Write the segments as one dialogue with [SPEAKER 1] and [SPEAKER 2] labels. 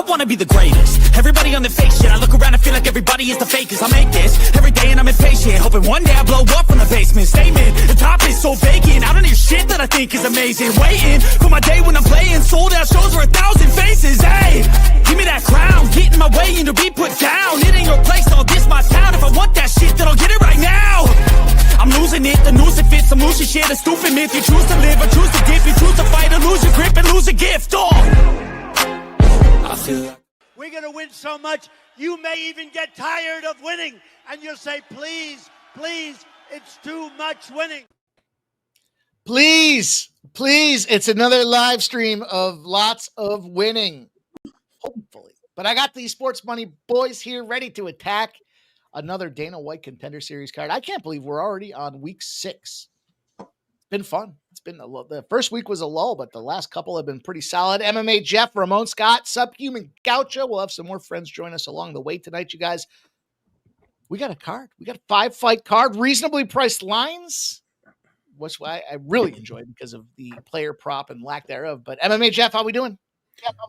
[SPEAKER 1] wanna be the greatest. Everybody on the fake shit. I look around and feel like everybody is the fakest. I make this every day and I'm impatient, hoping one day I blow up from the basement. Statement, the top is so vacant. I don't hear shit that I think is amazing. Waiting for my day when I'm playing sold out shows for 1,000 faces. Hey, give me that crown, get in my way and to be put down. It ain't your place, all this my town. If I want that shit, then I'll get it right now. I'm losing it, the noose it fits. I'm losing shit, a stupid myth. You choose to live or choose to dip. You choose to fight or lose your grip and lose a gift. Oh, I feel like
[SPEAKER 2] we're going to win so much, you may even get tired of winning. And you'll say, please, please, it's too much winning.
[SPEAKER 3] Please, please, it's another live stream of lots of winning. Hopefully. But I got these Sports Money boys here ready to attack another Dana White Contender Series card. I can't believe we're already on week 6. It's been fun. It's been the first week was a lull, but the last couple have been pretty solid. MMA Jeff, Ramon Scott, Subhuman Gaucho. We'll have some more friends join us along the way tonight, you guys. We got a card. We got a 5-fight card, reasonably priced lines, which I really enjoyed because of the player prop and lack thereof. But MMA Jeff, how we doing?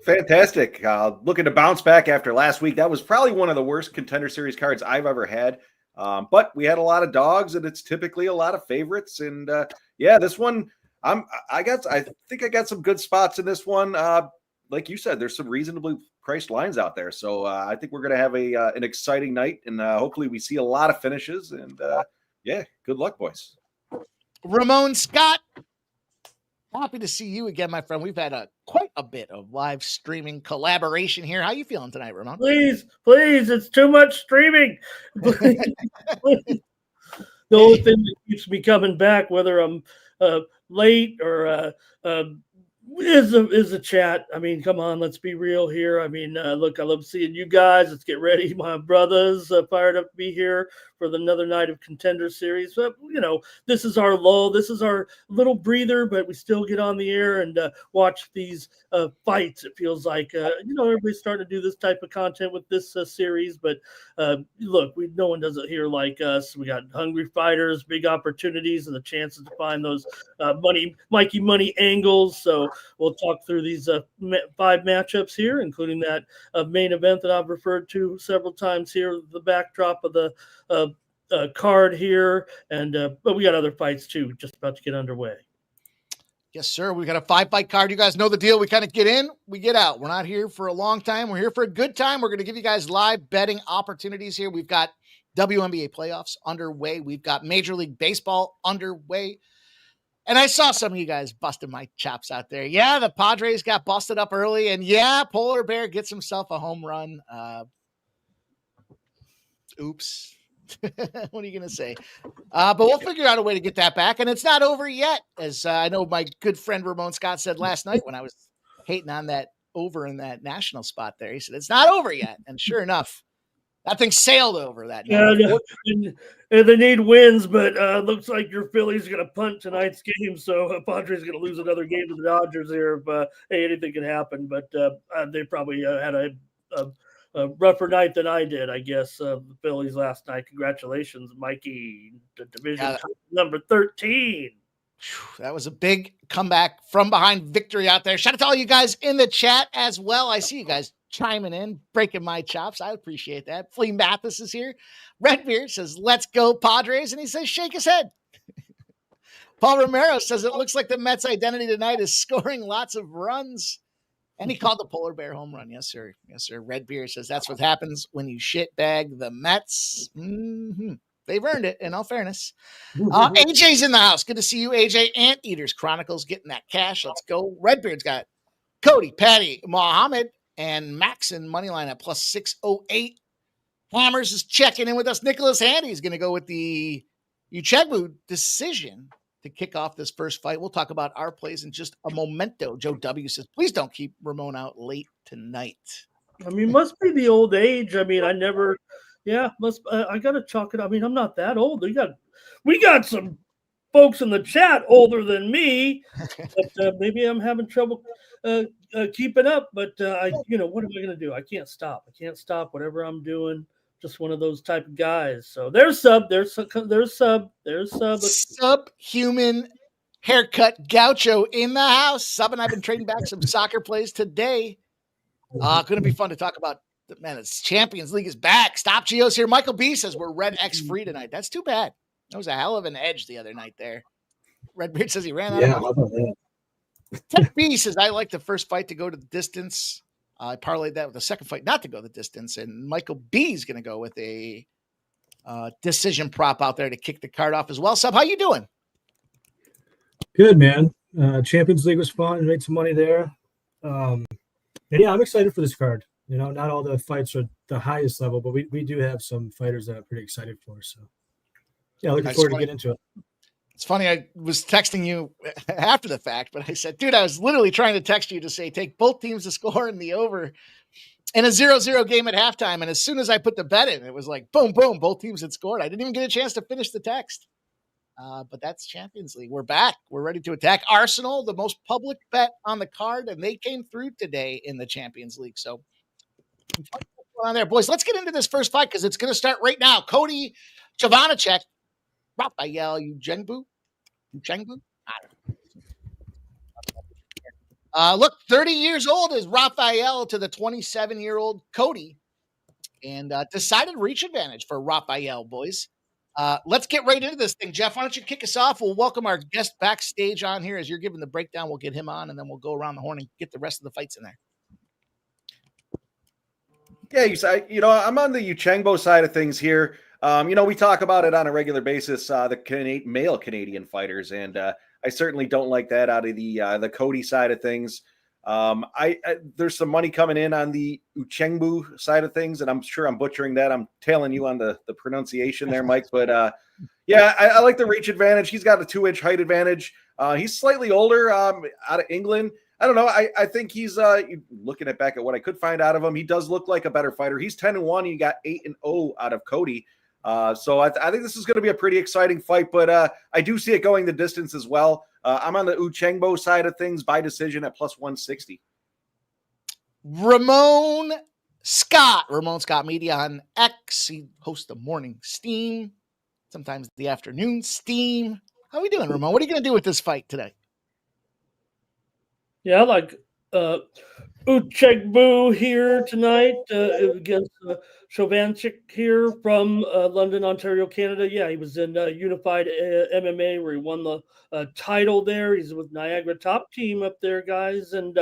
[SPEAKER 4] Fantastic. Looking to bounce back after last week. That was probably one of the worst Contender Series cards I've ever had. But we had a lot of dogs, and it's typically a lot of favorites. And yeah, this one, I think I got some good spots in this one. Like you said, there's some reasonably priced lines out there. So I think we're going to have an exciting night, and hopefully we see a lot of finishes. And yeah, good luck, boys.
[SPEAKER 3] Ramon Scott, happy to see you again, my friend. We've had quite a bit of live streaming collaboration here. How you feeling tonight, Ramon?
[SPEAKER 5] Please, it's too much streaming. Please. The only thing that keeps me coming back, whether I'm late or is a chat. I mean, come on, let's be real here. I mean, look, I love seeing you guys. Let's get ready. My brothers fired up to be here for another night of Contender Series. But, you know, this is our lull. This is our little breather, but we still get on the air and watch these fights. It feels like, everybody's starting to do this type of content with this series. But look, no one does it here like us. We got hungry fighters, big opportunities, and the chances to find those Mikey Money angles. So we'll talk through these 5 matchups here, including that main event that I've referred to several times here, the backdrop of the card here, and but we got other fights too, just about to get underway.
[SPEAKER 3] Yes, sir. We got a 5-fight card. You guys know the deal. We kind of get in, we get out. We're not here for a long time. We're here for a good time. We're going to give you guys live betting opportunities here. We've got WNBA playoffs underway. We've got Major League Baseball underway. And I saw some of you guys busting my chops out there. Yeah, the Padres got busted up early, and yeah, Polar Bear gets himself a home run. Oops. What are you going to say? But we'll figure out a way to get that back. And it's not over yet. As I know my good friend Ramon Scott said last night when I was hating on that over in that national spot there. He said, it's not over yet. And sure enough, that thing sailed over that night.
[SPEAKER 5] Yeah, and they need wins, but looks like your Phillies are going to punt tonight's game. So Padres going to lose another game to the Dodgers here. Hey, anything can happen. But they probably had a rougher night than I did, I guess. The Phillies last night. Congratulations, Mikey, the division number 13.
[SPEAKER 3] That was a big comeback from behind victory out there. Shout out to all you guys in the chat as well. I see you guys chiming in, breaking my chops. I appreciate that. Flea Mathis is here. Redbeard says, let's go Padres. And he says, shake his head. Paul Romero says, it looks like the Mets' identity tonight is scoring lots of runs. And he called the Polar Bear home run. Yes, sir. Yes, sir. Redbeard says, that's what happens when you shitbag the Mets. Mm-hmm. They've earned it, in all fairness. AJ's in the house. Good to see you, AJ. Anteaters Chronicles getting that cash. Let's go. Redbeard's got Cody, Patty, Mohammed, and Maxon moneyline at plus 608. Hammers is checking in with us. Nicholas Handy is going to go with the Uchegbu decision to kick off this first fight. We'll talk about our plays in just a momento. Joe W says, please don't keep Ramon out late tonight.
[SPEAKER 5] I mean, must be the old age. I mean, I got to chalk it. I mean, I'm not that old. We got some folks in the chat older than me, but maybe I'm having trouble keeping up. But what am I going to do? I can't stop. Whatever I'm doing. Just one of those type of guys. So there's sub.
[SPEAKER 3] Subhuman haircut Gaucho in the house. Sub and I've been trading back some soccer plays today. Going to be fun to talk about. Man, it's Champions League is back. Stop Geo's here. Michael B says we're Red X free tonight. That's too bad. That was a hell of an edge the other night there. Redbeard says he ran out of money.
[SPEAKER 6] How about that?
[SPEAKER 3] Tech B says I like the first fight to go to the distance. I parlayed that with the second fight not to go the distance. And Michael B is going to go with a decision prop out there to kick the card off as well. Sub, how you doing?
[SPEAKER 6] Good, man. Champions League was fun. Made some money there. And yeah, I'm excited for this card. You know, not all the fights are the highest level, but we do have some fighters that I'm pretty excited for. So, yeah, looking forward to getting into it.
[SPEAKER 3] It's funny. I was texting you after the fact, but I said, dude, I was literally trying to text you to say, take both teams to score in the over in a 0-0 game at halftime. And as soon as I put the bet in, it was like, boom, boom, both teams had scored. I didn't even get a chance to finish the text. But that's Champions League. We're back. We're ready to attack. Arsenal, the most public bet on the card, and they came through today in the Champions League. So what's going on there, boys? Let's get into this first fight because it's going to start right now. Cody Jovanacek, Rafael Uchengbu. Look, 30 years old is Rafael to the 27-year-old Cody, and decided reach advantage for Rafael, boys. Let's get right into this thing. Jeff, why don't you kick us off? We'll welcome our guest backstage on here as you're giving the breakdown. We'll get him on, and then we'll go around the horn and get the rest of the fights in there.
[SPEAKER 4] Yeah, I'm on the Uchengbo side of things here. We talk about it on a regular basis, the male Canadian fighters, and I certainly don't like that out of the Cody side of things. There's some money coming in on the Uchengbu side of things, and I'm sure I'm butchering that. I'm tailing you on the pronunciation there, Mike. But I like the reach advantage. He's got a 2-inch height advantage. He's slightly older, out of England. I don't know. I think he's looking back at what I could find out of him. He does look like a better fighter. He's 10-1. He got 8-0 out of Cody. So I think this is going to be a pretty exciting fight, but I do see it going the distance as well. I'm on the Uchengbo side of things by decision at plus 160.
[SPEAKER 3] Ramon Scott Media on X. He hosts the morning steam, sometimes the afternoon steam. How are we doing, Ramon? What are you going to do with this fight today?
[SPEAKER 5] Yeah, I like Uchengbu here tonight against Chovanchik here from London, Ontario, Canada. Yeah, he was in Unified MMA where he won the title there. He's with Niagara Top Team up there, guys, and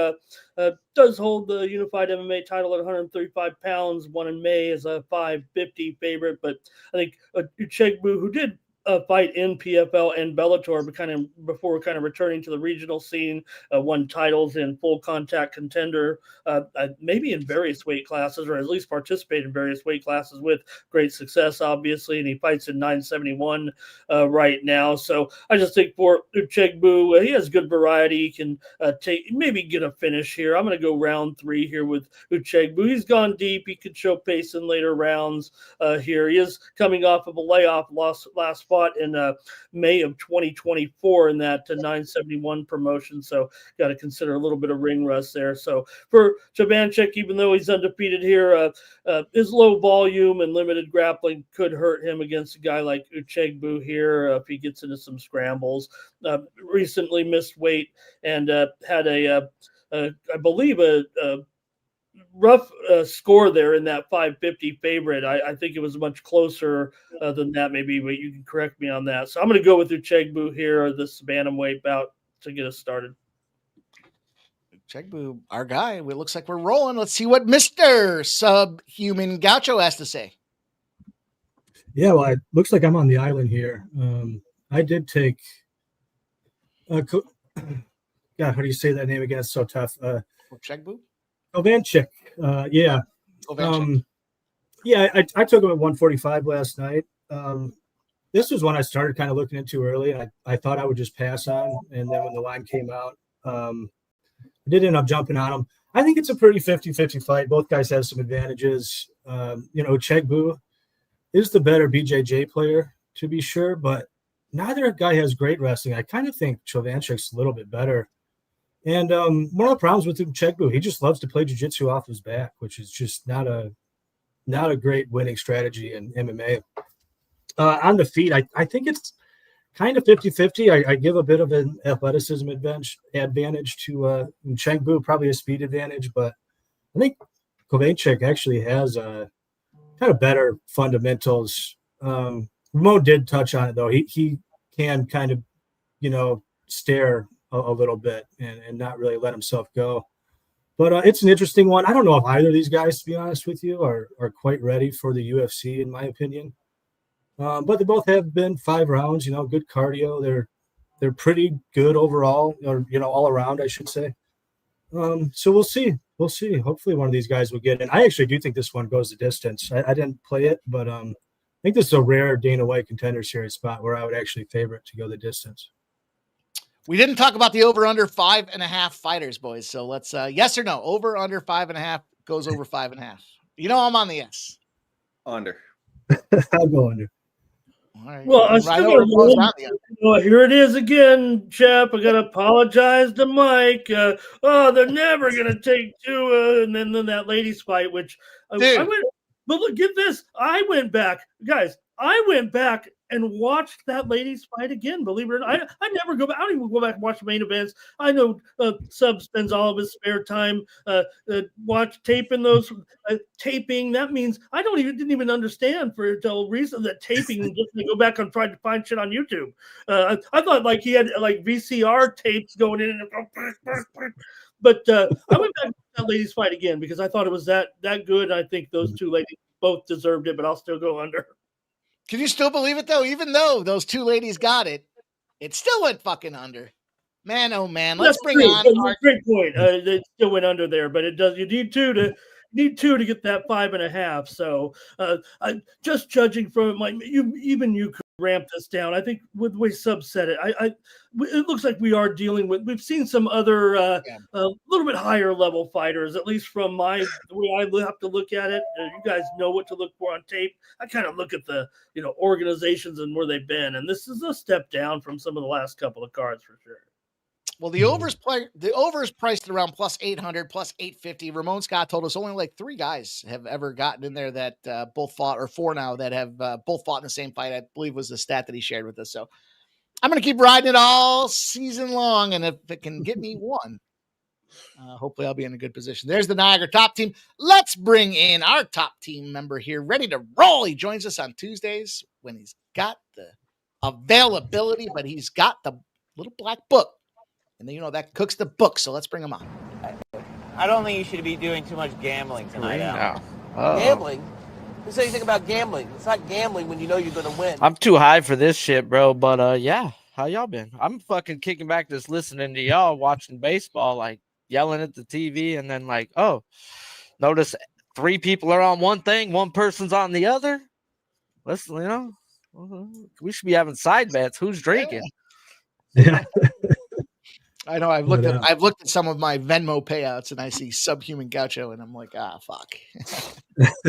[SPEAKER 5] does hold the Unified MMA title at 135 pounds. Won in May as a 550 favorite, but I think Uchengbu, who did fight in PFL and Bellator, but before returning to the regional scene, won titles in full contact Contender, maybe in various weight classes, or at least participate in various weight classes with great success, obviously. And he fights in 971 right now. So I just think for Uchengbu, he has good variety. He can maybe get a finish here. I'm going to go round 3 here with Uchengbu. He's gone deep. He could show pace in later rounds here. He is coming off of a layoff last fought in May of 2024 in that 971 promotion. So got to consider a little bit of ring rust there. So for Chovanchik, even though he's undefeated here, his low volume and limited grappling could hurt him against a guy like Uchengbu here if he gets into some scrambles. Recently missed weight and had I believe a rough score there in that 550 favorite. I think it was much closer than that, maybe, but you can correct me on that. So I'm going to go with Uchengbu here, this bantamweight bout to get us started.
[SPEAKER 3] Uchengbu, our guy. It looks like we're rolling. Let's see what Mr. Subhuman Gaucho has to say.
[SPEAKER 6] Yeah, well, it looks like I'm on the island here. I did take God, how do you say that name again? It's so tough.
[SPEAKER 3] Uchengbu?
[SPEAKER 6] Chovanchik. Yeah. I took him at 145 last night. This was one I started kind of looking into early. I thought I would just pass on. And then when the line came out, I did end up jumping on him. I think it's a pretty 50-50 fight. Both guys have some advantages. Uchengbu is the better BJJ player, to be sure, but neither guy has great wrestling. I kind of think Chovanchik's a little bit better. And one of the problems with Uchengbu, he just loves to play jiu-jitsu off his back, which is just not a great winning strategy in MMA. On the feet, I think it's kind of 50-50. I give a bit of an athleticism advantage to Uchengbu, probably a speed advantage, but I think Kovacic actually has kind of better fundamentals. Mo did touch on it though. He can kind of, stare a little bit and not really let himself go. But it's an interesting one. I don't know if either of these guys, to be honest with you, are quite ready for the UFC, in my opinion. But they both have been 5 rounds. Good cardio. They're pretty good overall, or all around, I should say. So we'll see. We'll see. Hopefully, one of these guys will get in. I actually do think this one goes the distance. I didn't play it, but I think this is a rare Dana White Contender Series spot where I would actually favor it to go the distance.
[SPEAKER 3] We didn't talk about the over/under 5.5 fighters, boys. So let's yes or no. Over/under 5.5 goes over 5.5. I'm on the yes.
[SPEAKER 4] Under.
[SPEAKER 6] I'll go under.
[SPEAKER 3] All right.
[SPEAKER 5] Well, I still here it is again, Chap. I gotta apologize to Mike. They're never gonna take 2, and then that ladies fight, which I went. But look, get this. I went back, guys. I went back and watched that ladies fight again. Believe it or not, I never go back. I don't even go back and watch main events. I know Sub spends all of his spare time taping those taping. That means I didn't even understand until recent that taping. Just to go back and try to find shit on YouTube. I thought like he had like VCR tapes going in and. But I went back to that ladies fight again because I thought it was that good. I think those 2 ladies both deserved it, but I'll still go under.
[SPEAKER 3] Can you still believe it though? Even though those 2 ladies got it, it still went fucking under. Man, oh man, let's bring on.
[SPEAKER 5] Great point. It still went under there, but it does. You need 2 to get that 5.5. So, just judging from it, you could ramp this down. I think with the way Sub said it, it looks like we are dealing with. We've seen some other a little bit higher level fighters, at least from the way I have to look at it. You guys know what to look for on tape. I kind of look at the organizations and where they've been, and this is a step down from some of the last couple of cards for sure.
[SPEAKER 3] Well, the over is priced around plus 800, plus 850. Ramon Scott told us only like 3 guys have ever gotten in there that both fought, or 4 now that have both fought in the same fight. I believe was the stat that he shared with us. So I'm going to keep riding it all season long. And if it can get me 1, hopefully I'll be in a good position. There's the Niagara top team. Let's bring in our top team member here, ready to roll. He joins us on Tuesdays when he's got the availability, but he's got the little black book. And then, that cooks the book. So let's bring him on.
[SPEAKER 7] I don't think you should be doing too much gambling tonight, Al.
[SPEAKER 8] No.
[SPEAKER 7] Gambling? Who said anything about gambling? It's not gambling when you know you're going to win.
[SPEAKER 8] I'm too high for this shit, bro. But, yeah. How y'all been? I'm fucking kicking back just listening to y'all watching baseball, like yelling at the TV. And then like, oh, notice 3 people are on one thing. One person's on the other. Let's, we should be having side bets. Who's drinking?
[SPEAKER 6] Yeah.
[SPEAKER 3] I know I've looked at some of my Venmo payouts and I see Subhuman Gaucho and I'm like, fuck.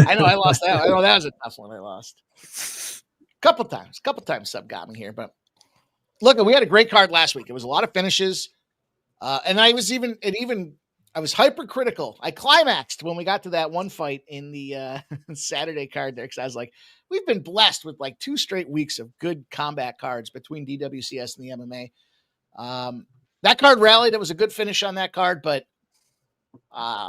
[SPEAKER 3] I know I lost that. I know that was a tough one I lost. Couple times Sub got me here, but look, we had a great card last week. It was a lot of finishes. And I was hypercritical. I climaxed when we got to that one fight in the Saturday card there. Cause I was like, we've been blessed with like 2 straight weeks of good combat cards between DWCS and the MMA. That card rallied. It was a good finish on that card, but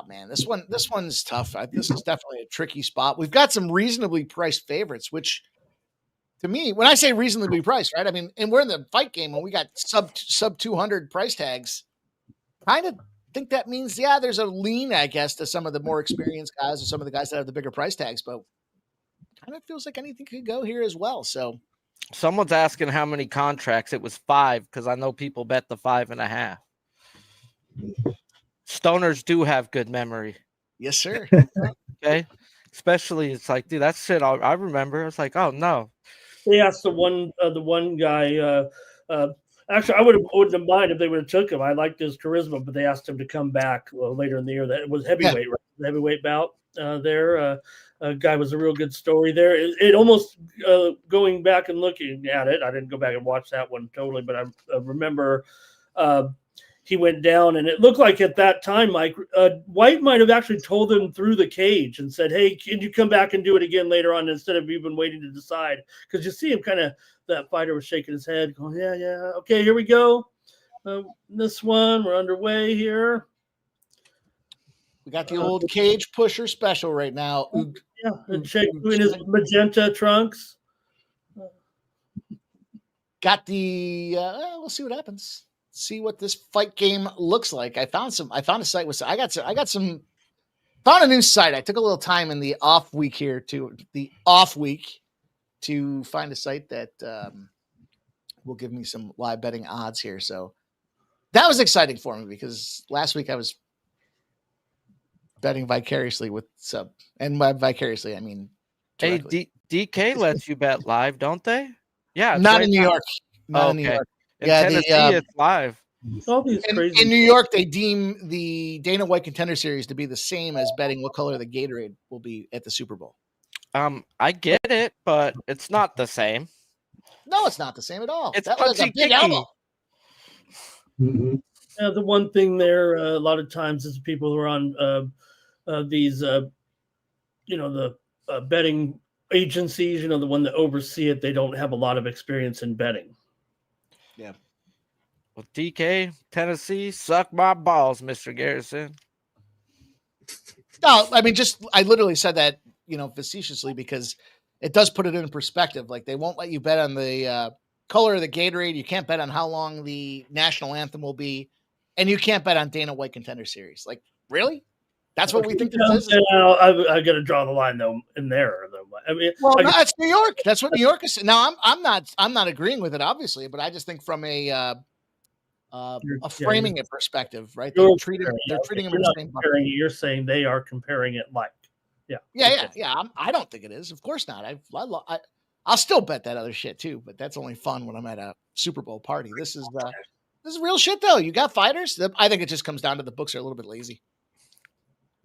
[SPEAKER 3] man, this one's tough. This is definitely a tricky spot. We've got some reasonably priced favorites, which to me, when I say reasonably priced, right? I mean, and we're in the fight game when we got sub 200 price tags. Kind of think that means, there's a lean, I guess, to some of the more experienced guys or some of the guys that have the bigger price tags, but kind of feels like anything could go here as well. So.
[SPEAKER 8] Someone's asking how many contracts. It was 5 because I know people bet the 5.5. Stoners do have good memory.
[SPEAKER 3] Yes, sir.
[SPEAKER 8] Okay. Especially, it's like, dude, that shit I remember. It's like, oh no.
[SPEAKER 5] They asked the one guy. Actually, I wouldn't have minded if they would have took him. I liked his charisma, but they asked him to come back later in the year. That it was heavyweight, right? Heavyweight bout there. Guy was a real good story there. It almost going back and looking at it. I didn't go back and watch that one totally, but I remember he went down, and it looked like at that time, Mike, White might have actually told him through the cage and said, "Hey, can you come back and do it again later on instead of even waiting to decide?" Because you see him kind of, that fighter was shaking his head, going, "Yeah, okay, here we go. This one, we're underway here."
[SPEAKER 3] We got the old cage pusher special right now.
[SPEAKER 5] Yeah, and Shake in his magenta trunks.
[SPEAKER 3] Got the. We'll see what happens. See what this fight game looks like. I found a site with. I got some. Found a new site. I took a little time in the off week to find a site that will give me some live betting odds here. So that was exciting for me because last week I was betting vicariously with sub, and by vicariously I mean directly.
[SPEAKER 8] Hey, DK lets you bet live, don't they? Yeah, it's
[SPEAKER 3] not
[SPEAKER 8] right
[SPEAKER 3] in New
[SPEAKER 8] now.
[SPEAKER 3] York. Not in New York.
[SPEAKER 8] In
[SPEAKER 3] Yeah,
[SPEAKER 8] Tennessee, it's live.
[SPEAKER 5] All these crazy.
[SPEAKER 3] In New York, they deem the Dana White Contender Series to be the same as betting what color the Gatorade will be at the Super Bowl.
[SPEAKER 8] I get it, but it's not the same.
[SPEAKER 3] No, it's not the same at all.
[SPEAKER 8] It's
[SPEAKER 3] that was like a big elbow.
[SPEAKER 6] Mm-hmm.
[SPEAKER 5] The one thing there, a lot of times, is people who are on these, the betting agencies. The one that oversee it, they don't have a lot of experience in betting.
[SPEAKER 3] Yeah.
[SPEAKER 8] Well, DK, Tennessee, suck my balls, Mr. Garrison.
[SPEAKER 3] No, I mean, I literally said that, facetiously because it does put it in perspective. Like they won't let you bet on the color of the Gatorade. You can't bet on how long the national anthem will be. And you can't bet on Dana White Contender Series. Like, really? That's what we think this is?
[SPEAKER 5] I got to draw the line though in there. I mean,
[SPEAKER 3] well, no, that's New York. That's what New York is. Now, I'm not agreeing with it, obviously, but I just think from a framing it perspective, right? They're treating them in the same bucket.
[SPEAKER 5] You're saying they are comparing it like,
[SPEAKER 3] yeah. I don't think it is. Of course not. I'll still bet that other shit too, but that's only fun when I'm at a Super Bowl party. This is real shit though. You got fighters. I think it just comes down to the books are a little bit lazy.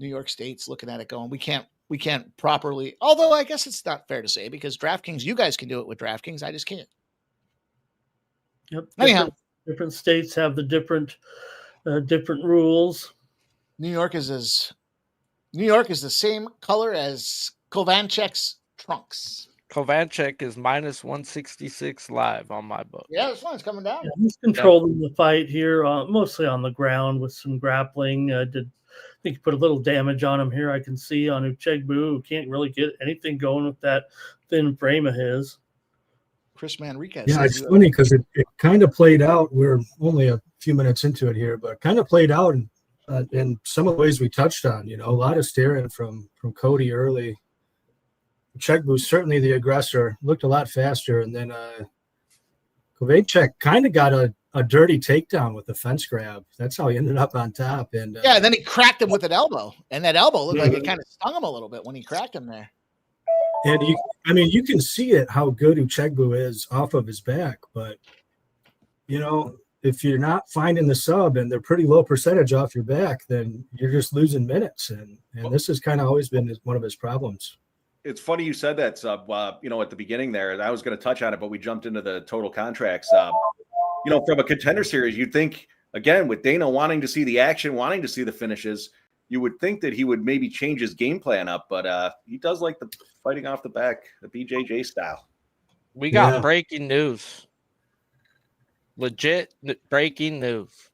[SPEAKER 3] New York State's looking at it going, we can't properly. Although I guess it's not fair to say because DraftKings, you guys can do it with DraftKings. I just can't.
[SPEAKER 5] Yep.
[SPEAKER 3] Anyhow.
[SPEAKER 5] Different states have the different rules.
[SPEAKER 3] New York is the same color as Kovanchek's trunks.
[SPEAKER 8] Kovanchek is minus 166 live on my book.
[SPEAKER 3] Yeah, this one's coming down.
[SPEAKER 5] Yeah, he's controlling the fight here, mostly on the ground with some grappling. I think he put a little damage on him here. I can see on Uchegbu, who can't really get anything going with that thin frame of his.
[SPEAKER 3] Chris Manriquez.
[SPEAKER 6] Yeah, it's funny because it kind of played out. We're only a few minutes into it here, but kind of played out in some of the ways we touched on. A lot of staring from Cody early. Uchegbu's certainly the aggressor. Looked a lot faster, and then Kovacic kind of got a dirty takedown with the fence grab. That's how he ended up on top. And
[SPEAKER 3] then he cracked him with an elbow, and that elbow looked like it kind of stung him a little bit when he cracked him there.
[SPEAKER 6] And you can see it how good Uchegbu is off of his back, but if you're not finding the sub and they're pretty low percentage off your back, then you're just losing minutes, and this has kind of always been one of his problems.
[SPEAKER 4] It's funny you said that, Sub. At the beginning there, I was going to touch on it, but we jumped into the total contracts. From a Contender Series, you'd think again with Dana wanting to see the action, wanting to see the finishes. You would think that he would maybe change his game plan up, but he does like the fighting off the back, the BJJ style.
[SPEAKER 8] We got breaking news. Legit breaking news.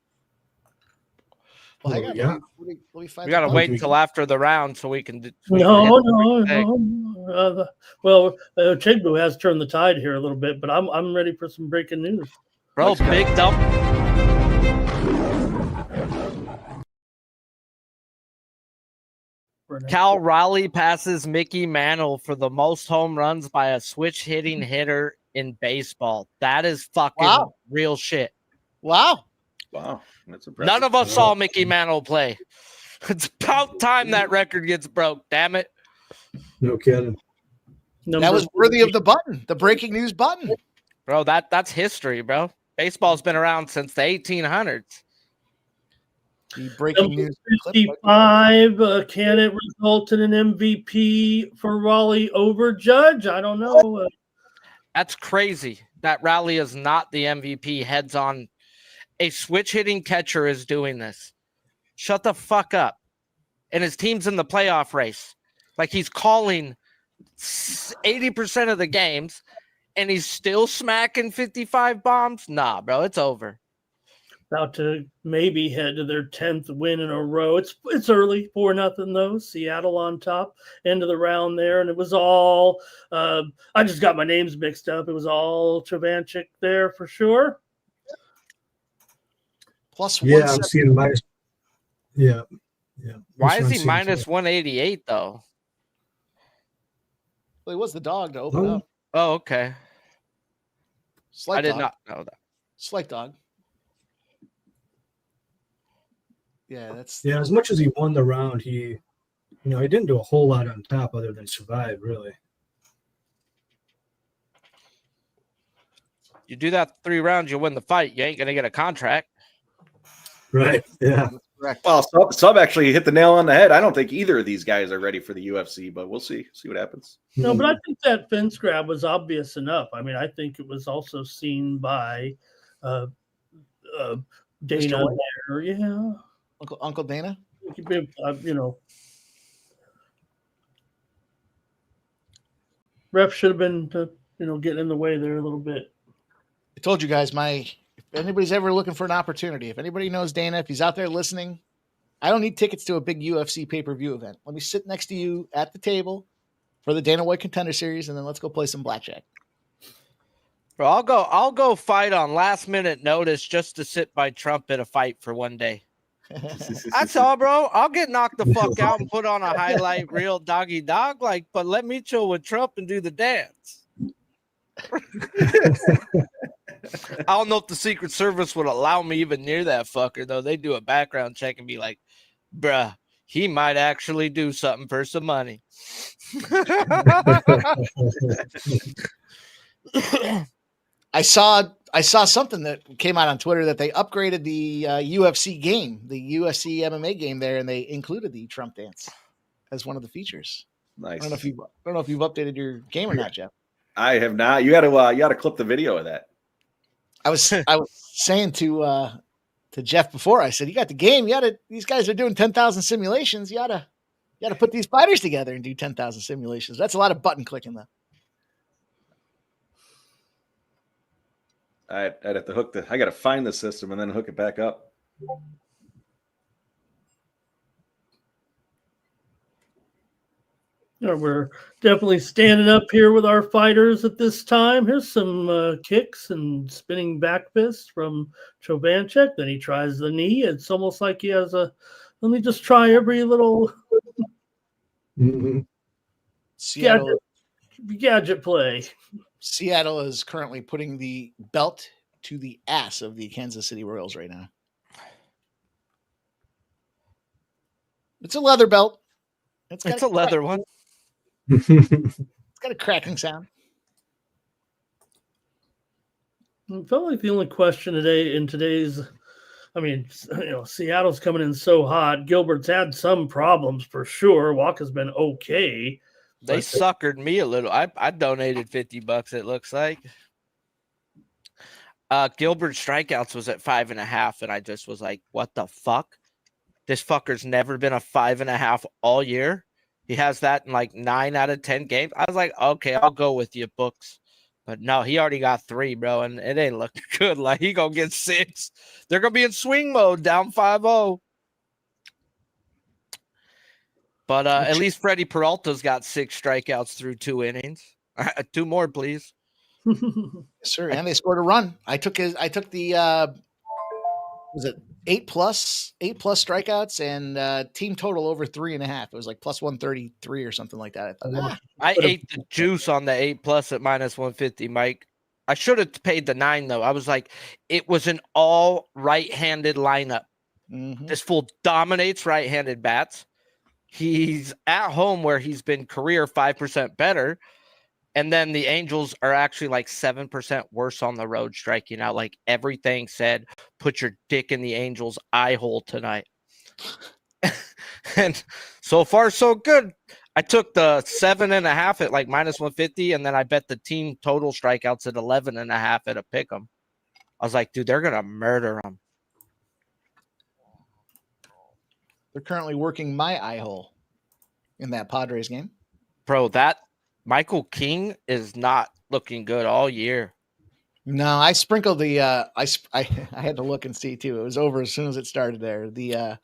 [SPEAKER 3] Well, hang on.
[SPEAKER 6] Yeah.
[SPEAKER 3] Let me find
[SPEAKER 8] We got to wait until after the round so we can.
[SPEAKER 5] No. Uchegbu has turned the tide here a little bit, but I'm ready for some breaking news.
[SPEAKER 8] Bro, big dump. Cal Raleigh passes Mickey Mantle for the most home runs by a switch hitting hitter in baseball. That is fucking real shit.
[SPEAKER 3] Wow.
[SPEAKER 4] That's impressive.
[SPEAKER 8] None of us saw Mickey Mantle play. It's about time that record gets broke. Damn it.
[SPEAKER 6] No kidding.
[SPEAKER 3] That was worthy of the button, the breaking news button.
[SPEAKER 8] Bro, that's history, bro. Baseball's been around since the 1800s.
[SPEAKER 3] The breaking news.
[SPEAKER 5] 55. Can it result in an MVP for Raleigh over Judge? I don't know.
[SPEAKER 8] That's crazy. That Raleigh is not the MVP. Heads on. A switch hitting catcher is doing this. Shut the fuck up. And his team's in the playoff race. Like he's calling 80% of the games and he's still smacking 55 bombs. Nah, bro, it's over.
[SPEAKER 5] about to maybe head to their 10th win in a row. It's early, 4-0 though. Seattle on top, end of the round there, and it was all. I just got my names mixed up. It was all Chovanchik there for sure.
[SPEAKER 3] Plus
[SPEAKER 6] Yeah,
[SPEAKER 3] 170.
[SPEAKER 6] I'm seeing minus. Yeah.
[SPEAKER 8] Why
[SPEAKER 6] That's
[SPEAKER 8] is
[SPEAKER 6] what
[SPEAKER 8] he
[SPEAKER 6] I'm
[SPEAKER 8] minus
[SPEAKER 6] seeing
[SPEAKER 8] 188 though?
[SPEAKER 3] Well, he was the dog to open
[SPEAKER 6] Oh.
[SPEAKER 3] up.
[SPEAKER 8] Oh, okay.
[SPEAKER 3] Slight
[SPEAKER 8] I did
[SPEAKER 3] dog.
[SPEAKER 8] not know that.
[SPEAKER 3] Slight dog. Yeah, that's.
[SPEAKER 6] Yeah, as much as he won the round, he didn't do a whole lot on top other than survive, really.
[SPEAKER 8] You do that 3 rounds, you win the fight. You ain't gonna get a contract.
[SPEAKER 6] Right. Yeah.
[SPEAKER 3] That's correct.
[SPEAKER 4] Well, Sub actually hit the nail on the head. I don't think either of these guys are ready for the UFC, but we'll see. See what happens.
[SPEAKER 5] No, but I think that fence grab was obvious enough. I mean, I think it was also seen by Dana
[SPEAKER 3] White?
[SPEAKER 5] there. Yeah.
[SPEAKER 3] Uncle Dana?
[SPEAKER 5] Ref should have been, getting in the way there a little bit.
[SPEAKER 3] I told you guys, if anybody's ever looking for an opportunity, if anybody knows Dana, if he's out there listening, I don't need tickets to a big UFC pay-per-view event. Let me sit next to you at the table for the Dana White Contender Series, and then let's go play some blackjack.
[SPEAKER 8] Bro, I'll go fight on last minute notice just to sit by Trump in a fight for one day. That's all, bro. I'll get knocked the fuck out and put on a highlight reel doggy dog, but let me chill with Trump and do the dance. I don't know if the Secret Service would allow me even near that fucker, though. They do a background check and be like, bruh, he might actually do something for some money.
[SPEAKER 3] I saw something that came out on Twitter that they upgraded the UFC game, the UFC MMA game there, and they included the Trump dance as one of the features.
[SPEAKER 4] Nice.
[SPEAKER 3] I don't know if you've updated your game or not, Jeff.
[SPEAKER 4] I have not. You got to clip the video of that.
[SPEAKER 3] I was saying to Jeff before, I said, you got the game. These guys are doing 10,000 simulations. You gotta put these fighters together and do 10,000 simulations. That's a lot of button clicking though.
[SPEAKER 4] I'd have to I got to find the system and then hook it back up.
[SPEAKER 5] We're definitely standing up here with our fighters at this time. Here's some kicks and spinning back fists from Chovanchik. Then he tries the knee. It's almost like he has let me just try every little gadget play.
[SPEAKER 3] Seattle is currently putting the belt to the ass of the Kansas City Royals right now. It's a leather belt.
[SPEAKER 8] It's a leather one.
[SPEAKER 3] It's got a cracking sound.
[SPEAKER 5] It felt like the only question today's, Seattle's coming in so hot. Gilbert's had some problems for sure. Walker's been okay.
[SPEAKER 8] They suckered me a little. I donated $50, it looks like. Gilbert's strikeouts was at 5.5, and I just was like, what the fuck? This fucker's never been a 5.5 all year. He has that in like 9 out of 10 games. I was like, okay, I'll go with you, books. But no, he already got 3, bro, and it ain't looking good. Like, he gonna get 6. They're gonna be in swing mode, down 5-0. But at least Freddie Peralta's got 6 strikeouts through 2 innings. 2 more, please.
[SPEAKER 3] Yes, sir. And they scored a run. I took the was it 8+ strikeouts and team total over 3.5. It was like plus 133 or something like that.
[SPEAKER 8] I ate the juice on the 8+ at minus 150, Mike. I should have paid the 9 though. I was like, it was an all right-handed lineup. Mm-hmm. This fool dominates right-handed bats. He's at home where he's been career 5% better. And then the Angels are actually like 7% worse on the road striking out. Like everything said, put your dick in the Angels' eye hole tonight. And so far, so good. I took the 7.5 at like minus 150, and then I bet the team total strikeouts at 11.5 at a pick 'em. I was like, dude, they're going to murder them.
[SPEAKER 3] They're currently working my eye hole in that Padres game.
[SPEAKER 8] Bro, that Michael King is not looking good all year.
[SPEAKER 3] No, I sprinkled the I had to look and see too. It was over as soon as it started there. The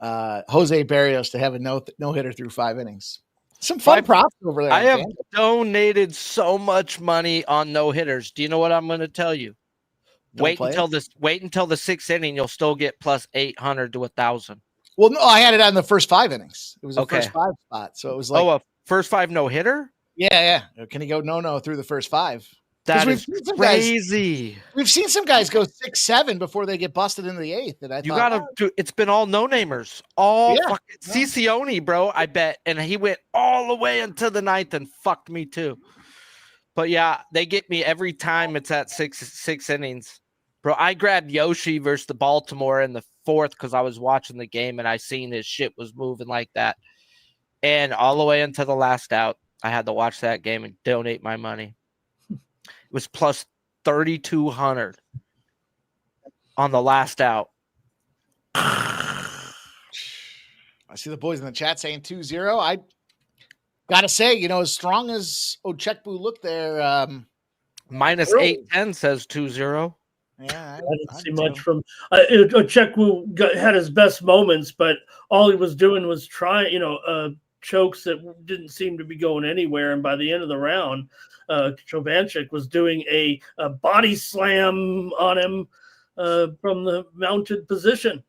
[SPEAKER 3] Jose Barrios to have a no hitter through 5 innings. Some fun props over there.
[SPEAKER 8] I have donated so much money on no hitters. Do you know what I'm going to tell you? Wait until the 6th inning. You'll still get plus 800 to 1,000.
[SPEAKER 3] Well, no, I had it on the first 5 innings. It was a first 5 spot, so it was like
[SPEAKER 8] a first 5 no hitter.
[SPEAKER 3] Yeah. Can he go no through the first 5?
[SPEAKER 8] That is crazy.
[SPEAKER 3] We've seen some guys go 6-7 before they get busted into the 8th. And
[SPEAKER 8] you gotta do. It's been all no namers, fucking Cicione, bro. I bet, and he went all the way into the 9th and fucked me too. But yeah, they get me every time it's at six innings, bro. I grabbed Yoshi versus the Baltimore in the 4th because I was watching the game and I seen his shit was moving like that, and all the way into the last out, I had to watch that game and donate my money. It was plus 3,200 on the last out.
[SPEAKER 3] I see the boys in the chat saying 2-0. I gotta say, as strong as Ochekwu looked there,
[SPEAKER 8] minus 810 says 2-0.
[SPEAKER 5] I
[SPEAKER 3] Yeah,
[SPEAKER 5] didn't see much from Ochekwu. Had his best moments, but all he was doing was trying, chokes that didn't seem to be going anywhere. And by the end of the round, Chovanchik was doing a body slam on him from the mounted position.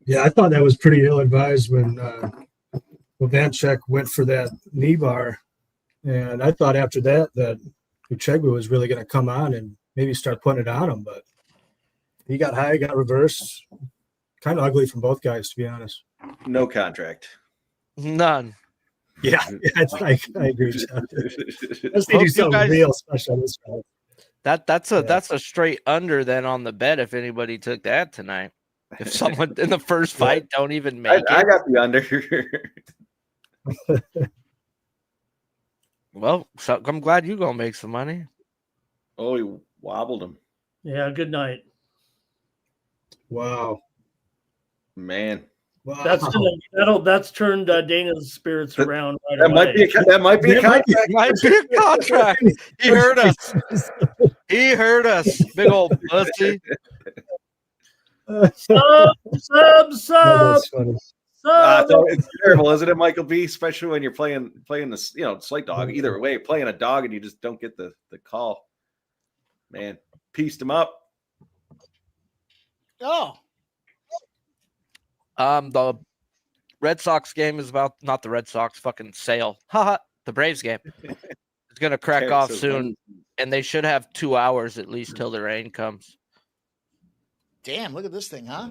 [SPEAKER 6] Yeah, I thought that was pretty ill-advised when Chovanchik went for that knee bar. And I thought after that Uchegbu was really going to come on and maybe start putting it on him. But he got high, got reversed. Kind of ugly from both guys, to be honest.
[SPEAKER 4] No contract.
[SPEAKER 8] None.
[SPEAKER 6] Yeah, I agree. Let's do something real special this time.
[SPEAKER 8] That's a straight under then on the bet if anybody took that tonight. If someone in the first fight don't even make it.
[SPEAKER 4] I got the under.
[SPEAKER 8] Well, so I'm glad you're gonna make some money.
[SPEAKER 4] Oh, he wobbled him.
[SPEAKER 5] Yeah, good night.
[SPEAKER 6] Wow.
[SPEAKER 4] Man.
[SPEAKER 5] Wow. That's turned Dana's spirits around. Right
[SPEAKER 4] that might be a contract.
[SPEAKER 8] Might be a contract. He heard us. He heard us. Big old pussy.
[SPEAKER 5] Sub.
[SPEAKER 4] It's terrible, isn't it, Michael B? Especially when you're playing this, slight dog. Either way, playing a dog and you just don't get the call. Man, pieced him up.
[SPEAKER 3] Oh.
[SPEAKER 8] The Red Sox game is about not the Red Sox fucking sale. Haha. The Braves game. It's gonna crack off soon, and they should have 2 hours at least till the rain comes.
[SPEAKER 3] Damn, look at this thing, huh?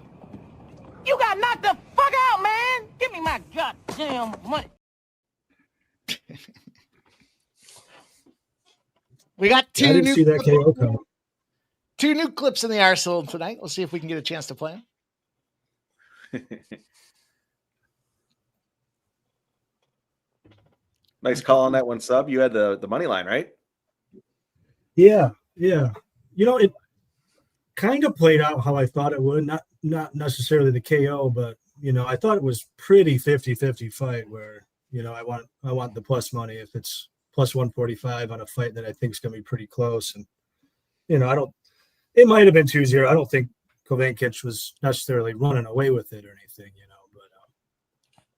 [SPEAKER 9] You got knocked the fuck out, man! Give me my goddamn money.
[SPEAKER 3] We got
[SPEAKER 6] I didn't see that KO come.
[SPEAKER 3] 2 new clips in the arsenal tonight. We'll see if we can get a chance to play them.
[SPEAKER 4] Nice call on that one, Sub. You had the money line, right?
[SPEAKER 6] Yeah. It kind of played out how I thought it would. Not necessarily the KO, but I thought it was pretty 50-50 fight where I want the plus money if it's plus 145 on a fight that I think is going to be pretty close. And it might have been 2-0. I don't think Chovanchik was necessarily running away with it or anything, but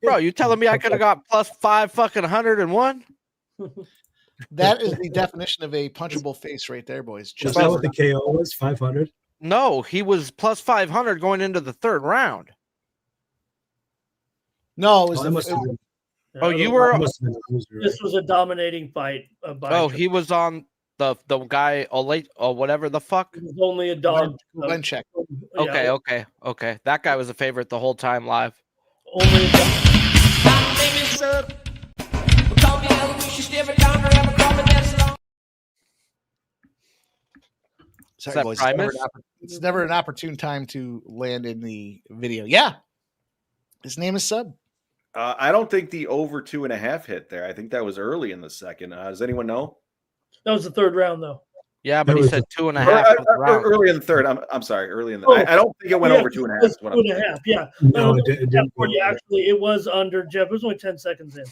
[SPEAKER 8] bro, you telling me I could have got plus 501?
[SPEAKER 3] That is the definition of a punchable face right there, boys.
[SPEAKER 6] Is that what the KO was? 500?
[SPEAKER 8] No, he was plus 500 going into the 3rd round.
[SPEAKER 3] No, it was
[SPEAKER 8] you were.
[SPEAKER 5] This was a dominating fight.
[SPEAKER 8] He was on the guy whatever the fuck.
[SPEAKER 5] It was only a dog.
[SPEAKER 3] Check.
[SPEAKER 8] Okay. That guy was a favorite the whole time live.
[SPEAKER 5] Only a dog.
[SPEAKER 3] Sorry, boys. It's never an opportune time to land in the video. Yeah. His name is Sub.
[SPEAKER 4] I don't think the over 2.5 hit there. I think that was early in the second. Does anyone know?
[SPEAKER 5] That was the 3rd round, though.
[SPEAKER 8] Yeah, but he said 2.5.
[SPEAKER 4] Early in the 3rd. I'm sorry. Early in the. I don't think it went over 2.5.
[SPEAKER 5] 2.5. Yeah.
[SPEAKER 6] No, it didn't.
[SPEAKER 5] Actually, it was under Jeff. It was only 10 seconds in.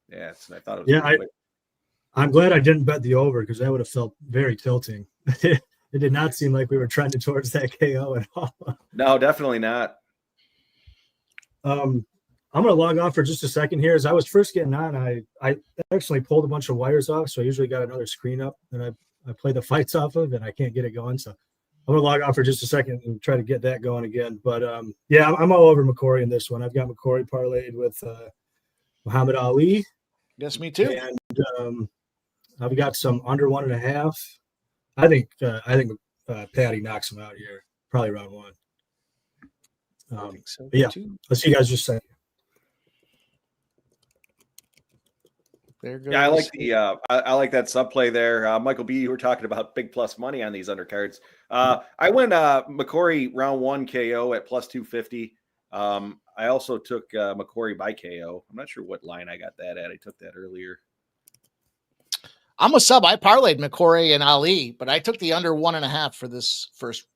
[SPEAKER 4] Yeah, I thought it was.
[SPEAKER 6] Yeah, I'm glad I didn't bet the over because that would have felt very tilting. It did not seem like we were trending towards that KO at all.
[SPEAKER 4] No, definitely not.
[SPEAKER 6] I'm going to log off for just a second here. As I was first getting on, I actually pulled a bunch of wires off, so I usually got another screen up that I play the fights off of, and I can't get it going. So I'm going to log off for just a second and try to get that going again. But, yeah, I'm all over McCory in this one. I've got McCory parlayed with Muhammad Ali.
[SPEAKER 3] Yes, me too.
[SPEAKER 6] And I've got some under 1.5. I think Patty knocks him out here, probably round one.
[SPEAKER 3] I think so
[SPEAKER 6] yeah,
[SPEAKER 3] too.
[SPEAKER 6] let's see you guys just say.
[SPEAKER 3] There goes.
[SPEAKER 4] Yeah, I like I like that sub play there. Michael B, you were talking about big plus money on these undercards. I went McCory round 1 KO at plus 250. I also took McCory by KO. I'm not sure what line I got that at. I took that earlier.
[SPEAKER 3] I'm a sub. I parlayed McCory and Ali, but I took the under 1.5 for this first.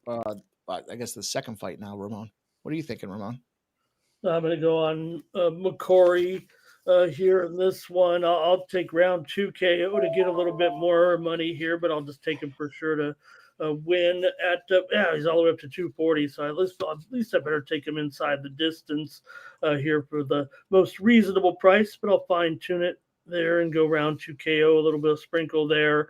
[SPEAKER 3] I guess the second fight now. Ramon, what are you thinking, Ramon?
[SPEAKER 5] I'm going to go on McCory here in this one. I'll take round 2 KO to get a little bit more money here, but I'll just take him for sure to win at. He's all the way up to 240, so at least I better take him inside the distance here for the most reasonable price. But I'll fine tune it there and go round 2 KO, a little bit of sprinkle there.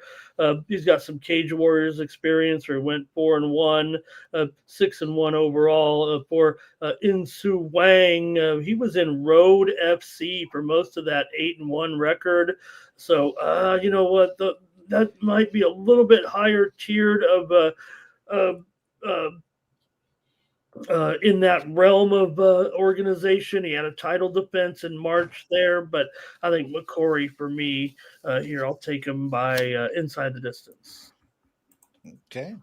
[SPEAKER 5] He's got some Cage Warriors experience, where he went 4-1, 6-1 overall for Insu Wang. He was in Road FC for most of that 8-1 record. So you know what, that might be a little bit higher tiered of in that realm of organization. He had a title defense in March there, but I think McCory for me here, I'll take him by inside the distance.
[SPEAKER 3] Okay.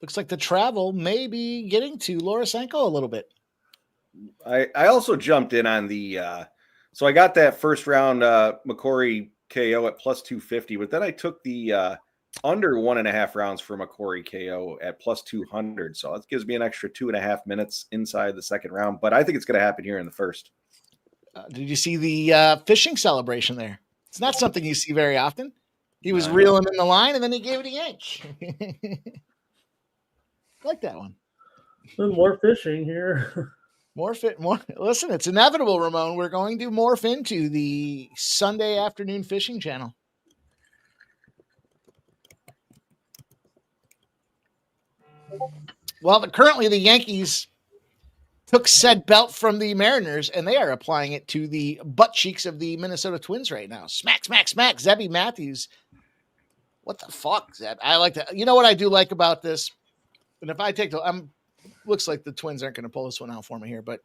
[SPEAKER 3] Looks like the travel may be getting to Lorosenko a little bit.
[SPEAKER 4] I also jumped in on the so I got that first round McCory KO at plus 250, but then I took the under 1.5 rounds for McCory KO at plus 200. So that gives me an extra 2.5 minutes inside the second round. But I think it's going to happen here in the first.
[SPEAKER 3] Did you see the fishing celebration there? It's not something you see very often. He was reeling in the line, and then he gave it a yank. Like that one.
[SPEAKER 5] More fishing here.
[SPEAKER 3] More. Listen, it's inevitable, Ramon. We're going to morph into the Sunday afternoon fishing channel. Well, currently the Yankees took said belt from the Mariners, and they are applying it to the butt cheeks of the Minnesota Twins right now. Smack, smack, smack. Zebby Matthews. What the fuck, Zeb? I like that. You know what I do like about this? And if I take looks like the Twins aren't going to pull this one out for me here, but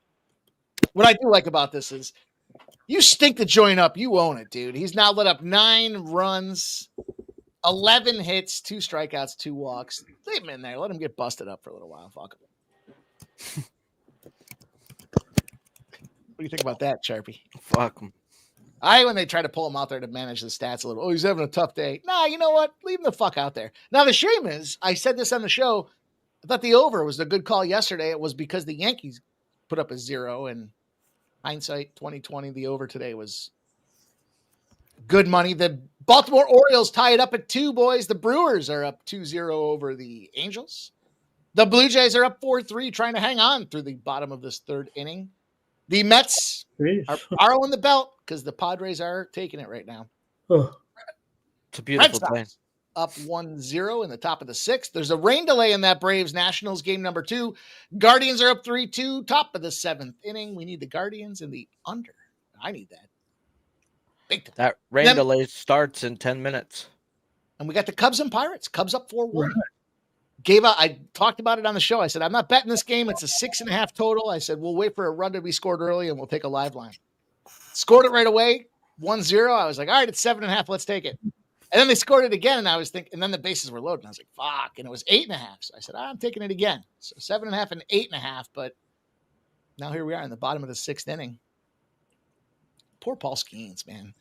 [SPEAKER 3] what I do like about this is you stink the joint up. You own it, dude. He's now let up 9 runs, 11 hits, 2 strikeouts, 2 walks. Leave him in there. Let him get busted up for a little while. Fuck him. What do you think about that, Sharpie?
[SPEAKER 8] Fuck him.
[SPEAKER 3] When they try to pull him out there to manage the stats a little. Oh, he's having a tough day. Nah, you know what? Leave him the fuck out there. Now, the shame is, I said this on the show, I thought the over was a good call yesterday. It was because the Yankees put up a 0, and hindsight 2020, the over today was good money. The Baltimore Orioles tie it up at 2, boys. The Brewers are up 2-0 over the Angels. The Blue Jays are up 4-3, trying to hang on through the bottom of this third inning. The Mets are borrowing the belt because the Padres are taking it right now.
[SPEAKER 8] It's a beautiful day.
[SPEAKER 3] Up 1-0 in the top of the 6th. There's a rain delay in that Braves-Nationals game number 2. Guardians are up 3-2, top of the 7th inning. We need the Guardians in the under. I need that. Big time.
[SPEAKER 8] That rain delay starts in 10 minutes.
[SPEAKER 3] And we got the Cubs and Pirates. Cubs up 4-1. I talked about it on the show. I said, I'm not betting this game. It's a 6.5 total. I said, we'll wait for a run to be scored early and we'll take a live line. Scored it right away, 1-0. I was like, all right, it's 7.5. Let's take it. And then they scored it again. And I was thinking, and then the bases were loaded. And I was like, fuck. And it was 8.5. So I said, I'm taking it again. So 7.5 and 8.5. But now here we are in the bottom of the 6th inning. Poor Paul Skeens, man.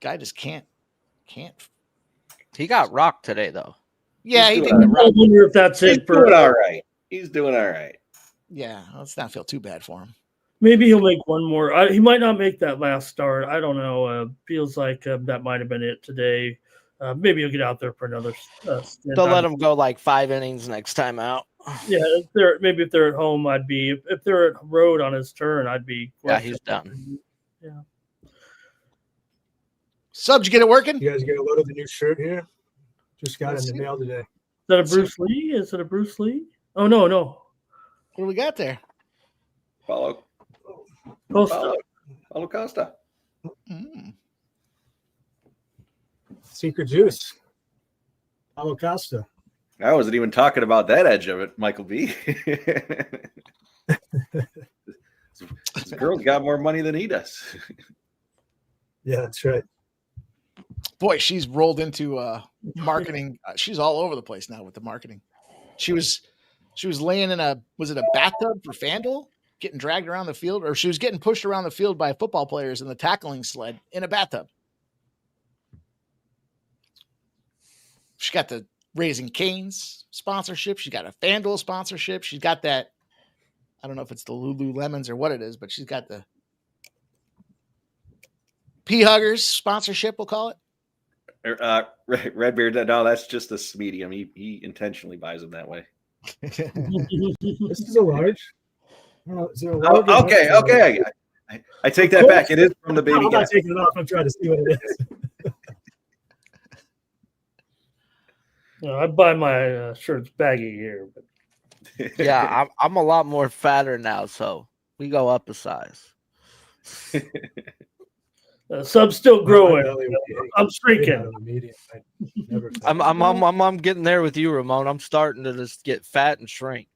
[SPEAKER 3] Guy just can't.
[SPEAKER 8] He got rocked today, though.
[SPEAKER 3] Yeah, he did.
[SPEAKER 5] I wonder if that's it for
[SPEAKER 4] doing all right. He's doing all right.
[SPEAKER 3] Yeah, let's not feel too bad for him.
[SPEAKER 5] Maybe he'll make one more. He might not make that last start. I don't know. Feels like that might have been it today. Maybe he'll get out there for another stint.
[SPEAKER 8] They'll let him go like 5 innings next time out.
[SPEAKER 5] Yeah, if they're at home, I'd be. If they're at road on his turn, I'd be.
[SPEAKER 8] Yeah, he's done.
[SPEAKER 5] Yeah.
[SPEAKER 3] Subs, you get it working?
[SPEAKER 6] You guys get a load of the new shirt here? Just got
[SPEAKER 3] Let's
[SPEAKER 6] it in the
[SPEAKER 3] see.
[SPEAKER 6] mail today.
[SPEAKER 5] Is that a Bruce Lee? Is it a Bruce Lee? Oh no.
[SPEAKER 3] What do we got there?
[SPEAKER 4] Paulo
[SPEAKER 5] Costa.
[SPEAKER 4] Costa.
[SPEAKER 3] Mm.
[SPEAKER 6] Secret Juice. Paulo Costa.
[SPEAKER 4] I wasn't even talking about that edge of it, Michael B. This girl's got more money than he does.
[SPEAKER 6] Yeah, that's right.
[SPEAKER 3] Boy, she's rolled into marketing. She's all over the place now with the marketing. She was laying in a bathtub for FanDuel, getting dragged around the field, or she was getting pushed around the field by football players in the tackling sled in a bathtub. She got the Raising Cane's sponsorship. She got a FanDuel sponsorship. She's got that. I don't know if it's the Lululemons or what it is, but she's got the P Huggers sponsorship, we'll call it.
[SPEAKER 4] Redbeard, no, that's just a medium. He intentionally buys them that way.
[SPEAKER 6] This is a large. Is there a large
[SPEAKER 4] Okay. I take that back. It is from the baby
[SPEAKER 6] I'm
[SPEAKER 4] guy.
[SPEAKER 6] not taking it off. I'm trying to see what it is.
[SPEAKER 5] I buy my shirts baggy here, but
[SPEAKER 8] Yeah, I'm a lot more fatter now, so we go up a size.
[SPEAKER 5] Sub's still growing. I'm shrinking.
[SPEAKER 8] I'm getting there with you, Ramon. I'm starting to just get fat and shrink.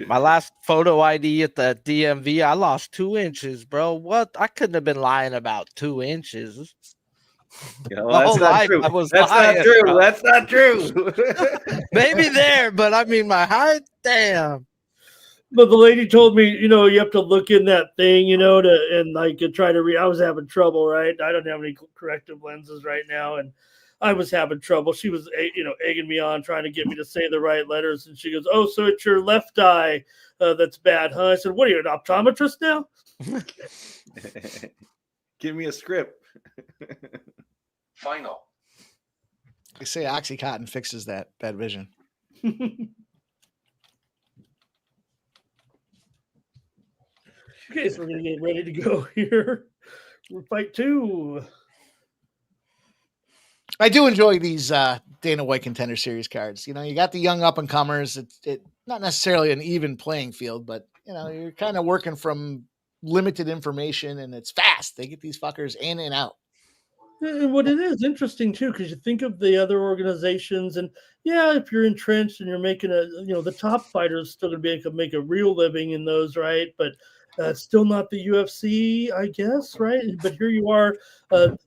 [SPEAKER 8] My last photo ID at the DMV, I lost 2 inches, bro. What? I couldn't have been lying about 2 inches.
[SPEAKER 4] Yeah, well, that's not true. That's not true.
[SPEAKER 5] Maybe
[SPEAKER 8] there, but I mean my height, damn.
[SPEAKER 5] But the lady told me, you have to look in that thing, to try to read. I was having trouble, right? I don't have any corrective lenses right now, and I was having trouble. She was, egging me on, trying to get me to say the right letters, and she goes, "Oh, so it's your left eye that's bad, huh?" I said, "What are you, an optometrist now?"
[SPEAKER 4] Give me a script.
[SPEAKER 10] Final.
[SPEAKER 3] They say Oxycontin fixes that bad vision.
[SPEAKER 5] Okay, so we're going to get ready to go here. We're fight 2.
[SPEAKER 3] I do enjoy these Dana White Contender Series cards. You got the young up-and-comers. It's not necessarily an even playing field, but, you're kind of working from limited information, and it's fast. They get these fuckers in and out.
[SPEAKER 5] And what it is interesting too, because you think of the other organizations, and if you're entrenched and you're making the top fighters still going to make a real living in those, right? But still not the UFC, I guess, right? But here you are, a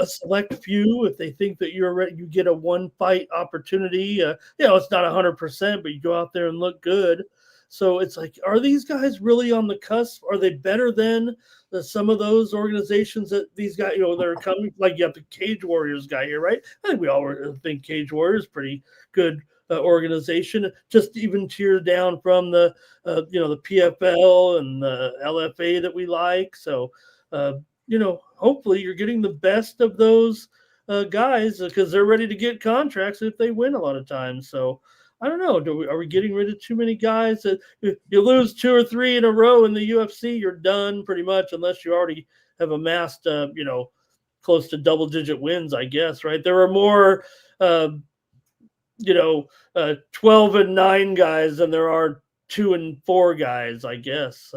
[SPEAKER 5] select few. If they think that you get a one fight opportunity, it's not 100%, but you go out there and look good. So it's like, are these guys really on the cusp? Are they better than some of those organizations that these guys, they're coming? Like you have the Cage Warriors guy here, right? I think we all think Cage Warriors pretty good organization. Just even tier down from the the PFL and the LFA that we like. So hopefully you're getting the best of those guys because they're ready to get contracts if they win a lot of times. So. I don't know. Are we getting rid of too many guys? That if you lose 2 or 3 in a row in the UFC, you're done pretty much, unless you already have amassed, close to double-digit wins, I guess. Right? There are more, 12-9 guys than there are 2-4 guys, I guess.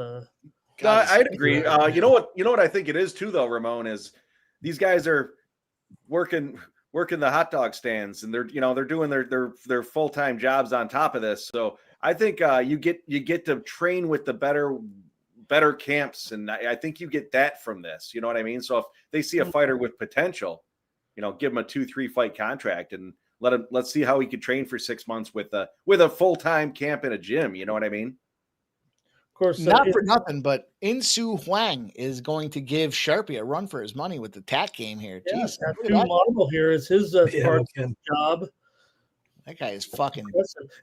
[SPEAKER 4] I'd agree. You know what I think it is too, though, Ramon, is these guys are working the hot dog stands, and they're doing their full-time jobs on top of this. So I think you get to train with the better camps, and I think you get that from this. You know what I mean? So if they see a fighter with potential, give him a 2-3 fight contract and let's see how he could train for 6 months with a full-time camp in a gym. You know what I mean?
[SPEAKER 5] Of course,
[SPEAKER 3] not for nothing, but Insu Huang is going to give Sharpie a run for his money with the tat game here.
[SPEAKER 5] Yeah,
[SPEAKER 3] Jeez,
[SPEAKER 5] tattoo model here is his part of the job.
[SPEAKER 3] That guy is fucking.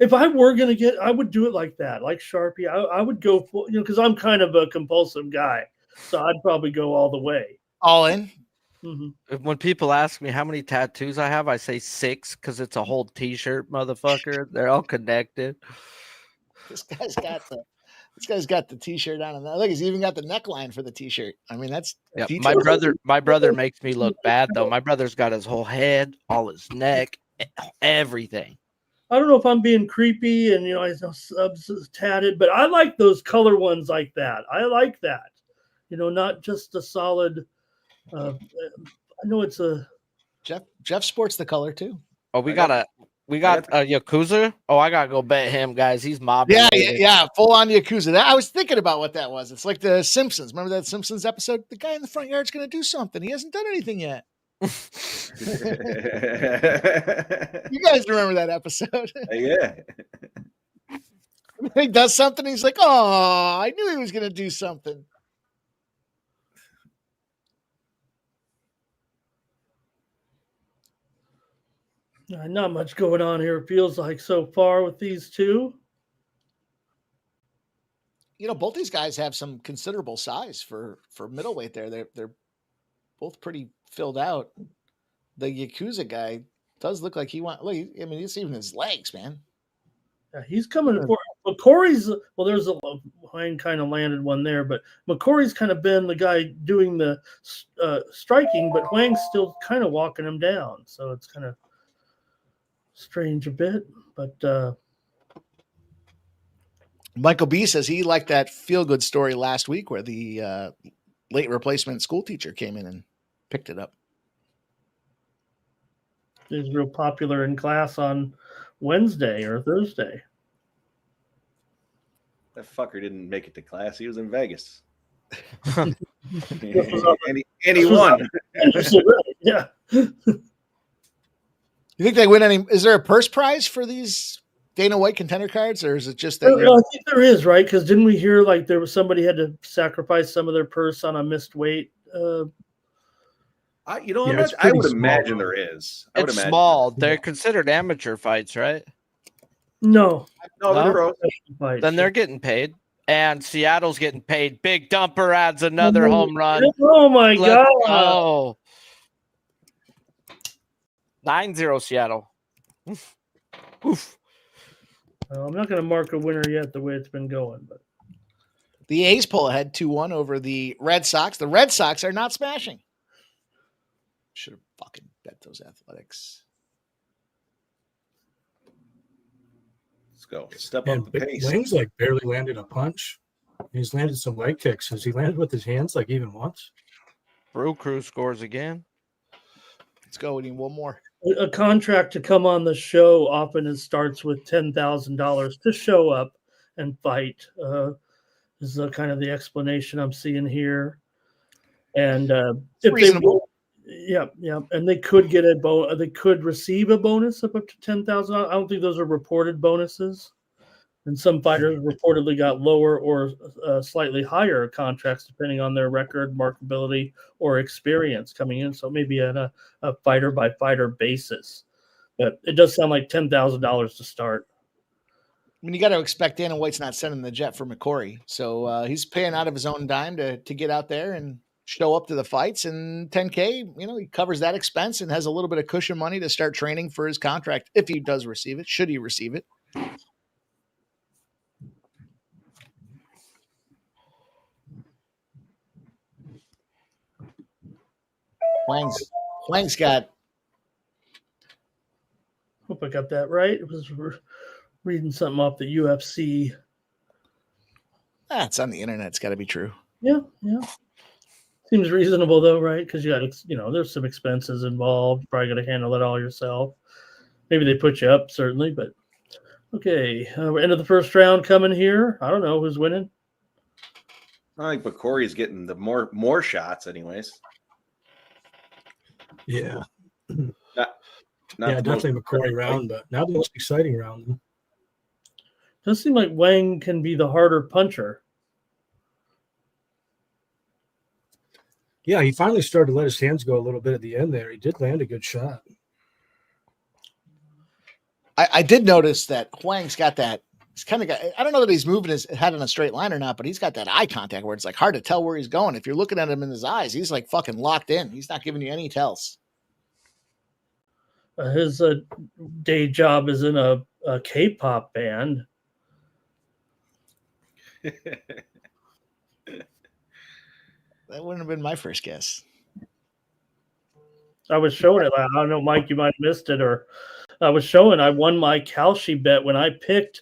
[SPEAKER 5] If I were gonna get, I would do it like that, like Sharpie. I would go full, because I'm kind of a compulsive guy, so I'd probably go all the way.
[SPEAKER 3] All in.
[SPEAKER 5] Mm-hmm.
[SPEAKER 8] When people ask me how many tattoos I have, I say 6 because it's a whole T-shirt, motherfucker. They're all connected.
[SPEAKER 3] This guy's got the T-shirt on, and look, he's even got the neckline for the T-shirt. I mean, that's
[SPEAKER 8] My brother makes me look bad though. My brother's got his whole head, all his neck, everything.
[SPEAKER 5] I don't know if I'm being creepy and I know subs tatted, but I like those color ones like that. I like that, not just a solid. I know it's a
[SPEAKER 3] Jeff sports the color too.
[SPEAKER 8] Oh, we got a Yakuza. Oh, I gotta go bet him, guys. He's mobbing.
[SPEAKER 3] Yeah, full on Yakuza. I was thinking about what that was. It's like the Simpsons. Remember that Simpsons episode? The guy in the front yard's gonna do something. He hasn't done anything yet. You guys remember that episode?
[SPEAKER 4] Yeah.
[SPEAKER 3] He does something. He's like, "Oh, I knew he was gonna do something."
[SPEAKER 5] Not much going on here, it feels like, so far with these two.
[SPEAKER 3] Both these guys have some considerable size for middleweight there. They're both pretty filled out. The Yakuza guy does look like it's even his legs, man.
[SPEAKER 5] Yeah, he's coming for McCory's. Well, there's a Wayne kind of landed one there, but McCory's kind of been the guy doing the striking, but Wang's still kind of walking him down. So it's kind of strange a bit, but
[SPEAKER 3] Michael B says he liked that feel-good story last week where the late replacement school teacher came in and picked it up.
[SPEAKER 5] He's real popular in class on Wednesday or Thursday.
[SPEAKER 4] That fucker didn't make it to class. He was in Vegas.
[SPEAKER 5] and
[SPEAKER 4] he won.
[SPEAKER 5] Yeah.
[SPEAKER 3] You think they win any? Is there a purse prize for these Dana White contender cards, or is it just that?
[SPEAKER 5] I think there is, right? Because didn't we hear like there was somebody had to sacrifice some of their purse on a missed weight?
[SPEAKER 4] I would imagine there is.
[SPEAKER 8] It's small. They're considered amateur fights, right?
[SPEAKER 5] No.
[SPEAKER 8] Then they're getting paid. And Seattle's getting paid. Big Dumper adds another home run.
[SPEAKER 5] Oh my God.
[SPEAKER 8] Oh. 9-0 Seattle. Oof.
[SPEAKER 5] Well, I'm not going to mark a winner yet the way it's been going, but
[SPEAKER 3] the A's pull ahead 2-1 over the Red Sox. The Red Sox are not smashing. Should have fucking bet those Athletics.
[SPEAKER 4] Let's go. Step up the pace.
[SPEAKER 6] Wang's like barely landed a punch. He's landed some leg kicks. Has he landed with his hands like even once?
[SPEAKER 8] Brew Crew scores again.
[SPEAKER 3] Let's go. We need one more.
[SPEAKER 5] A contract to come on the show often starts with $10,000 to show up and fight. Is kind of the explanation I'm seeing here. And if reasonable. Yeah, and they could get they could receive a bonus of up to $10,000. I don't think those are reported bonuses. And some fighters reportedly got lower or slightly higher contracts depending on their record, markability, or experience coming in. So maybe on a fighter by fighter basis. But it does sound like $10,000 to start.
[SPEAKER 3] I mean, you got to expect Dana White's not sending the jet for McCory. So he's paying out of his own dime to get out there and show up to the fights. And $10K, he covers that expense and has a little bit of cushion money to start training for his contract if he does receive it, should he receive it. Wang's got.
[SPEAKER 5] Hope I got that right. It was reading something off the UFC.
[SPEAKER 3] It's on the internet. It's got to be true.
[SPEAKER 5] Yeah. Seems reasonable though, right? Because you got, there's some expenses involved. Probably got to handle it all yourself. Maybe they put you up, certainly, but okay. We're into the first round coming here. I don't know who's winning.
[SPEAKER 4] I think McCory's getting the more shots, anyways.
[SPEAKER 6] Yeah.
[SPEAKER 4] Not
[SPEAKER 6] definitely McCory round, but now the most exciting round.
[SPEAKER 5] Does seem like Wang can be the harder puncher.
[SPEAKER 6] Yeah, he finally started to let his hands go a little bit at the end there. He did land a good shot.
[SPEAKER 3] I did notice that Huang's got that. He's kind of got. I don't know that he's moving his head in a straight line or not, but he's got that eye contact where it's like hard to tell where he's going. If you're looking at him in his eyes, he's like fucking locked in. He's not giving you any tells.
[SPEAKER 5] His day job is in a K-pop band.
[SPEAKER 3] That wouldn't have been my first guess.
[SPEAKER 5] I was showing it. I don't know, Mike, you might have missed it, or I was showing. I won my Kalshi bet when I picked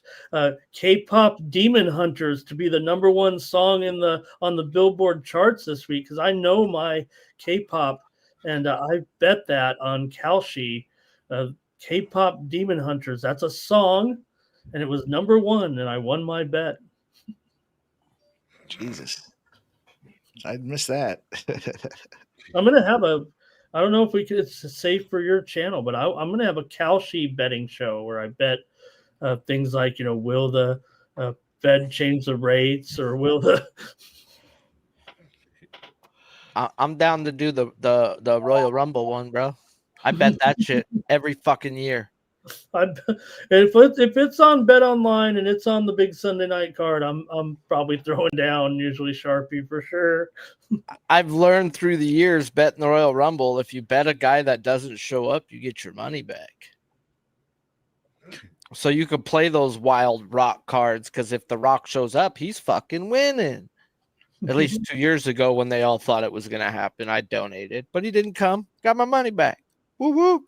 [SPEAKER 5] K-pop Demon Hunters to be the number one song on the Billboard charts this week because I know my K-pop, and I bet that on Kalshi. K-pop Demon Hunters. That's a song, and it was number one, and I won my bet.
[SPEAKER 3] Jesus, I'd miss that.
[SPEAKER 5] I'm gonna have I don't know if it's safe for your channel, but I'm gonna have a Kalshi betting show where I bet things like will the Fed change the rates or will the
[SPEAKER 8] I'm down to do the Royal Rumble one, bro. I bet that shit every fucking year.
[SPEAKER 5] If it's on Bet Online and it's on the big Sunday night card, I'm probably throwing down usually Sharpie for sure.
[SPEAKER 8] I've learned through the years betting the Royal Rumble, if you bet a guy that doesn't show up, you get your money back. So you could play those wild Rock cards because if the Rock shows up, he's fucking winning. At least 2 years ago when they all thought it was going to happen, I donated, but he didn't come. Got my money back. Woo woo.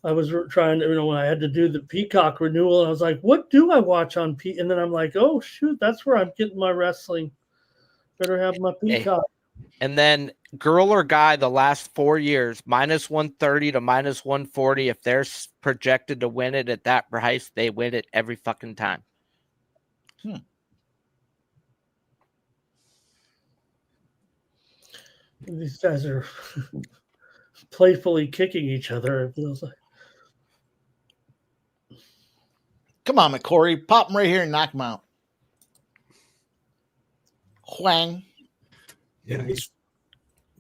[SPEAKER 5] I was trying to, when I had to do the Peacock renewal, and I was like, what do I watch on Peacock? And then I'm like, oh, shoot, that's where I'm getting my wrestling. Better have my Peacock.
[SPEAKER 8] And then girl or guy, the last 4 years, minus 130 to minus 140. If they're projected to win it at that price, they win it every fucking time.
[SPEAKER 5] These guys are playfully kicking each other, it feels like.
[SPEAKER 3] Come on, McCory. Pop him right here and knock him out. Huang.
[SPEAKER 6] Yeah, he's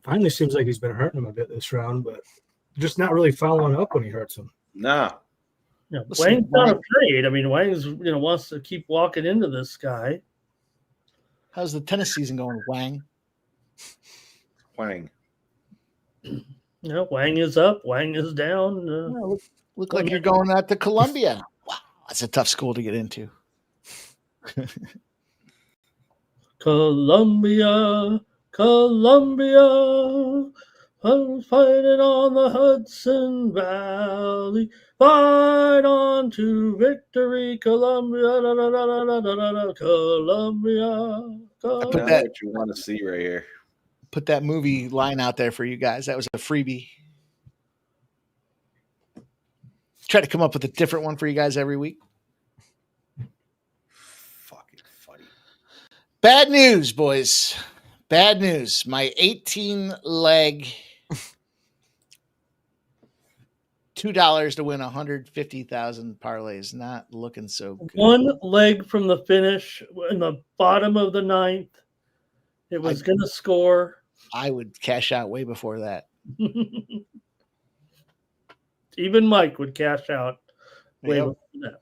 [SPEAKER 6] finally seems like he's been hurting him a bit this round, but just not really following up when he hurts him.
[SPEAKER 4] No.
[SPEAKER 5] Yeah, Wang's not afraid. I mean, Wang's wants to keep walking into this guy.
[SPEAKER 3] How's the tennis season going, Wang?
[SPEAKER 4] Wang.
[SPEAKER 5] Yeah, Wang is up, Wang is down.
[SPEAKER 3] Look like you're going out to Columbia. Wow, that's a tough school to get into.
[SPEAKER 5] Columbia, Columbia, I'm fighting on the Hudson Valley. Fight on to victory, Columbia, Columbia.
[SPEAKER 4] That's what you want to see right here.
[SPEAKER 3] Put that movie line out there for you guys. That was a freebie. Try to come up with a different one for you guys every week.
[SPEAKER 4] Fucking funny.
[SPEAKER 3] Bad news, boys. Bad news. My 18-leg $2 to win 150,000 parlay is not looking so good.
[SPEAKER 5] One leg from the finish in the bottom of the ninth. It was going to score.
[SPEAKER 3] I would cash out way before that.
[SPEAKER 5] Even Mike would cash out way before that.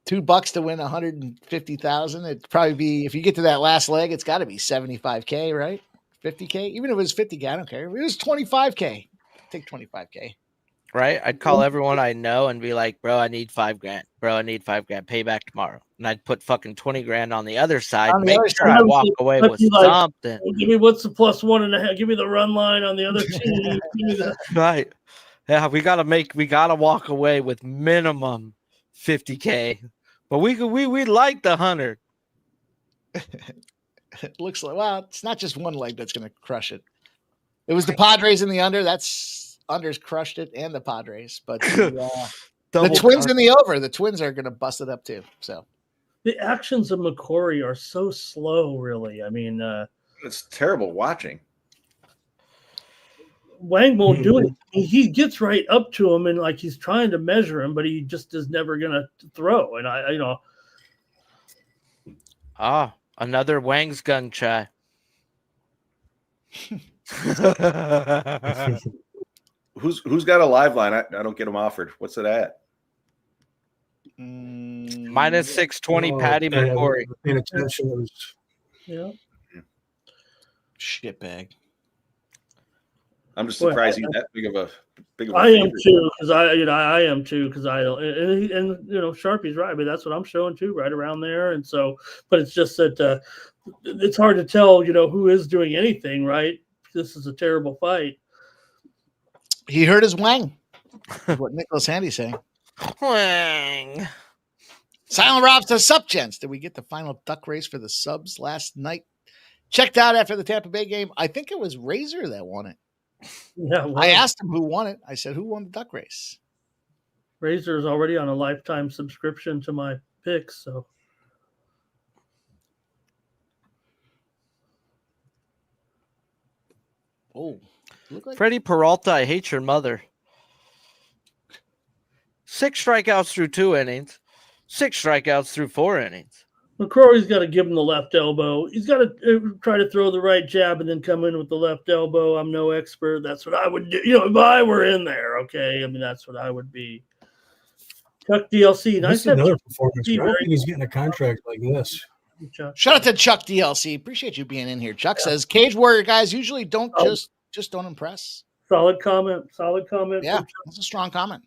[SPEAKER 3] $2 to win 150,000. It'd probably be, if you get to that last leg, it's got to be 75K, right? 50K. Even if it was 50K, I don't care. If it was 25K, take 25K.
[SPEAKER 8] Right? I'd call everyone I know and be like, bro, I need $5,000. Bro, I need $5,000. Pay back tomorrow. And I'd put fucking 20 grand on the other side. Make sure I walk away with something.
[SPEAKER 5] Give me what's the +1.5. Give me the run line on the other team.
[SPEAKER 8] Right. Yeah, we gotta walk away with minimum 50K. But we like the 100.
[SPEAKER 3] It looks like, well, it's not just one leg that's gonna crush it. It was the Padres in the under. That's unders crushed it, and the Padres, but the Twins in the over. The Twins are gonna bust it up too. So
[SPEAKER 5] the actions of McCory are so slow, really. I mean,
[SPEAKER 4] it's terrible watching.
[SPEAKER 5] Wang won't do it. He gets right up to him and like he's trying to measure him, but he just is never gonna throw. And
[SPEAKER 8] another Wang's gun try.
[SPEAKER 4] Who's got a live line? I don't get them offered. What's it at?
[SPEAKER 8] Minus 620 Patty
[SPEAKER 6] I
[SPEAKER 8] McCory.
[SPEAKER 6] wasn't paying attention. It was
[SPEAKER 5] Yeah.
[SPEAKER 3] Shitbag.
[SPEAKER 4] I'm just surprised he's that big of a
[SPEAKER 5] I am
[SPEAKER 4] favorite.
[SPEAKER 5] too, because I am too, because I don't, and Sharpie's right. I mean, that's what I'm showing too, right around there. And so, but it's just that it's hard to tell, who is doing anything, right? This is a terrible fight.
[SPEAKER 3] He hurt his wang. Is what Nicholas Handy's saying.
[SPEAKER 8] Wang.
[SPEAKER 3] Silent Rob says, sup, gents. Did we get the final duck race for the subs last night? Checked out after the Tampa Bay game. I think it was Razor that won it.
[SPEAKER 5] Yeah, well,
[SPEAKER 3] I asked him who won it. I said, who won the duck race?
[SPEAKER 5] Razor is already on a lifetime subscription to my picks, so.
[SPEAKER 3] Oh, look like
[SPEAKER 8] Freddie Peralta, I hate your mother. 6 strikeouts through 2 innings. 6 strikeouts through 4 innings.
[SPEAKER 5] McCrory's got to give him the left elbow. He's got to try to throw the right jab and then come in with the left elbow. I'm no expert. That's what I would do. If I were in there, okay? I mean, that's what I would be. Chuck DLC.
[SPEAKER 6] Nice another performance. I don't think he's getting a contract like this.
[SPEAKER 3] Shout out to Chuck DLC. Appreciate you being in here. Chuck says, Cage Warrior guys usually don't just don't impress.
[SPEAKER 5] Solid comment.
[SPEAKER 3] Yeah, that's a strong comment.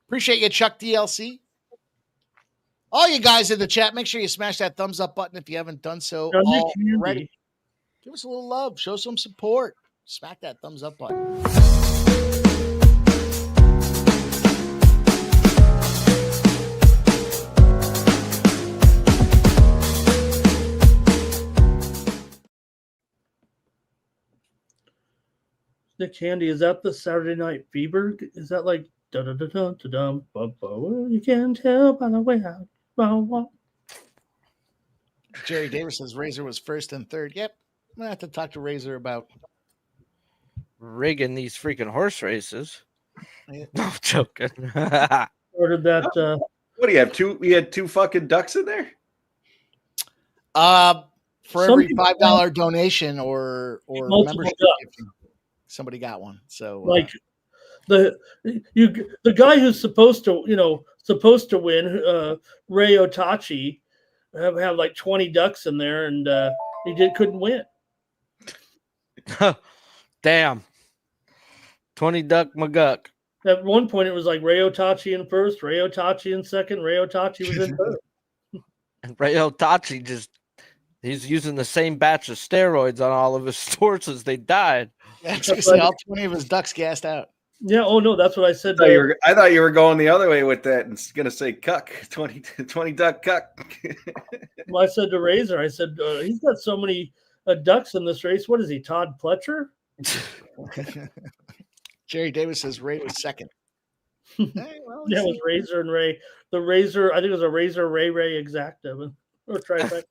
[SPEAKER 3] Appreciate you, Chuck DLC. All you guys in the chat, make sure you smash that thumbs up button if you haven't done so already. Give us a little love. Show some support. Smack that thumbs up button.
[SPEAKER 5] Nick Handy, is that the Saturday Night Fever? Is that like da-da-da-da-da-dum, you can't tell by the way I walk.
[SPEAKER 3] Jerry Davis says Razor was first and third. Yep. I'm going to have to talk to Razor about
[SPEAKER 8] rigging these freaking horse races.
[SPEAKER 3] Yeah.
[SPEAKER 8] No, I'm joking.
[SPEAKER 5] Ordered that.
[SPEAKER 4] What do you have? We had 2 fucking ducks in there?
[SPEAKER 3] For every $5 donation or membership gifting, somebody got one. So
[SPEAKER 5] like the guy who's supposed to win, Ray Otachi, have like 20 ducks in there, and he couldn't win.
[SPEAKER 8] Damn. 20 duck McGuck.
[SPEAKER 5] At one point, it was like Ray Otachi in first, Ray Otachi in second, Ray Otachi was in third.
[SPEAKER 8] And Ray Otachi he's using the same batch of steroids on all of his horses. They died.
[SPEAKER 3] All 20 of his ducks gassed out.
[SPEAKER 5] Yeah. Oh no, that's what I said.
[SPEAKER 4] I thought you were going the other way with that and going to say cuck, 20 duck cuck.
[SPEAKER 5] Well, I said to Razor, I said, he's got so many ducks in this race. What is he, Todd Pletcher?
[SPEAKER 3] Jerry Davis says Ray was second.
[SPEAKER 5] Hey, well, yeah, it was Razor and Ray. The Razor, I think it was a Razor Ray exacta or trifecta.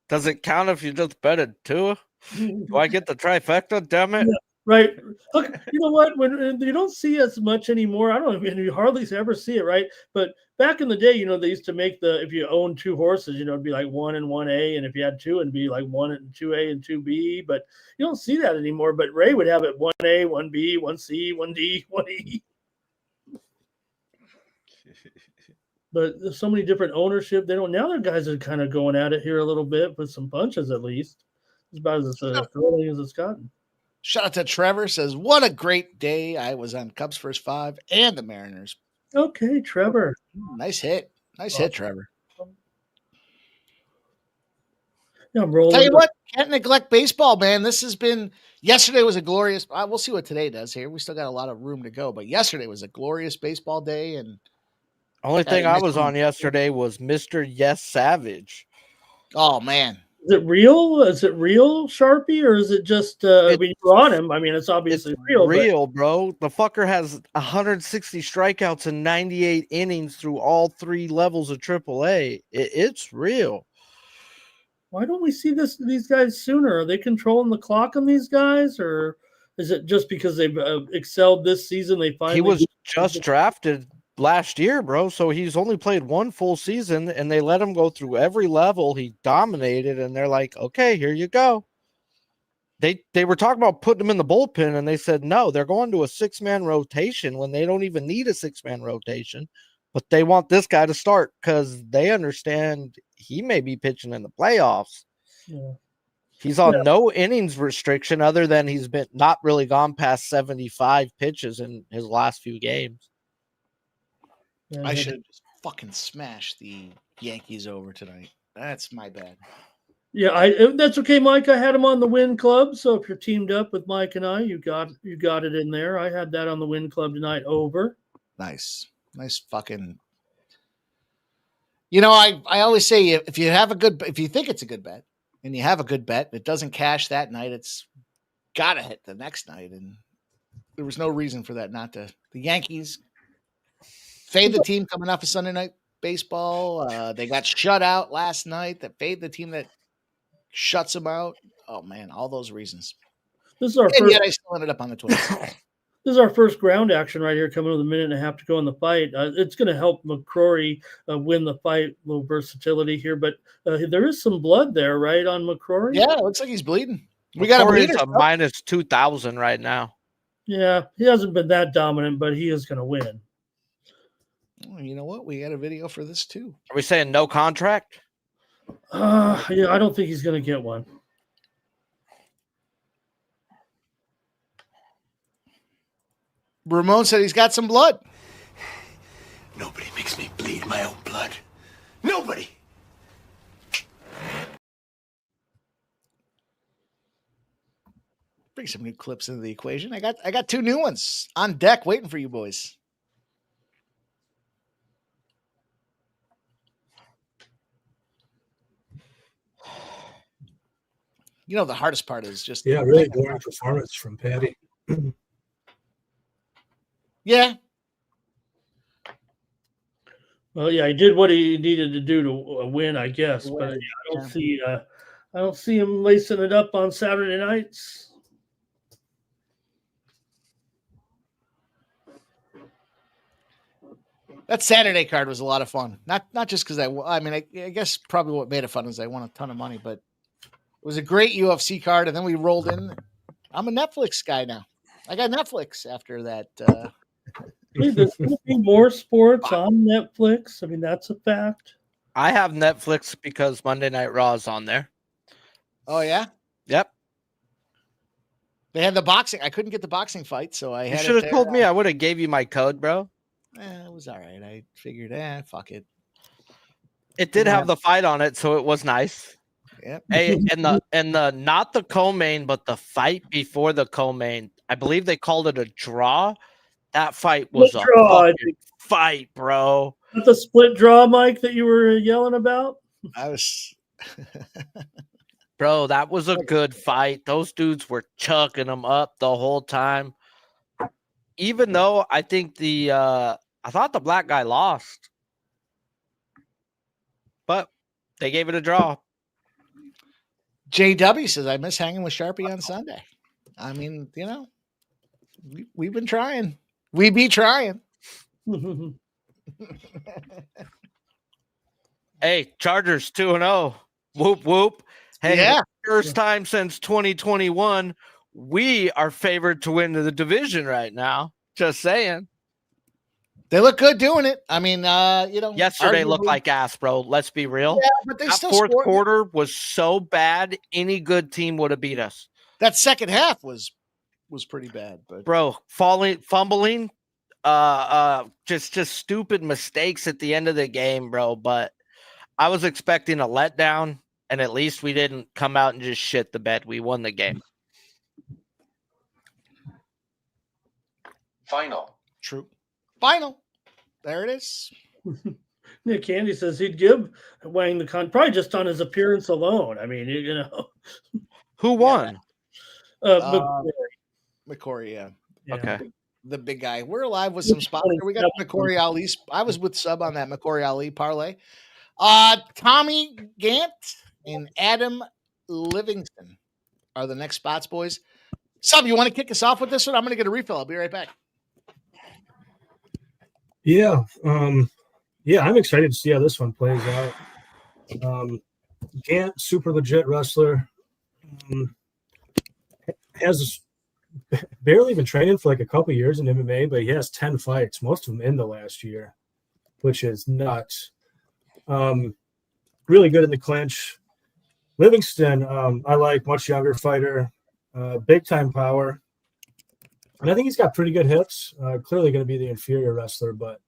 [SPEAKER 8] Does it count if you just bet it too? Do I get the trifecta? Damn it!
[SPEAKER 5] Yeah, right. Look, you know what? When you don't see as much anymore, I don't. I mean, you hardly ever see it, right? But back in the day, they used to make if you own 2 horses, it'd be like 1 and 1A, and if you had 2, it'd be like 1 and 2A and 2B. But you don't see that anymore. But Ray would have it 1A, 1B, 1C, 1D, 1E. But there's so many different ownership. They don't now. Their guys are kind of going at it here a little bit with some punches at least. It's about as thrilling as it's gotten.
[SPEAKER 3] Shout out to Trevor says, what a great day. I was on Cubs first 5 and the Mariners.
[SPEAKER 5] Okay, Trevor.
[SPEAKER 3] Nice hit. Nice hit, Trevor.
[SPEAKER 5] Yeah, I'm rolling.
[SPEAKER 3] Tell you what, can't neglect baseball, man. This has been yesterday was a glorious. We'll see what today does here. We still got a lot of room to go, but yesterday was a glorious baseball day. And
[SPEAKER 8] only thing I was on yesterday was Mr. Yes Savage.
[SPEAKER 3] Oh man.
[SPEAKER 5] Is it real? Is it real, Sharpie, or is it just? I mean, you're on him. I mean, it's obviously real.
[SPEAKER 8] Real, bro. The fucker has 160 strikeouts and 98 innings through all 3 levels of AAA. It's real.
[SPEAKER 5] Why don't we see these guys sooner? Are they controlling the clock on these guys, or is it just because they've excelled this season? He
[SPEAKER 8] was just drafted last year, bro. So he's only played 1 full season, and they let him go through every level. He dominated, and they're like, okay, here you go. They were talking about putting him in the bullpen, and they said no, they're going to a 6-man rotation when they don't even need a 6-man rotation. But they want this guy to start because they understand he may be pitching in the playoffs.
[SPEAKER 5] Yeah.
[SPEAKER 8] He's on no innings restriction other than he's been not really gone past 75 pitches in his last few games.
[SPEAKER 5] Yeah,
[SPEAKER 3] I should have just fucking smashed the Yankees over tonight. That's my bad.
[SPEAKER 5] Yeah, that's okay, Mike. I had him on the win club. So if you're teamed up with Mike and I, you got it in there. I had that on the win club tonight over.
[SPEAKER 3] Nice fucking. You know, I always say if you think it's a good bet and you have a good bet, it doesn't cash that night, it's gotta hit the next night. And there was no reason for that not to. The Yankees fade the team coming off of Sunday night baseball. They got shut out last night. That fade the team that shuts them out. Oh man, all those reasons.
[SPEAKER 5] This is our
[SPEAKER 3] and
[SPEAKER 5] first.
[SPEAKER 3] Yet I still ended up on the 20.
[SPEAKER 5] This is our first ground action right here, coming with a minute and a half to go in the fight. It's going to help McCrory win the fight. A little versatility here, but there is some blood there, right, on McCrory?
[SPEAKER 3] Yeah, it looks like he's bleeding. We got a bleeder.
[SPEAKER 8] A minus 2,000 right now.
[SPEAKER 5] Yeah, he hasn't been that dominant, but he is going to win.
[SPEAKER 3] Oh, you know what? We got a video for this too.
[SPEAKER 8] Are we saying no contract?
[SPEAKER 5] Yeah, I don't think he's going to get one.
[SPEAKER 3] Ramon said he's got some blood.
[SPEAKER 10] Nobody makes me bleed my own blood. Nobody.
[SPEAKER 3] Bring some new clips into the equation. I got two new ones on deck waiting for you boys. You know, the hardest part is just
[SPEAKER 6] really boring performance from Patty.
[SPEAKER 3] Yeah.
[SPEAKER 5] Well, yeah, he did what he needed to do to win, I guess. But I don't see him lacing it up on Saturday nights.
[SPEAKER 3] That Saturday card was a lot of fun. Not just because I guess probably what made it fun is I won a ton of money, but it was a great UFC card. And then we rolled in. I'm a Netflix guy now. I got Netflix after that.
[SPEAKER 5] Hey, there's going to be more sports on Netflix. I mean, that's a fact.
[SPEAKER 8] I have Netflix because Monday Night Raw is on there.
[SPEAKER 3] Oh, yeah?
[SPEAKER 8] Yep.
[SPEAKER 3] They had the boxing. I couldn't get the boxing fight, so I had
[SPEAKER 8] You should have told me. I would have gave you my code, bro.
[SPEAKER 3] It was all right. I figured, fuck it.
[SPEAKER 8] It did have the fight on it, so it was nice.
[SPEAKER 3] Yep.
[SPEAKER 8] Hey, and the not the co-main, but the fight before the co-main. I believe they called it a draw. That fight was a fucking fight, bro.
[SPEAKER 5] That's the split draw, Mike, that you were yelling about?
[SPEAKER 3] I was.
[SPEAKER 8] Bro, that was a good fight. Those dudes were chucking them up the whole time. Even though I think I thought the black guy lost. But they gave it a draw.
[SPEAKER 3] JW says, I miss hanging with Sharpie on Sunday. I mean, you know, we've been trying. We be trying.
[SPEAKER 8] Hey, Chargers 2-0. Whoop, whoop. Hey,
[SPEAKER 3] yeah.
[SPEAKER 8] First time since 2021, we are favored to win the division right now. Just saying.
[SPEAKER 3] They look good doing it. I mean, you know.
[SPEAKER 8] Yesterday looked like ass, bro. Let's be real.
[SPEAKER 3] Yeah, but they still
[SPEAKER 8] fourth quarter was so bad, any good team would have beat us.
[SPEAKER 3] That second half was pretty bad, but
[SPEAKER 8] bro, fumbling, just stupid mistakes at the end of the game, bro. But I was expecting a letdown, and at least we didn't come out and just shit the bed. We won the game.
[SPEAKER 10] Final.
[SPEAKER 3] True. Final. There it is.
[SPEAKER 5] Nick Candy says he'd give Wang the probably just on his appearance alone. I mean, you know.
[SPEAKER 8] Who won?
[SPEAKER 3] McCory, yeah.
[SPEAKER 8] Okay.
[SPEAKER 3] The big guy. We're alive with some spots. We got McCory Ali. I was with sub on that McCory Ali parlay. Tommy Gant and Adam Livingston are the next spots, boys. Sub, you want to kick us off with this one? I'm going to get a refill. I'll be right back.
[SPEAKER 6] Yeah. I'm excited to see how this one plays out. Gant, super legit wrestler. Has barely been training for like a couple years in MMA, but he has 10 fights, most of them in the last year. which is nuts. Really good in the clinch. Livingston, I like, much younger fighter, big time power. And I think he's got pretty good hips. Clearly going to be the inferior wrestler, but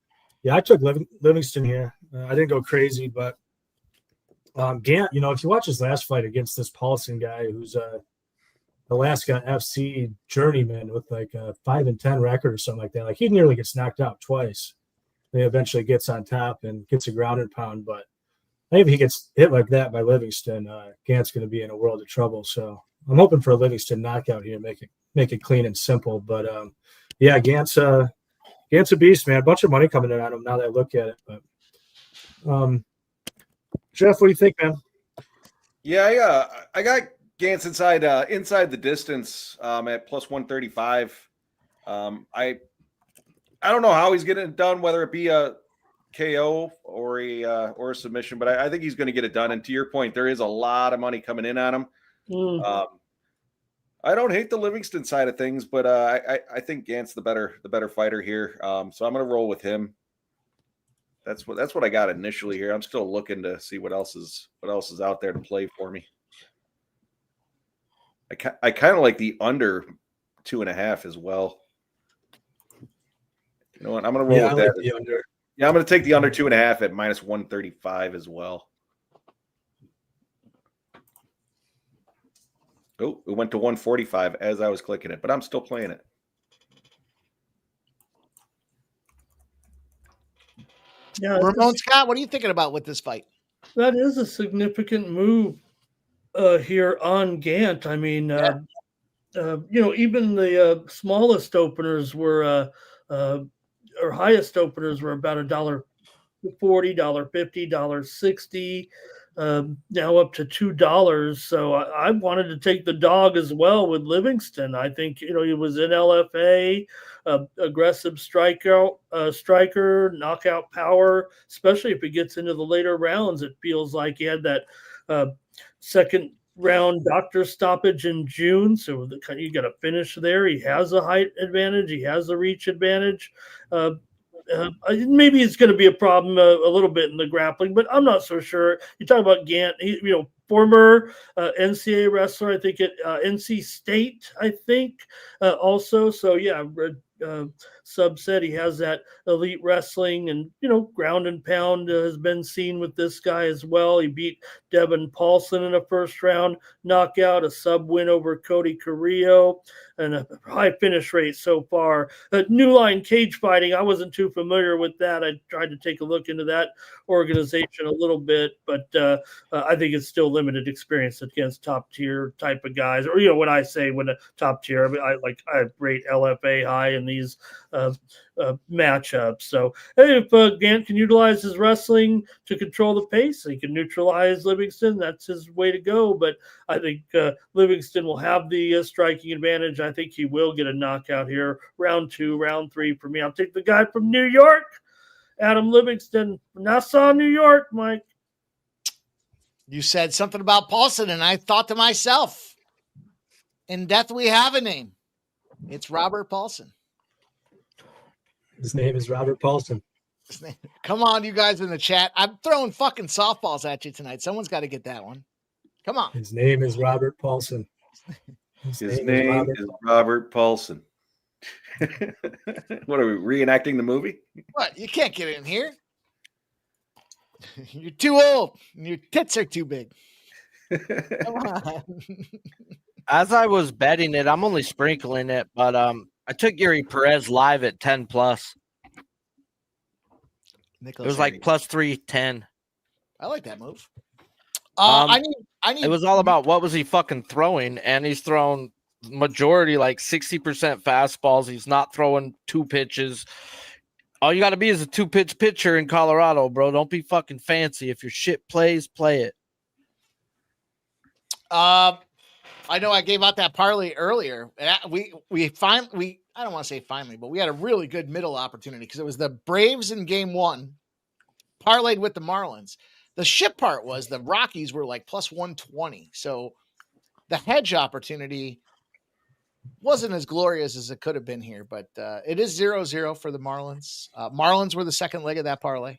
[SPEAKER 6] yeah, I took Livingston here. I didn't go crazy, but Gant, if you watch his last fight against this Paulson guy, who's Alaska FC journeyman with like a 5-10 record or something like that, like he nearly gets knocked out twice. He eventually gets on top and gets a ground and pound, but I think if he gets hit like that by Livingston, Gant's going to be in a world of trouble. So I'm hoping for a Livingston knockout here, make it clean and simple. But yeah, Gant's a beast, man. A bunch of money coming in on him now that I look at it. But Jeff, what do you think, man?
[SPEAKER 4] Yeah, I got Gantz inside the distance at plus 135. I don't know how he's getting it done, whether it be a KO or a submission, but I think he's going to get it done. And to your point, there is a lot of money coming in on him. I don't hate the Livingston side of things, but I think Gant's the better fighter here. So I'm going to roll with him. That's what I got initially here. I'm still looking to see what else is out there to play for me. I kind of like the under 2.5 as well. You know what? I'm going to roll with that.
[SPEAKER 6] Like the under.
[SPEAKER 4] Yeah, I'm going to take the under 2.5 at minus 135 as well. Oh, it went to 145 as I was clicking it, but I'm still playing it.
[SPEAKER 5] Yeah,
[SPEAKER 3] Ramon Scott, what are you thinking about with this fight?
[SPEAKER 5] that is a significant move here on Gant. I mean, even the smallest openers were or highest openers were about $1.40, $1.50, $1.60. Now up to $2. So I wanted to take the dog as well with Livingston. I think he was in LFA, aggressive striker, knockout power. Especially if it gets into the later rounds, it feels like he had that second round doctor stoppage in June. So you got to finish there. He has a height advantage. He has a reach advantage. Maybe it's going to be a problem a little bit in the grappling, but I'm not so sure. You talk about Gant, former NCAA wrestler, I think at NC State, also. So yeah, Sub said he has that elite wrestling, and ground and pound has been seen with this guy as well. He beat Devin Paulson in a first round knockout, a sub win over Cody Carrillo, and a high finish rate so far. New Line Cage Fighting, I wasn't too familiar with that. I tried to take a look into that organization a little bit, but I think it's still limited experience against top tier type of guys. Or when I say when a top tier, I rate LFA high in these matchups. So if Gant can utilize his wrestling to control the pace, he can neutralize Livingston. That's his way to go. But I think Livingston will have the striking advantage. I think he will get a knockout here. Round 2, round 3 for me. I'll take the guy from New York, Adam Livingston, Nassau, New York, Mike.
[SPEAKER 3] You said something about Paulson, and I thought to myself, in death we have a name. It's Robert Paulson.
[SPEAKER 6] His name is Robert Paulson.
[SPEAKER 3] Come on, you guys in the chat. I'm throwing fucking softballs at you tonight. Someone's got to get that one. Come on.
[SPEAKER 6] His name is Robert Paulson.
[SPEAKER 4] His name is Robert Paulson. What are we reenacting the movie?
[SPEAKER 3] What? You can't get in here. You're too old. And your tits are too big. Come on.
[SPEAKER 8] As I was betting it, I'm only sprinkling it, but I took Yuri Perez live at 10 plus. It was like plus 310.
[SPEAKER 3] I like that move. I need.
[SPEAKER 8] It was all about what was he fucking throwing, and he's thrown majority like 60% fastballs. He's not throwing 2 pitches. All you got to be is a 2-pitch pitcher in Colorado, bro. Don't be fucking fancy. If your shit plays, play it.
[SPEAKER 3] I know I gave out that parlay earlier. We finally, I don't want to say finally, but we had a really good middle opportunity because it was the Braves in game 1 parlayed with the Marlins. The shit part was the Rockies were like plus 120. So the hedge opportunity wasn't as glorious as it could have been here, but it is 0-0 for the Marlins. Marlins were the second leg of that parlay.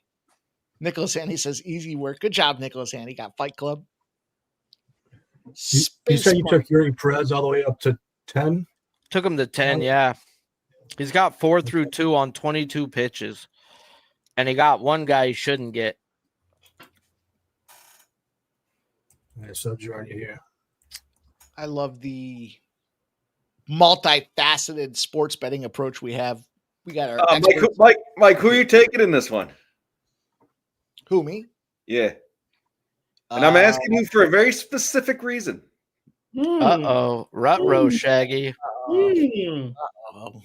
[SPEAKER 3] Nicholas Handy says easy work. Good job, Nicholas Handy. Got Fight Club.
[SPEAKER 6] You
[SPEAKER 3] Space
[SPEAKER 6] said you
[SPEAKER 3] Mark.
[SPEAKER 6] took Yuri Perez all the way up to 10?
[SPEAKER 8] Took him to 10, yeah. He's got 4 through 2 on 22 pitches. And he got one guy he shouldn't get.
[SPEAKER 6] I subs you already here.
[SPEAKER 3] I love the multifaceted sports betting approach we have. We got our
[SPEAKER 4] Mike, who are you taking in this one?
[SPEAKER 3] Who, me?
[SPEAKER 4] Yeah. And I'm asking you for a very specific reason.
[SPEAKER 8] Uh-oh. Ruh-roh, Shaggy.
[SPEAKER 3] Uh-oh.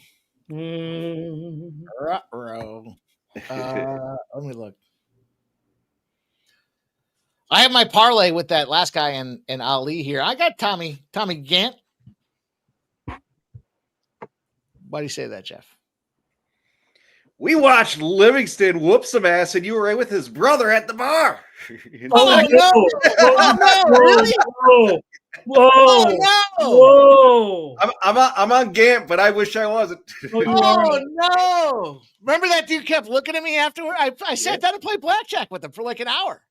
[SPEAKER 5] Mm.
[SPEAKER 3] Ruh-roh. Let me look. I have my parlay with that last guy and Ali here. I got Tommy Gant. Why do you say that, Jeff?
[SPEAKER 4] We watched Livingston whoop some ass, and you were right with his brother at the bar.
[SPEAKER 3] Oh, no! Oh, no! Really?
[SPEAKER 5] Whoa!
[SPEAKER 3] Oh, no!
[SPEAKER 5] Whoa!
[SPEAKER 4] I'm on Gant, but I wish I wasn't.
[SPEAKER 3] Oh, no! Remember that dude kept looking at me afterward? I sat down to play blackjack with him for like an hour.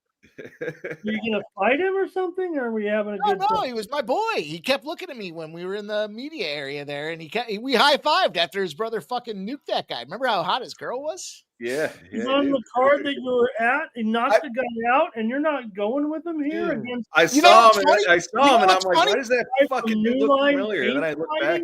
[SPEAKER 5] You gonna fight him or something? Or are we having a good
[SPEAKER 3] No,
[SPEAKER 5] time?
[SPEAKER 3] he was my boy. He kept looking at me when we were in the media area there, and we high-fived after his brother fucking nuked that guy. Remember how hot his girl was?
[SPEAKER 4] Yeah.
[SPEAKER 5] He's on the card that you were at and knocked the guy out, and you're not going with him here against.
[SPEAKER 4] I saw him, and I'm like, why does that fucking dude look familiar? And then I look back.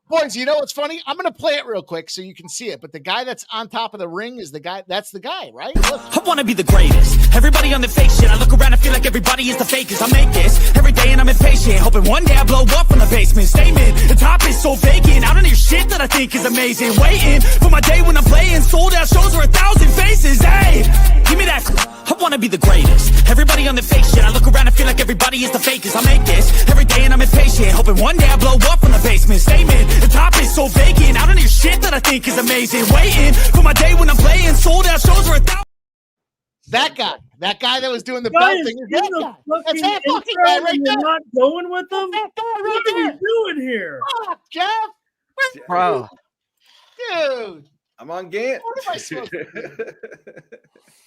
[SPEAKER 3] Boys, you know what's funny? I'm going to play it real quick so you can see it. But the guy that's on top of the ring is the guy. That's the guy, right? Look.
[SPEAKER 1] I wanna be the greatest. Everybody on the fake shit. I look around and feel like everybody is the fakest. I make this every day and I'm impatient. Hoping one day I blow up from the basement. Statement, the top is so vacant. I don't hear shit that I think is amazing. Waiting for my day when I'm playing. Sold out shows where 1,000 faces. Hey, give me that. I wanna be the greatest. Everybody on the fake shit. I look around and feel like everybody is the fakest. I make this every day and I'm impatient. Hoping one day I blow up from the basement. Statement, the top is so vacant. I don't hear shit that I think is amazing. Waiting for my day when I'm playing. Sold out shows where 1,000.
[SPEAKER 3] That guy that was doing the belt thing. That's that fucking guy right there.
[SPEAKER 5] You're not going with them?
[SPEAKER 3] That guy right
[SPEAKER 5] What
[SPEAKER 3] there.
[SPEAKER 5] are you doing here?
[SPEAKER 3] Fuck, Jeff.
[SPEAKER 8] Bro.
[SPEAKER 3] Dude.
[SPEAKER 4] I'm on Gant.
[SPEAKER 3] What am I supposed to do?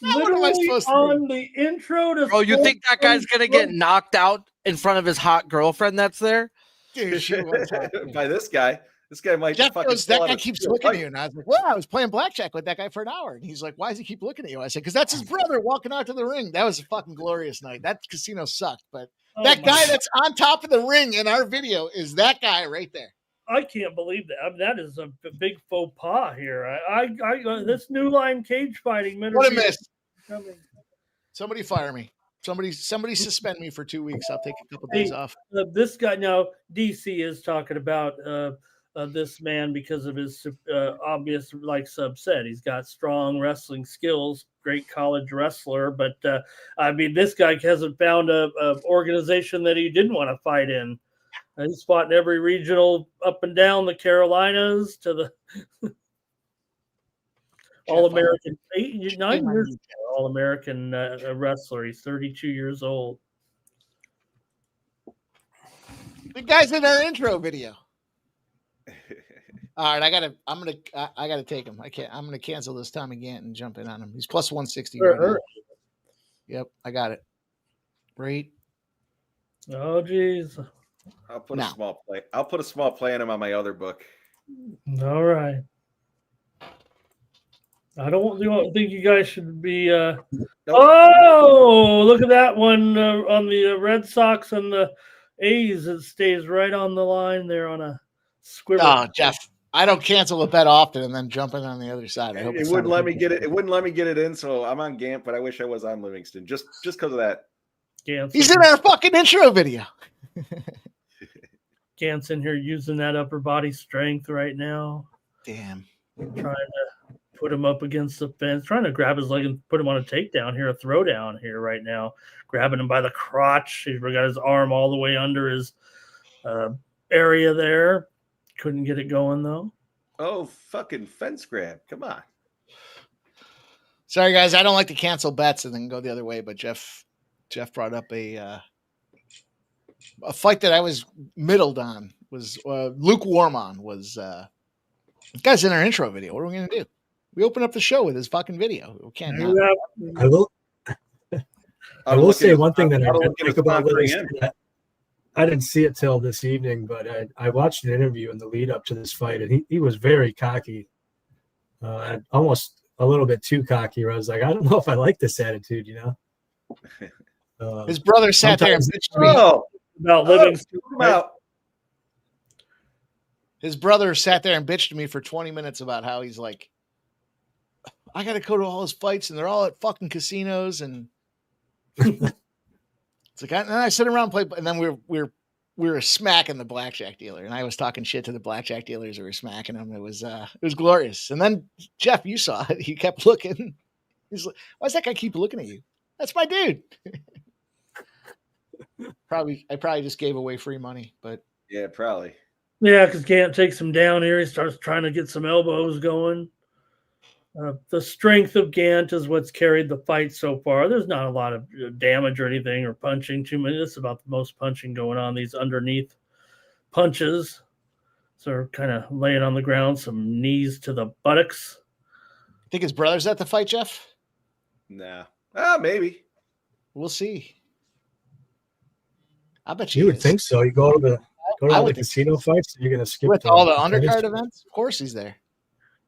[SPEAKER 5] Literally on the intro to.
[SPEAKER 8] Bro, you think that guy's going to get knocked out in front of his hot girlfriend that's there?
[SPEAKER 3] Dude, she was
[SPEAKER 4] by this guy. This guy might.
[SPEAKER 3] Jeff goes, that guy keeps looking at you, and I was like, "Well, I was playing blackjack with that guy for an hour," and he's like, "Why does he keep looking at you?" I said, "Because that's his brother walking out to the ring." That was a fucking glorious night. That casino sucked, but that guy that's on top of the ring in our video is that guy right there.
[SPEAKER 5] I can't believe that. I mean, that is a big faux pas here. I this new line cage fighting.
[SPEAKER 3] What a miss! Somebody fire me. Somebody suspend me for 2 weeks. I'll take a couple days off.
[SPEAKER 5] This guy now, DC is talking about this man because of his obvious, like Sub said, he's got strong wrestling skills, great college wrestler. But I mean, this guy hasn't found a organization that he didn't want to fight in. He's fought in every regional up and down the Carolinas to the All-American, 9 years All-American wrestler. He's 32 years old.
[SPEAKER 3] The guy's in our intro video. All right, I gotta take him. I'm gonna cancel this Tommy Gant and jump in on him. He's plus 160. Right now. Yep, I got it. Right.
[SPEAKER 5] Oh geez.
[SPEAKER 4] I'll put a small play. I'll put a small play on him on my other book.
[SPEAKER 5] All right. I don't think you guys should be. Nope. Oh, look at that one on the Red Sox and the A's. It stays right on the line there on a squiver.
[SPEAKER 3] Oh, Jeff, I don't cancel a bet often and then jump in on the other side. I hope
[SPEAKER 4] it wouldn't let me get it. It wouldn't let me get it in, so I'm on Gant. But I wish I was on Livingston just because of that.
[SPEAKER 3] He's in our fucking intro video.
[SPEAKER 5] Gant's in here using that upper body strength right now.
[SPEAKER 3] Damn.
[SPEAKER 5] Trying to put him up against the fence, trying to grab his leg and put him on a takedown here, a throwdown here right now, grabbing him by the crotch. He's got his arm all the way under his area there. Couldn't get it going, though.
[SPEAKER 4] Oh, fucking fence grab. Come on.
[SPEAKER 3] Sorry, guys. I don't like to cancel bets and then go the other way, but Jeff brought up a fight that I was middled on, was lukewarm on, was guy's in our intro video. What are we going to do? We open up the show with his fucking video. We can't not.
[SPEAKER 6] I will. I will say one thing that I didn't think about Livingston. I didn't see it till this evening, but I watched an interview in the lead up to this fight, and he was very cocky, almost a little bit too cocky. Where I was like, I don't know if I like this attitude, you know.
[SPEAKER 3] His brother sat there and bitched to me
[SPEAKER 5] about Livingston.
[SPEAKER 3] His brother sat there and bitched to me for 20 minutes about how he's like, I got to go to all his fights, and they're all at fucking casinos, and it's like, and I sit around and play, and then we were smacking the blackjack dealer, and I was talking shit to the blackjack dealers who were smacking him. It was glorious. And then Jeff, you saw it. He kept looking. He's like, why does that guy keep looking at you? That's my dude. I probably just gave away free money, but
[SPEAKER 4] yeah, probably.
[SPEAKER 5] Yeah, because Gant takes him down here. He starts trying to get some elbows going. The strength of Gant is what's carried the fight so far. There's not a lot of damage or anything or punching. 2 minutes, about the most punching going on. These underneath punches. So kind of laying on the ground, some knees to the buttocks.
[SPEAKER 3] Think his brother's at the fight, Jeff?
[SPEAKER 4] Nah. Maybe.
[SPEAKER 3] We'll see. I bet
[SPEAKER 6] you would think so. You go to all the casino fights, you're going to skip
[SPEAKER 3] with all the undercard events. Of course, he's there.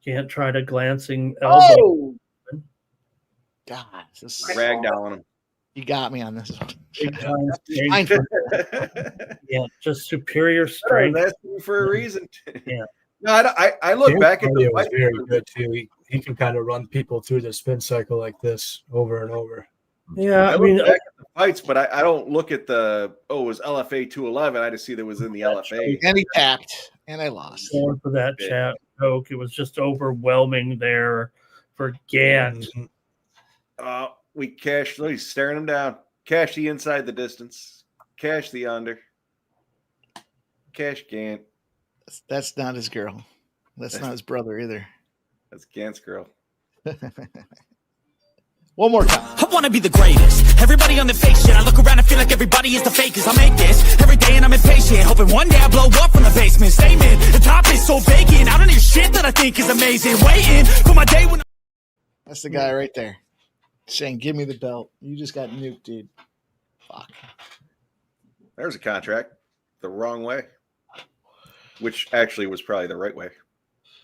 [SPEAKER 5] Can't try to glancing elbow.
[SPEAKER 3] Oh, God.
[SPEAKER 4] Ragdolling him.
[SPEAKER 3] You got me on this
[SPEAKER 5] one. Yeah, just superior strength.
[SPEAKER 4] That's for a reason.
[SPEAKER 5] Yeah.
[SPEAKER 4] No, I look back at the
[SPEAKER 6] fight. Very good, too. He can kind of run people through the spin cycle like this over and over.
[SPEAKER 5] Yeah,
[SPEAKER 4] I mean, back at the fights, but I don't look at it was LFA 211. I just see that was in the LFA.
[SPEAKER 3] And he tapped, and I lost.
[SPEAKER 5] Going for that chat joke. It was just overwhelming there for Gant.
[SPEAKER 4] We cashed. He's staring him down. Cash the inside the distance. Cash the under. Cash Gant.
[SPEAKER 3] That's not his girl. That's not his brother either.
[SPEAKER 4] That's Gant's girl.
[SPEAKER 3] One more time.
[SPEAKER 1] I wanna be the greatest. Everybody on the fake shit. I look around and feel like everybody is the fakest. I make this every day and I'm impatient. Hoping one day I blow up from the basement. Statement, the top is so vacant. I don't hear shit that I think is amazing. Waiting for my day when
[SPEAKER 3] that's the guy right there. Saying, give me the belt. You just got nuked, dude. Fuck.
[SPEAKER 4] There's a contract the wrong way. Which actually was probably the right way.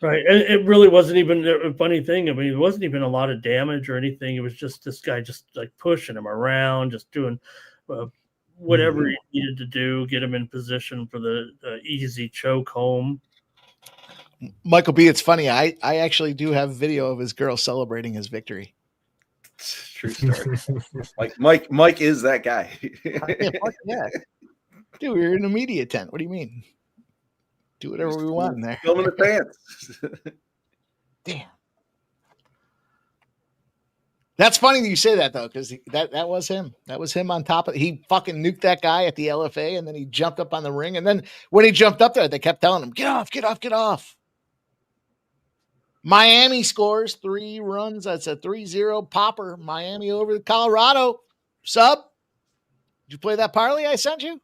[SPEAKER 5] Right. And it really wasn't even a funny thing. I mean, it wasn't even a lot of damage or anything. It was just this guy just like pushing him around, just doing whatever he needed to do, get him in position for the easy choke home.
[SPEAKER 3] Michael B., it's funny. I actually do have video of his girl celebrating his victory.
[SPEAKER 4] True story. Mike is that guy.
[SPEAKER 3] Yeah. Dude, we were in a media tent. What do you mean? Do whatever we want in there.
[SPEAKER 4] Filming the pants.
[SPEAKER 3] Damn. That's funny that you say that, though, because that was him. That was him on top of he fucking nuked that guy at the LFA, and then he jumped up on the ring. And then when he jumped up there, they kept telling him, get off, get off, get off. Miami scores 3 runs. That's a 3-0 popper. Miami over Colorado. Sub. Did you play that parlay I sent you?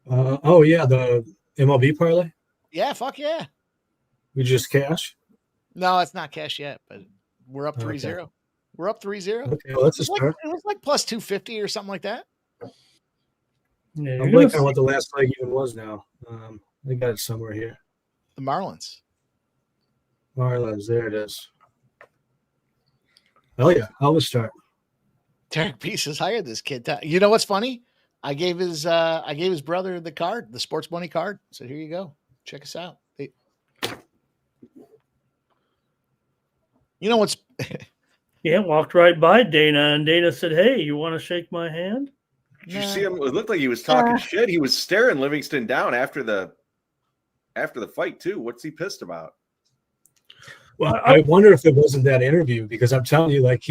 [SPEAKER 6] Yeah, the MLB parlay.
[SPEAKER 3] Yeah, fuck yeah.
[SPEAKER 6] We just cash?
[SPEAKER 3] No, it's not cash yet, but we're up 3-0.
[SPEAKER 6] Okay.
[SPEAKER 3] We're up 3-0.
[SPEAKER 6] Okay, well, that's a start.
[SPEAKER 3] It was like plus 250 or something like that.
[SPEAKER 5] Yeah,
[SPEAKER 6] I'm blanking on what the last leg even was now. I got it somewhere here.
[SPEAKER 3] The Marlins.
[SPEAKER 6] Marlins, there it is. Oh yeah, I'll just start.
[SPEAKER 3] Derek Peace has hired this kid. You know what's funny? I gave his brother the card, the sports money card. So here you go. Check us out. You know what's
[SPEAKER 5] Yeah, walked right by Dana, and Dana said, hey, you want to shake my hand?
[SPEAKER 4] Did you see him? It looked like he was talking shit. He was staring Livingston down after the fight too. What's he pissed about?
[SPEAKER 6] Well, I wonder if it wasn't that interview, because I'm telling you, like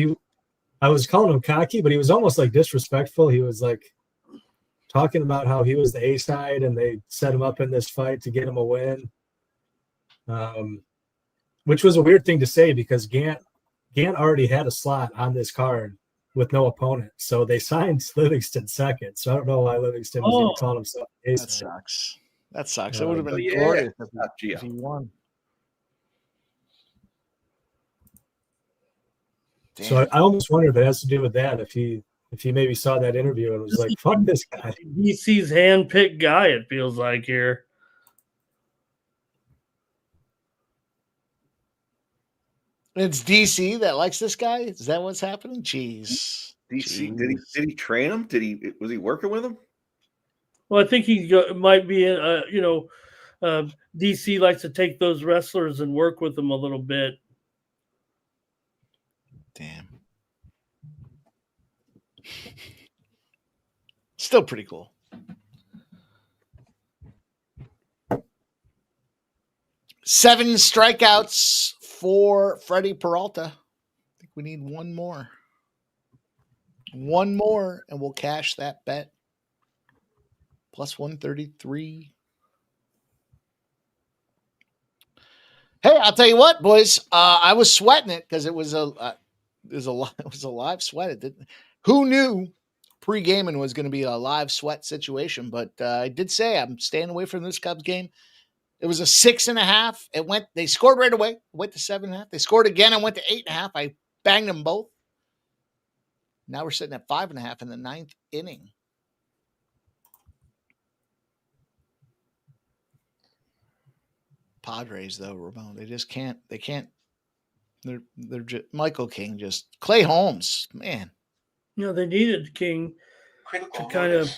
[SPEAKER 6] I was calling him cocky, but he was almost like disrespectful. He was like talking about how he was the A side and they set him up in this fight to get him a win. Which was a weird thing to say, because Gant already had a slot on this card with no opponent. So they signed Livingston second. So I don't know why Livingston was even calling himself A side.
[SPEAKER 3] That sucks. That would have been glorious if he won. Damn.
[SPEAKER 6] So I almost wonder if it has to do with that. If he maybe saw that interview and was like, "Fuck this guy."
[SPEAKER 5] DC's handpicked guy. It feels like here.
[SPEAKER 3] It's DC that likes this guy. Is that what's happening? Jeez.
[SPEAKER 4] DC,
[SPEAKER 3] Jeez.
[SPEAKER 4] did he train him? Was he working with him?
[SPEAKER 5] Well, I think he might be in. DC likes to take those wrestlers and work with them a little bit.
[SPEAKER 3] Damn. Still pretty cool. Seven strikeouts for Freddie Peralta. I think we need one more. One more, and we'll cash that bet. Plus 133. Hey, I'll tell you what, boys. I was sweating it because it was a live sweat. Who knew pre-gaming was going to be a live sweat situation? But I did say I'm staying away from this Cubs game. It was a 6.5. They scored right away. Went to 7.5. They scored again and went to 8.5. I banged them both. Now we're sitting at 5.5 in the 9th inning. Padres, though, Ramon, they just can't. They can't. They're just Michael King, just Clay Holmes, man.
[SPEAKER 5] They needed King to kind of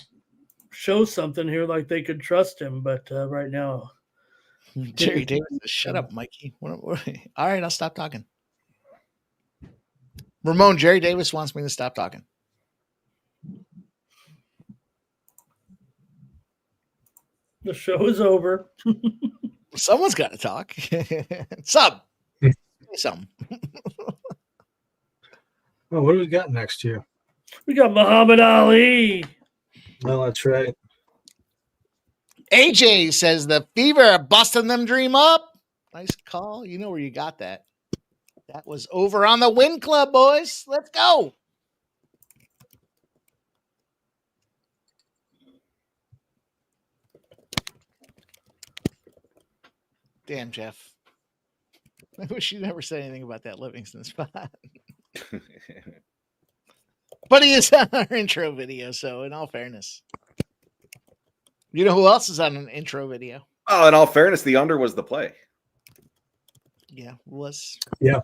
[SPEAKER 5] show something here, like they could trust him. But right now,
[SPEAKER 3] Jerry Davis, shut up, Mikey. All right, I'll stop talking. Ramon, Jerry Davis wants me to stop talking.
[SPEAKER 5] the show is over.
[SPEAKER 3] Someone's got to talk. Sub. Say something.
[SPEAKER 6] Well, what do we got next year?
[SPEAKER 5] We got Muhammad Ali.
[SPEAKER 6] Well, that's right.
[SPEAKER 3] AJ says the Fever are busting them dream up. Nice call. You know where you got that. That was over on the Win Club, boys. Let's go. Damn, Jeff. I wish you never said anything about that Livingston spot. But he is on our intro video, so in all fairness. You know who else is on an intro video?
[SPEAKER 4] Oh, in all fairness, the under was the play.
[SPEAKER 3] Yeah, was.
[SPEAKER 6] Yeah.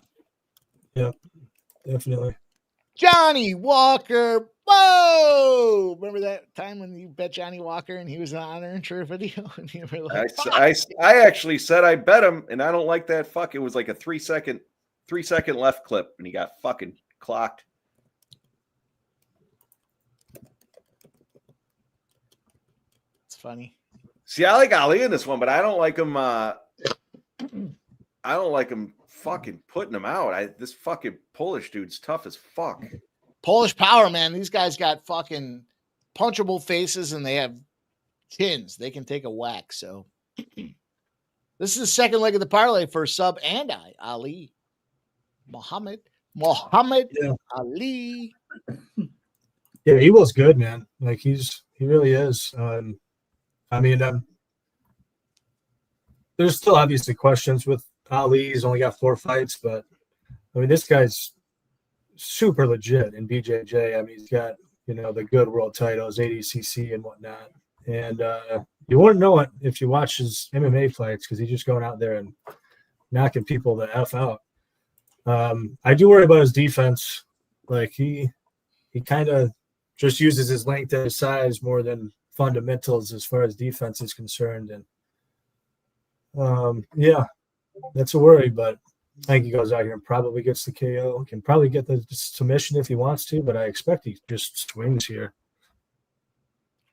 [SPEAKER 6] Yeah, definitely.
[SPEAKER 3] Johnny Walker. Whoa! Remember that time when you bet Johnny Walker and he was on our intro video? And you were like,
[SPEAKER 4] I actually said I bet him, and I don't like that fuck. It was like a 3 second left clip, and he got fucking clocked.
[SPEAKER 3] It's funny.
[SPEAKER 4] See, I like Ali in this one, but I don't like him. I don't like him fucking putting him out. This fucking Polish dude's tough as fuck.
[SPEAKER 3] Polish power, man. These guys got fucking punchable faces and they have chins. They can take a whack. So this is the second leg of the parlay for Sub and Ali. Muhammad Ali.
[SPEAKER 6] Yeah, he was good, man. Like he really is. I mean, there's still obviously questions with Ali. He's only got 4 fights, but I mean, this guy's super legit in BJJ. I mean, he's got, the good world titles, ADCC and whatnot. And you wouldn't know it if you watch his MMA fights because he's just going out there and knocking people the F out. I do worry about his defense. Like he kind of just uses his length and his size more than fundamentals as far as defense is concerned. And yeah, that's a worry, but I think he goes out here and probably gets the KO. Can probably get the submission if he wants to, but I expect he just swings here.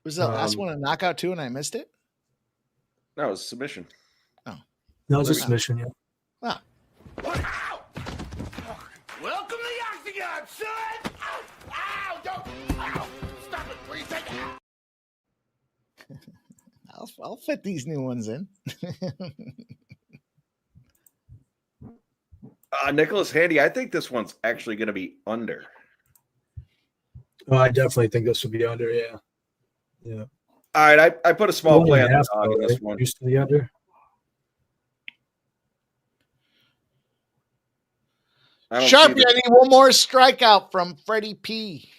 [SPEAKER 3] Was the last one a knockout too, and I missed it?
[SPEAKER 4] No, it was a submission.
[SPEAKER 3] Oh,
[SPEAKER 6] no, it was a submission. Yeah.
[SPEAKER 3] Ah.
[SPEAKER 10] Welcome to the Octagon, son! Ow! Ow! Don't! Ow! Stop it! Please take it!
[SPEAKER 3] I'll fit these new ones in.
[SPEAKER 4] Nicholas Handy, I think this one's actually going to be under.
[SPEAKER 6] Oh, I definitely think this would be under. Yeah. Yeah.
[SPEAKER 4] All right, I put a small play on the dog in this one.
[SPEAKER 6] Used to the under.
[SPEAKER 3] Sharpie, I need one more strikeout from Freddie P.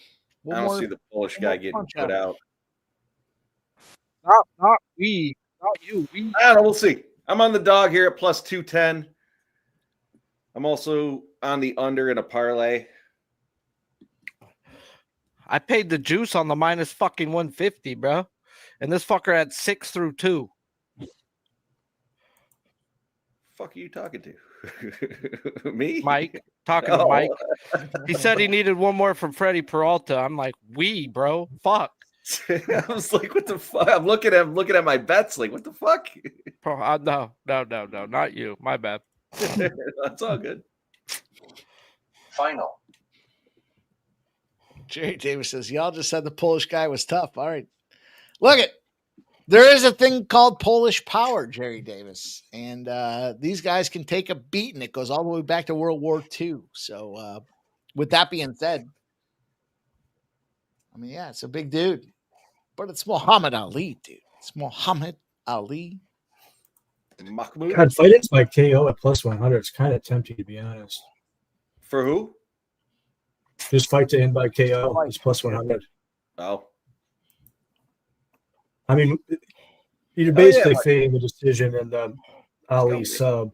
[SPEAKER 4] I don't see the Polish guy getting put out.
[SPEAKER 8] Not we. Not you. We.
[SPEAKER 4] I don't know. We'll see. I'm on the dog here at plus 210. I'm also on the under in a parlay.
[SPEAKER 8] I paid the juice on the minus fucking 150, bro. And this fucker had 6 through 2.
[SPEAKER 4] Fuck are you talking to? Me?
[SPEAKER 8] Mike. Talking to Mike. He said he needed one more from Freddie Peralta. I'm like, bro. Fuck.
[SPEAKER 4] I was like, what the fuck? I'm looking at my bets, like, what the fuck?
[SPEAKER 8] No, not you. My bad.
[SPEAKER 4] That's all good.
[SPEAKER 10] Final.
[SPEAKER 3] Jerry Davis says, y'all just said the Polish guy was tough. All right. Look it. There is a thing called Polish power, Jerry Davis. And these guys can take a beating. It goes all the way back to World War II. So with that being said, I mean, yeah, it's a big dude. But it's Muhammad Ali, dude. It's Muhammad Ali.
[SPEAKER 4] Mahmoud?
[SPEAKER 6] God, fighting's by KO at plus 100. It's kind of tempting, to be honest.
[SPEAKER 4] For who?
[SPEAKER 6] Just fight to end by KO. It's plus 100.
[SPEAKER 4] Oh.
[SPEAKER 6] I mean, you're basically fading the decision and the Ali sub.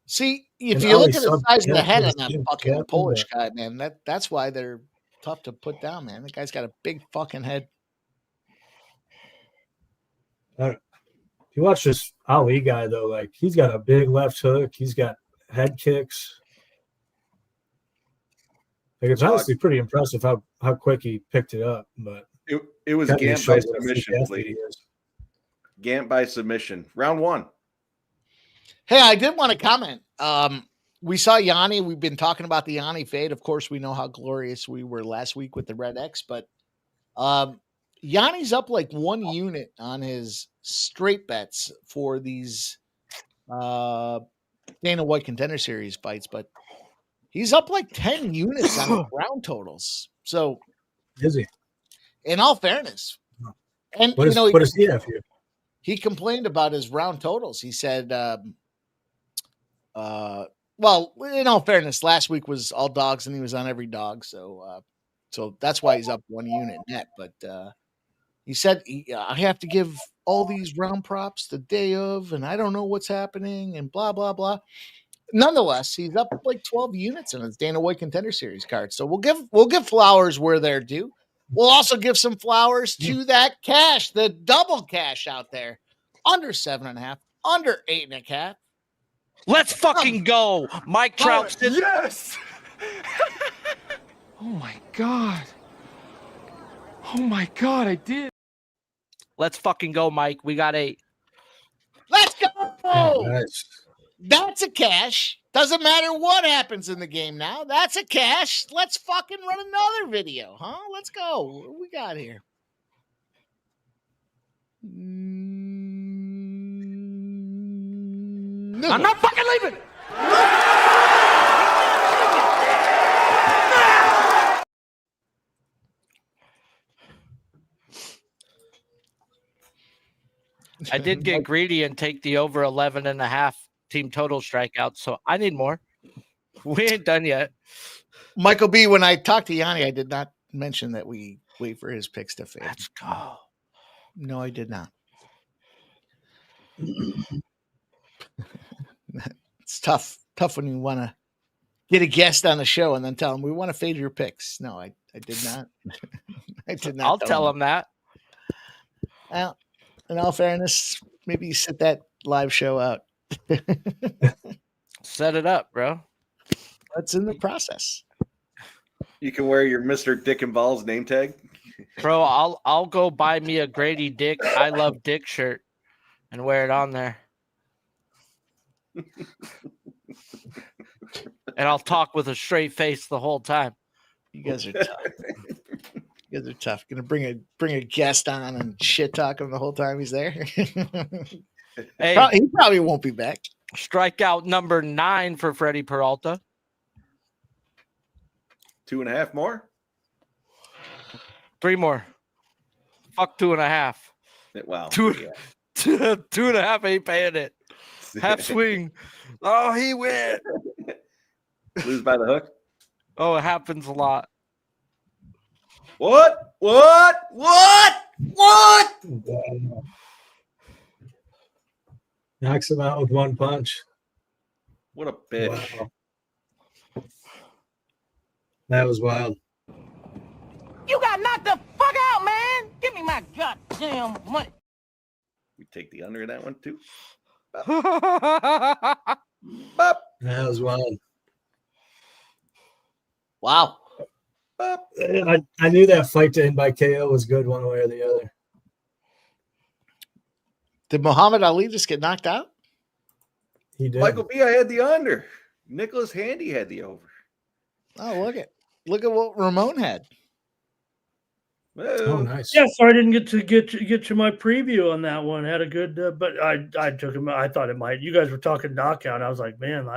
[SPEAKER 3] See, if
[SPEAKER 6] And
[SPEAKER 3] you look
[SPEAKER 6] Ali
[SPEAKER 3] at the
[SPEAKER 6] sub
[SPEAKER 3] size of the head
[SPEAKER 6] is
[SPEAKER 3] on that
[SPEAKER 6] Jim
[SPEAKER 3] fucking
[SPEAKER 6] Captain,
[SPEAKER 3] Polish guy, man, that's why they're tough to put down, man. The guy's got a big fucking head.
[SPEAKER 6] If you watch this Ali guy, though, like, he's got a big left hook. He's got head kicks. Like, it's honestly pretty impressive how quick he picked it up. But
[SPEAKER 4] it was Gant by submission, lady. Gant by submission. Round 1.
[SPEAKER 3] Hey, I did want to comment. We saw Yanni. We've been talking about the Yanni fade. Of course, we know how glorious we were last week with the Red X, but Yanni's up like 1 unit on his straight bets for these Dana White Contender Series fights, but he's up like 10 units on the round totals. So,
[SPEAKER 6] is he?
[SPEAKER 3] In all fairness, and
[SPEAKER 6] what does he have here?
[SPEAKER 3] He complained about his round totals. He said, well, in all fairness, last week was all dogs and he was on every dog. So that's why he's up 1 unit net. But he said, I have to give all these round props the day of, and I don't know what's happening and blah, blah, blah. Nonetheless, he's up like 12 units in his Dana White Contender Series card. So we'll give flowers where they're due. We'll also give some flowers to that cash, the double cash out there. Under 7.5, under 8.5.
[SPEAKER 8] Let's fucking go. Mike Trout.
[SPEAKER 10] Yes! Oh my God. Oh my God, I did.
[SPEAKER 8] Let's fucking go, Mike. We got 8.
[SPEAKER 3] Let's go.
[SPEAKER 6] Oh, nice.
[SPEAKER 3] That's a cash. Doesn't matter what happens in the game now. That's a cash. Let's fucking run another video, huh? Let's go. What do we got here?
[SPEAKER 10] I'm not fucking leaving.
[SPEAKER 8] I did get greedy and take the over 11.5 team total strikeouts, so I need more. We ain't done yet.
[SPEAKER 3] Michael B., when I talked to Yanni, I did not mention that we wait for his picks to fade.
[SPEAKER 8] Let's go.
[SPEAKER 3] No, I did not. It's tough when you want to get a guest on the show and then tell them we want to fade your picks. No, I did not. I did not.
[SPEAKER 8] I'll tell him that.
[SPEAKER 3] Well, in all fairness, maybe you sit that live show out.
[SPEAKER 8] Set it up, bro.
[SPEAKER 3] That's in the process.
[SPEAKER 4] You can wear your Mr. Dick and Balls name tag.
[SPEAKER 8] Bro, I'll go buy me a Grady Dick I Love Dick shirt and wear it on there. And I'll talk with a straight face the whole time.
[SPEAKER 3] You guys are tough. You guys are tough. Gonna bring a guest on and shit talk him the whole time he's there.
[SPEAKER 8] Hey,
[SPEAKER 3] he probably won't be back.
[SPEAKER 8] Strikeout number 9 for Freddie Peralta.
[SPEAKER 4] 2.5 more?
[SPEAKER 8] 3 more. Fuck 2.5.
[SPEAKER 4] Wow.
[SPEAKER 8] 2.5 ain't paying it. Half swing. Oh, he went.
[SPEAKER 4] Lose by the hook.
[SPEAKER 8] Oh, it happens a lot.
[SPEAKER 4] What?
[SPEAKER 6] Knocks him out with one punch.
[SPEAKER 4] What a bitch.
[SPEAKER 6] Wow. That was wild.
[SPEAKER 9] You got knocked the fuck out, man. Give me my goddamn money.
[SPEAKER 4] We take the under in that one too.
[SPEAKER 8] Bop.
[SPEAKER 4] Bop,
[SPEAKER 6] That was wild.
[SPEAKER 3] Wow.
[SPEAKER 4] bop.
[SPEAKER 6] I knew that fight to end by KO was good one way or the other.
[SPEAKER 3] Did Muhammad Ali just get knocked out?
[SPEAKER 6] He did.
[SPEAKER 4] Michael B, I had the under. Nicholas Handy had the over.
[SPEAKER 3] Oh, look at what Ramon had.
[SPEAKER 6] Oh, nice.
[SPEAKER 5] Yeah, so I didn't get to my preview on that one. Had a good, but I took him. I thought it might. You guys were talking knockout. I was like, man,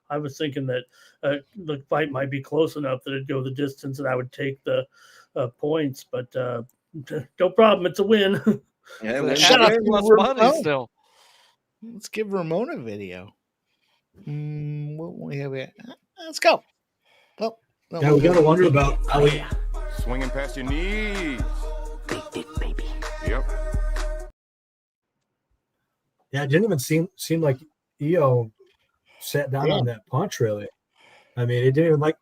[SPEAKER 5] I was thinking that the fight might be close enough that it'd go the distance and I would take the points. But no problem. It's a win.
[SPEAKER 4] Yeah,
[SPEAKER 3] Shut up,
[SPEAKER 8] Plus
[SPEAKER 3] Ramon.
[SPEAKER 8] money still.
[SPEAKER 3] Let's give Ramon a video. What we have here? Let's go. Oh, no,
[SPEAKER 6] Yeah, we got to wonder about Ali.
[SPEAKER 10] Swinging past your knees. Baby. Yep.
[SPEAKER 6] Yeah, it didn't even seem like EO sat down on that punch, really. I mean, it didn't even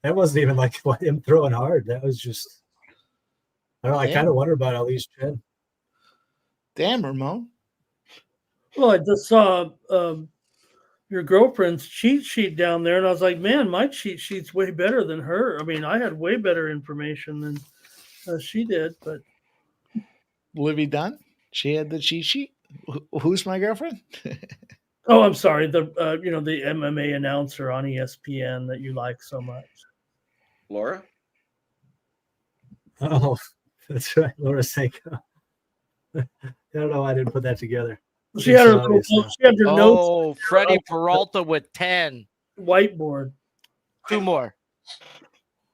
[SPEAKER 6] that wasn't even like him throwing hard. That was just, I don't know, I kind of wonder about Ali's chin.
[SPEAKER 3] Damn, Ramon.
[SPEAKER 5] Well, I just saw your girlfriend's cheat sheet down there, and I was like, man, my cheat sheet's way better than her. I mean, I had way better information than she did, but
[SPEAKER 3] Livy Dunn. She had the cheat sheet. Who's my girlfriend?
[SPEAKER 5] oh, I'm sorry, the the MMA announcer on ESPN that you like so much.
[SPEAKER 4] Laura?
[SPEAKER 6] Oh, that's right. Laura Seiko. I don't know why I didn't put that together.
[SPEAKER 5] She had her notes.
[SPEAKER 8] Oh, Freddie Peralta with 10.
[SPEAKER 5] Whiteboard.
[SPEAKER 8] 2 more.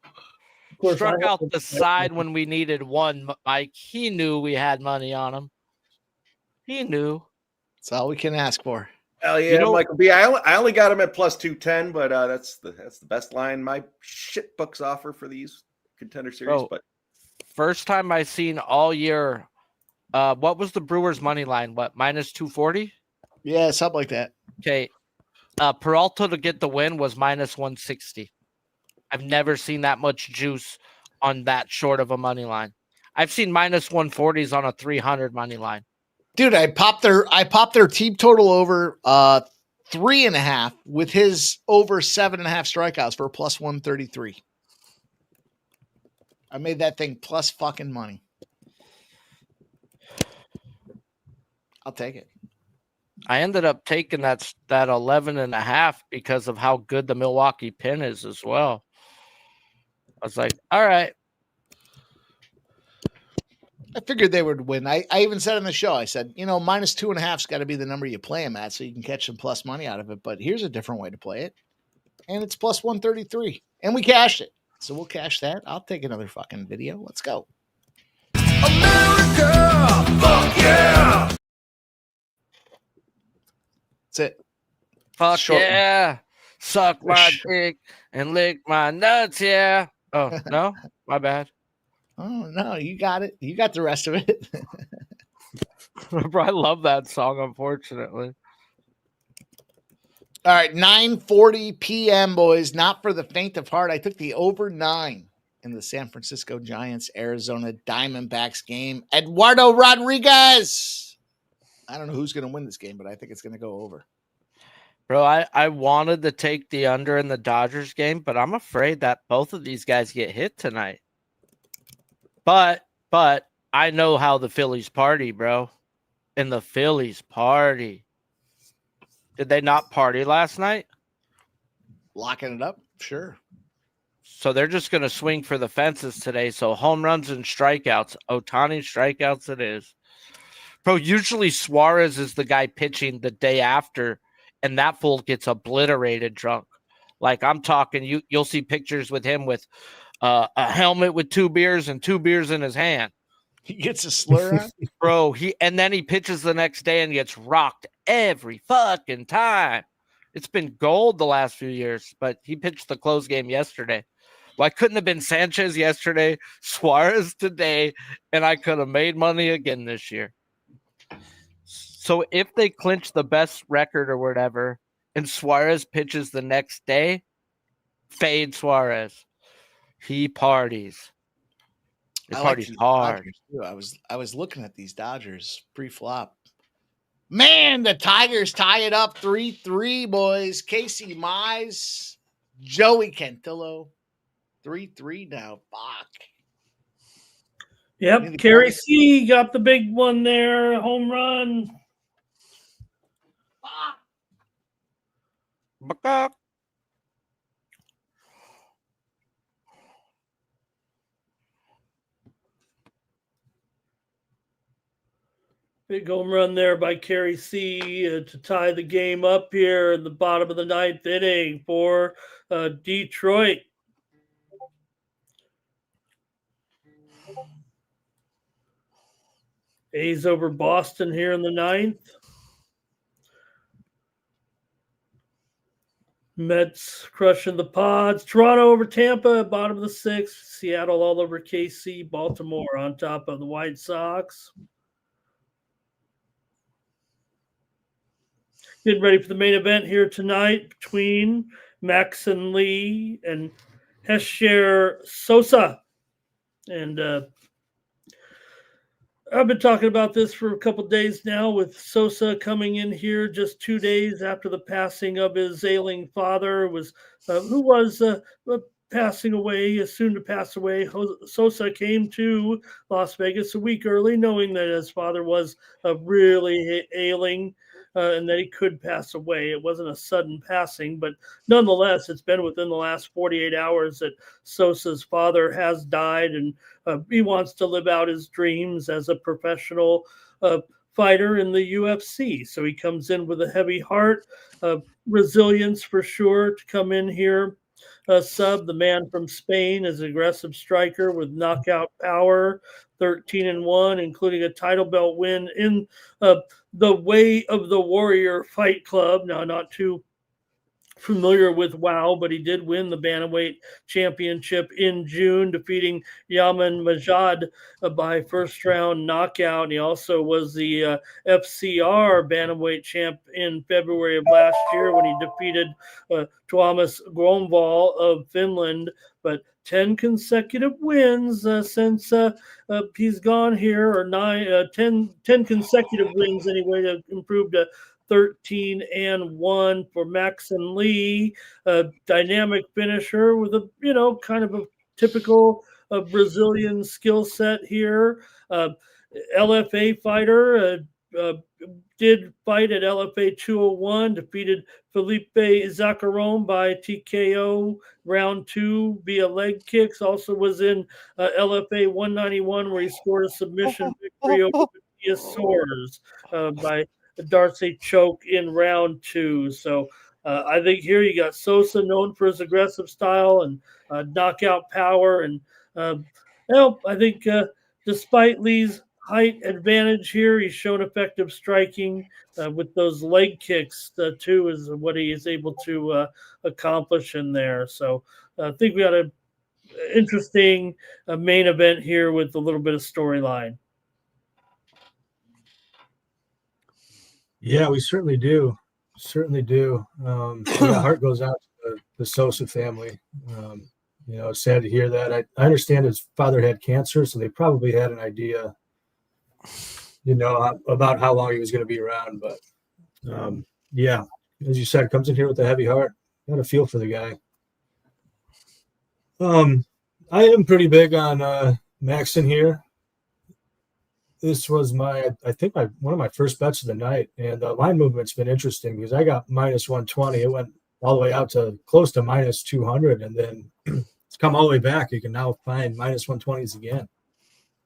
[SPEAKER 5] Of course,
[SPEAKER 8] Struck out the side when we needed one, Mike. He knew we had money on him. He knew.
[SPEAKER 3] That's all we can ask for.
[SPEAKER 4] Hell yeah, Michael B. I only got him at plus 210, but that's the best line my shit books offer for these Contender Series.
[SPEAKER 8] Bro,
[SPEAKER 4] but
[SPEAKER 8] first time I seen all year. What was the Brewers money line? What, minus 240?
[SPEAKER 3] Yeah, something like that.
[SPEAKER 8] Okay. Peralta to get the win was minus 160. I've never seen that much juice on that short of a money line. I've seen minus 140s on a 300 money line.
[SPEAKER 3] Dude, I popped their team total over 3.5 with his over 7.5 strikeouts for a plus 133. I made that thing plus fucking money. I'll take it.
[SPEAKER 8] I ended up taking that 11.5 because of how good the Milwaukee pin is as well. I was like, all right.
[SPEAKER 3] I figured they would win. I even said on the show, I said, minus 2.5's got to be the number you play them at so you can catch some plus money out of it. But here's a different way to play it. And it's plus 133. And we cashed it. So we'll cash that. I'll take another fucking video. Let's go.
[SPEAKER 10] America! Fuck yeah!
[SPEAKER 3] That's it.
[SPEAKER 8] Fuck
[SPEAKER 3] Short one.
[SPEAKER 8] yeah. Suck my dick and lick my nuts, yeah. Oh, no? My bad.
[SPEAKER 3] Oh, no, you got it. You got the rest of it.
[SPEAKER 8] I love that song, unfortunately.
[SPEAKER 3] All right, 9:40 p.m., boys. Not for the faint of heart. I took the over 9 in the San Francisco Giants, Arizona Diamondbacks game. Eduardo Rodriguez. I don't know who's going to win this game, but I think it's going to go over.
[SPEAKER 8] Bro, I wanted to take the under in the Dodgers game, but I'm afraid that both of these guys get hit tonight. But I know how the Phillies party, bro. And the Phillies party. Did they not party last night?
[SPEAKER 3] Locking it up? Sure.
[SPEAKER 8] So they're just going to swing for the fences today. So home runs and strikeouts. Ohtani strikeouts it is. Bro, usually Suarez is the guy pitching the day after, and that fool gets obliterated drunk. Like I'm talking, you'll see pictures with him with a helmet with 2 beers and 2 beers in his hand.
[SPEAKER 3] He gets a slur on?
[SPEAKER 8] Bro, and then he pitches the next day and gets rocked every fucking time. It's been gold the last few years, but he pitched the close game yesterday. Why couldn't have been Sanchez yesterday, Suarez today, and I could have made money again this year. So if they clinch the best record or whatever, and Suarez pitches the next day, fade Suarez. He parties. He parties hard.
[SPEAKER 3] I was looking at these Dodgers pre-flop. Man, the Tigers tie it up 3-3, boys. Casey Mize, Joey Cantillo, 3-3 now. Fuck.
[SPEAKER 5] Yep, Kerry C got the big one there, home run.
[SPEAKER 8] Fuck.
[SPEAKER 5] Big home run there by Kerry C to tie the game up here in the bottom of the ninth inning for Detroit. A's over Boston here in the ninth. Mets crushing the Pods. Toronto over Tampa, bottom of the sixth. Seattle all over KC. Baltimore on top of the White Sox. Getting ready for the main event here tonight between Maxon Lee and Hesher Sosa. And I've been talking about this for a couple of days now, with Sosa coming in here just 2 days after the passing of his ailing father, who was passing away, soon to pass away. Sosa came to Las Vegas a week early, knowing that his father was really ailing and that he could pass away. It wasn't a sudden passing, but nonetheless, it's been within the last 48 hours that Sosa's father has died, and he wants to live out his dreams as a professional fighter in the UFC. So he comes in with a heavy heart, resilience for sure to come in here. The man from Spain is an aggressive striker with knockout power, 13-1, including a title belt win in the Way of the Warrior Fight Club. Now, not too familiar with WOW, but he did win the Bantamweight Championship in June, defeating Yaman Majad by first round knockout. And he also was the FCR Bantamweight champ in February of last year when he defeated Tuomas Grönvall of Finland. But 10 consecutive wins since he's gone here, or 10 consecutive wins anyway, to improve to 13-1 for Maxon Lee, a dynamic finisher with a kind of a typical Brazilian skill set here. LFA fighter, did fight at LFA 201, defeated Felipe Zaccarone by TKO round 2 via leg kicks. Also was in LFA 191, where he scored a submission victory over Matthias Soares by Darcy choke in round 2. So I think here you got Sosa, known for his aggressive style and knockout power. And I think despite Lee's height advantage here, he's shown effective striking with those leg kicks too, is what he is able to accomplish in there. So I think we got an interesting main event here with a little bit of storyline.
[SPEAKER 6] Yeah, we certainly do. My heart goes out to the Sosa family. It's sad to hear that. I understand his father had cancer, so they probably had an idea, about how long he was going to be around. But yeah, as you said, comes in here with a heavy heart. Got a feel for the guy. I am pretty big on Maxon here. This was one of my first bets of the night, and the line movement's been interesting because I got minus 120. It went all the way out to close to minus 200, and then it's come all the way back. You can now find minus 120s again.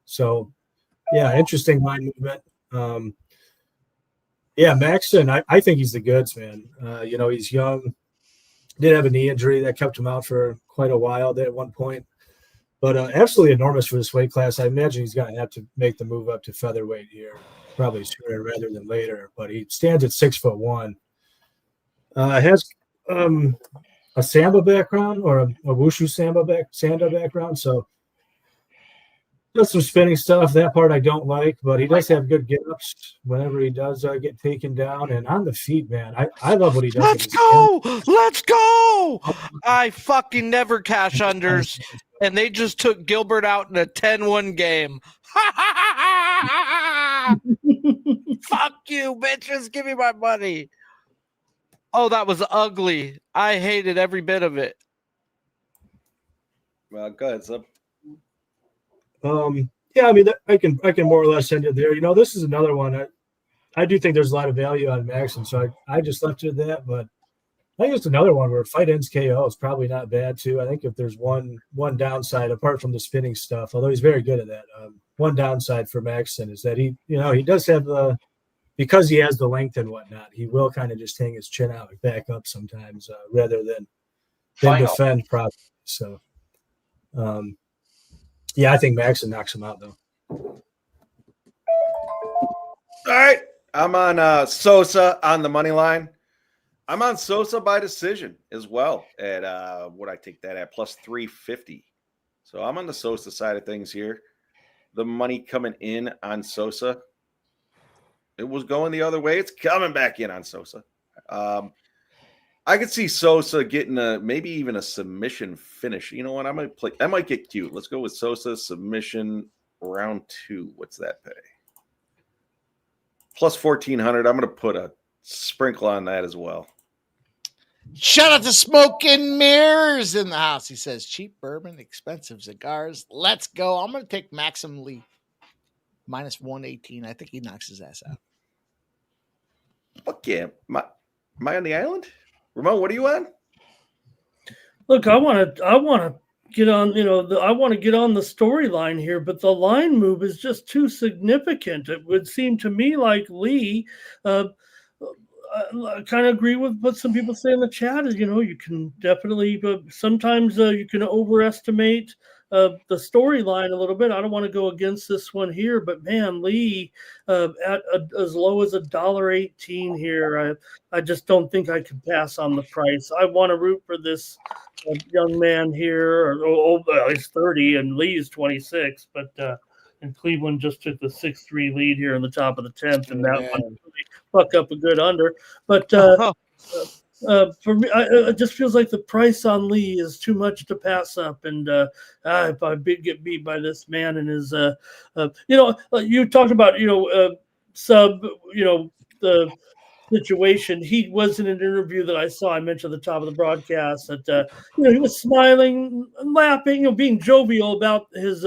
[SPEAKER 6] So, yeah, interesting line movement. Maxon, I think he's the goods, man. He's young. Did have a knee injury that kept him out for quite a while at one point. But absolutely enormous for this weight class. I imagine he's going to have to make the move up to featherweight here, probably sooner rather than later. But he stands at 6'1". Has a samba background or a wushu samba background. So does some spinning stuff. That part I don't like, but he does have good get-ups whenever he does get taken down. And on the feet, man, I love what he does.
[SPEAKER 8] Let's go! Let's go! I fucking never cash unders, and they just took Gilbert out in a 10-1 game. Fuck you, bitches. Give me my money. Oh, that was ugly. I hated every bit of it.
[SPEAKER 4] Well, go ahead, Sub.
[SPEAKER 6] Yeah, I mean, I can more or less end it there. You know, this is another one. I do think there's a lot of value on Max, and so I just left it at that. But I think it's another one where fight ends KO is probably not bad too. I think if there's one downside apart from the spinning stuff, although he's very good at that, one downside for Maxson is that he does have because he has the length and whatnot, he will kind of just hang his chin out and back up sometimes rather than defend properly. So, yeah, I think Maxson knocks him out though.
[SPEAKER 4] All right. I'm on Sosa on the money line. I'm on Sosa by decision as well at what I take that at plus 350. So I'm on the Sosa side of things here. The money coming in on Sosa. It was going the other way. It's coming back in on Sosa. I could see Sosa getting maybe even a submission finish. You know what? I might get cute. Let's go with Sosa submission round 2. What's that pay? Plus 1,400. I'm going to put a sprinkle on that as well.
[SPEAKER 3] Shout out to Smoke and Mirrors in the house. He says, cheap bourbon, expensive cigars. Let's go. I'm going to take Maxim Lee minus 118. I think he knocks his ass out.
[SPEAKER 4] Fuck yeah. Am I on the island? Ramon, what are you on?
[SPEAKER 5] Look, I want to get on, I want to get on the storyline here, but the line move is just too significant. It would seem to me like Lee, I kind of agree with what some people say in the chat is, you can definitely, sometimes you can overestimate the storyline a little bit. I don't want to go against this one here, but man, Lee at as low as $1.18 here. I just don't think I can pass on the price. I want to root for this young man here. He's 30 and Lee's 26, but and Cleveland just took the 6-3 lead here in the top of the 10th, and that one really fuck up a good under. But for me, it just feels like the price on Lee is too much to pass up. And if I get beat by this man and his, you talked about, Sub, the situation. He was in an interview that I saw. I mentioned at the top of the broadcast that, he was smiling, laughing, being jovial about his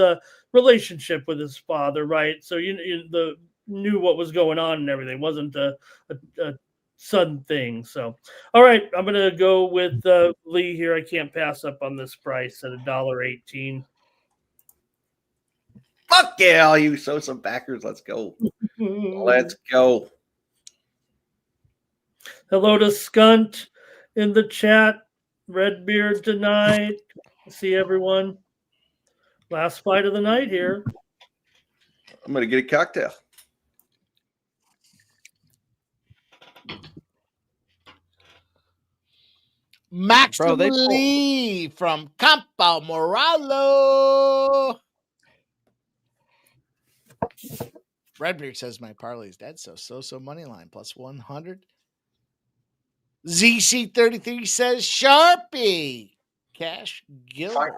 [SPEAKER 5] relationship with his father, right? So knew what was going on and everything. It wasn't a sudden thing. So, all right, I'm gonna go with Lee here. I can't pass up on this price at $1.18.
[SPEAKER 4] Fuck yeah, all you Sosa backers. Let's go. Let's go.
[SPEAKER 5] Hello to Skunt in the chat. Redbeard tonight. See everyone. Last fight of the night here.
[SPEAKER 4] I'm gonna get a cocktail.
[SPEAKER 3] Max Lee from Campo Moralo. Redbeard says my parlay is dead, so money line plus 100. ZC33 says Sharpie. Cash Gilbert.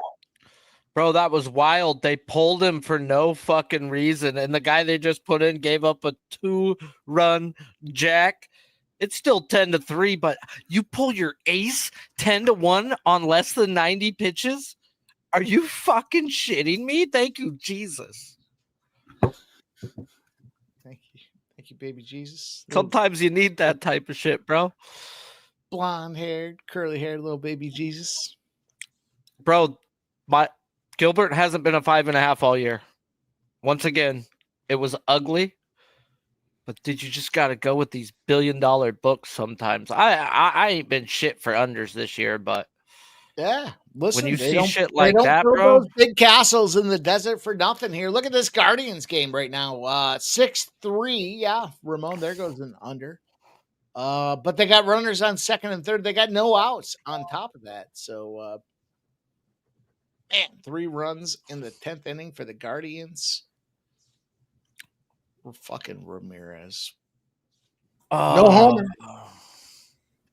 [SPEAKER 8] Bro, that was wild. They pulled him for no fucking reason, and the guy they just put in gave up a 2-run jack. It's still 10-3, but you pull your ace 10-1 on less than 90 pitches? Are you fucking shitting me? Thank you, Jesus.
[SPEAKER 3] Thank you, baby Jesus.
[SPEAKER 8] Sometimes you need that type of shit, bro.
[SPEAKER 3] Blonde-haired, curly-haired little baby Jesus.
[SPEAKER 8] Bro, Gilbert hasn't been a 5.5 all year. Once again, it was ugly. But did you just got to go with these billion-dollar books sometimes? I ain't been shit for unders this year, but
[SPEAKER 3] yeah, listen,
[SPEAKER 8] when you see shit like
[SPEAKER 3] they
[SPEAKER 8] that,
[SPEAKER 3] don't
[SPEAKER 8] bro,
[SPEAKER 3] those big castles in the desert for nothing here. Look at this Guardians game right now. 6-3. Yeah, Ramon, there goes an under. But they got runners on second and third. They got no outs on top of that. So, man, 3 runs in the 10th inning for the Guardians. We're fucking Ramirez. No homer.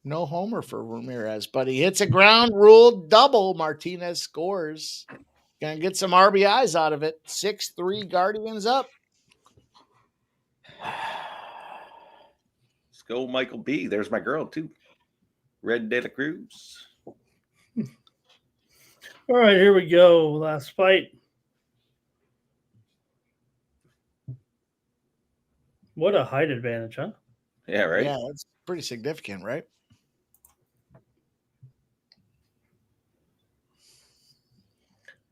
[SPEAKER 3] No homer for Ramirez, but he hits a ground rule double. Martinez scores. Gonna get some RBIs out of it. 6-3 Guardians up.
[SPEAKER 4] Let's go, Michael B. There's my girl, too. Red De La Cruz.
[SPEAKER 5] All right, here we go. Last fight. What a height advantage, huh?
[SPEAKER 4] Yeah, right?
[SPEAKER 3] Yeah, that's pretty significant, right?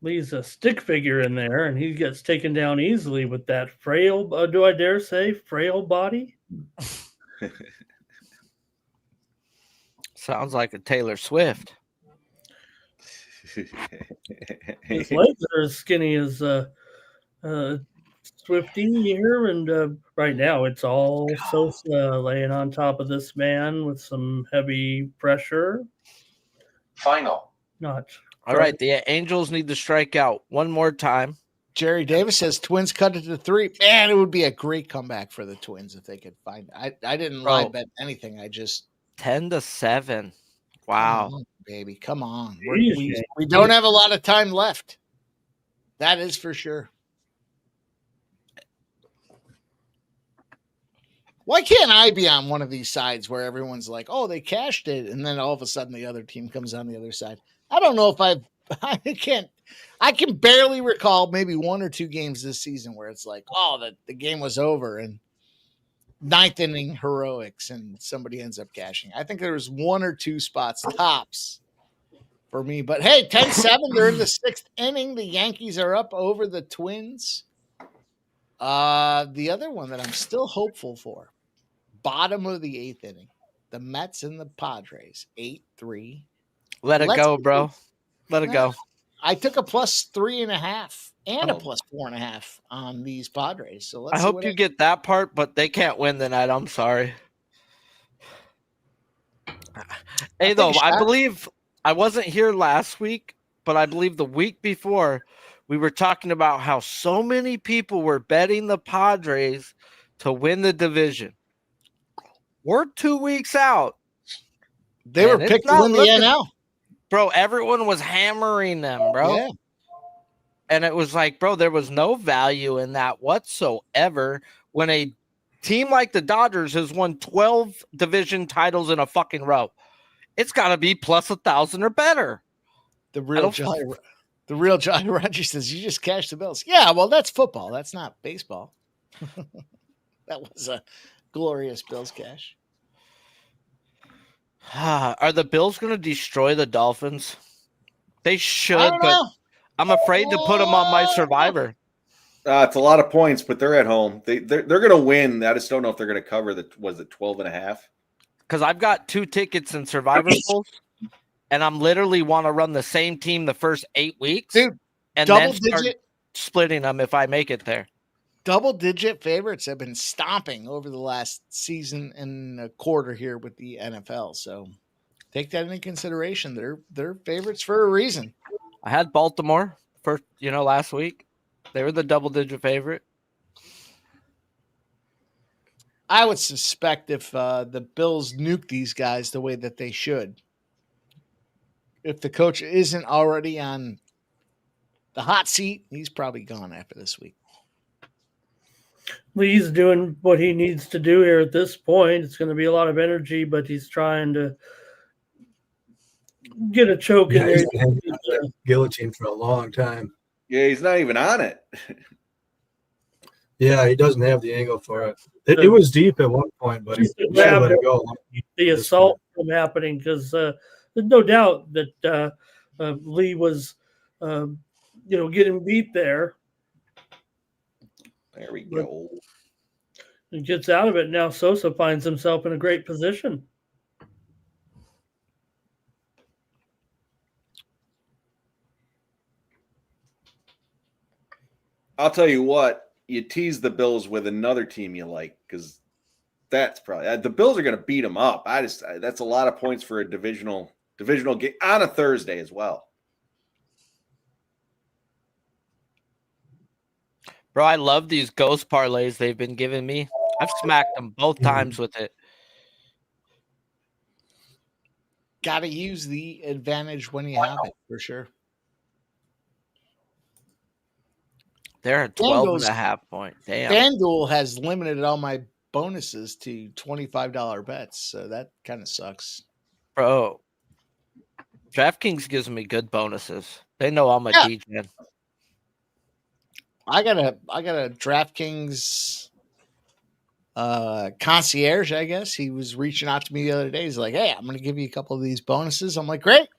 [SPEAKER 5] Leaves a stick figure in there, and he gets taken down easily with that frail, do I dare say, frail body?
[SPEAKER 8] Sounds like a Taylor Swift.
[SPEAKER 5] His legs are as skinny as Swifty here, and right now it's all Sosa laying on top of this man with some heavy pressure.
[SPEAKER 10] Final.
[SPEAKER 5] Not
[SPEAKER 8] All right, the Angels need to strike out one more time.
[SPEAKER 3] Jerry Davis says Twins cut it to 3. Man, it would be a great comeback for the Twins if they could find it. I didn't live bet anything. I just
[SPEAKER 8] 10-7. Wow.
[SPEAKER 3] come on, baby. Come on.
[SPEAKER 5] Jeez,
[SPEAKER 3] We don't have a lot of time left. That is for sure. Why can't I be on one of these sides where everyone's like, oh, they cashed it, and then all of a sudden the other team comes on the other side? I don't know if I can barely recall maybe 1 or 2 games this season where it's like, oh, the game was over and 9th inning heroics and somebody ends up cashing. I think there was 1 or 2 spots tops for me. But hey, 10-7, they're in the 6th inning. The Yankees are up over the Twins. The other one that I'm still hopeful for, bottom of the 8th inning, the Mets and the Padres, 8-3.
[SPEAKER 8] Let it go, bro. Let it go.
[SPEAKER 3] I took a +3.5 and a +4.5 on these Padres. So let's
[SPEAKER 8] I hope you get that part, but they can't win tonight. I'm sorry. Hey, though, I believe I wasn't here last week, but I believe the week before we were talking about how so many people were betting the Padres to win the division. We're 2 weeks out.
[SPEAKER 3] They were picked to win the NL.
[SPEAKER 8] Bro, everyone was hammering them, bro.
[SPEAKER 3] Yeah.
[SPEAKER 8] And it was like, bro, there was no value in that whatsoever when a team like the Dodgers has won 12 division titles in a fucking row. It's got to be plus 1,000 or better.
[SPEAKER 3] The real Johnny Rogers says, you just cashed the Bills. Yeah, well, that's football. That's not baseball. That was a glorious Bills cash.
[SPEAKER 8] Are the Bills going to destroy the Dolphins? They should, but I'm afraid to put them on my Survivor.
[SPEAKER 4] It's a lot of points, but they're at home. They're going to win. I just don't know if they're going to cover the 12.5.
[SPEAKER 8] Because I've got 2 tickets in Survivor Bowls, and I'm literally want to run the same team the first 8 weeks,
[SPEAKER 3] dude,
[SPEAKER 8] and then start splitting them if I make it there.
[SPEAKER 3] Double-digit favorites have been stomping over the last season and a quarter here with the NFL. So take that into consideration. They're favorites for a reason.
[SPEAKER 8] I had Baltimore first, last week. They were the double-digit favorite.
[SPEAKER 3] I would suspect if the Bills nuke these guys the way that they should, if the coach isn't already on the hot seat, he's probably gone after this week.
[SPEAKER 5] Lee's doing what he needs to do here at this point. It's going to be a lot of energy, but he's trying to get a choke in there.
[SPEAKER 6] He's been hanging on that guillotine for a long time.
[SPEAKER 4] Yeah, he's not even on it.
[SPEAKER 6] Yeah, he doesn't have the angle for it. It was deep at one point, but he should let it go.
[SPEAKER 5] The assault from happening because there's no doubt that Lee was, getting beat there.
[SPEAKER 4] There we go.
[SPEAKER 5] He gets out of it. Now Sosa finds himself in a great position.
[SPEAKER 4] I'll tell you what, you tease the Bills with another team you like because That's probably the Bills are going to beat them up. That's a lot of points for a divisional game on a Thursday as well.
[SPEAKER 8] Bro, I love these ghost parlays they've been giving me. I've smacked them both times with it.
[SPEAKER 3] Got to use the advantage when you have it, for sure.
[SPEAKER 8] They're at 12.5 point. Damn.
[SPEAKER 3] FanDuel has limited all my bonuses to $25 bets, so that kind of sucks.
[SPEAKER 8] Bro, DraftKings gives me good bonuses. They know I'm a DJ.
[SPEAKER 3] I got a DraftKings concierge, I guess. He was reaching out to me the other day. He's like, "Hey, I'm going to give you a couple of these bonuses." I'm like, "Great."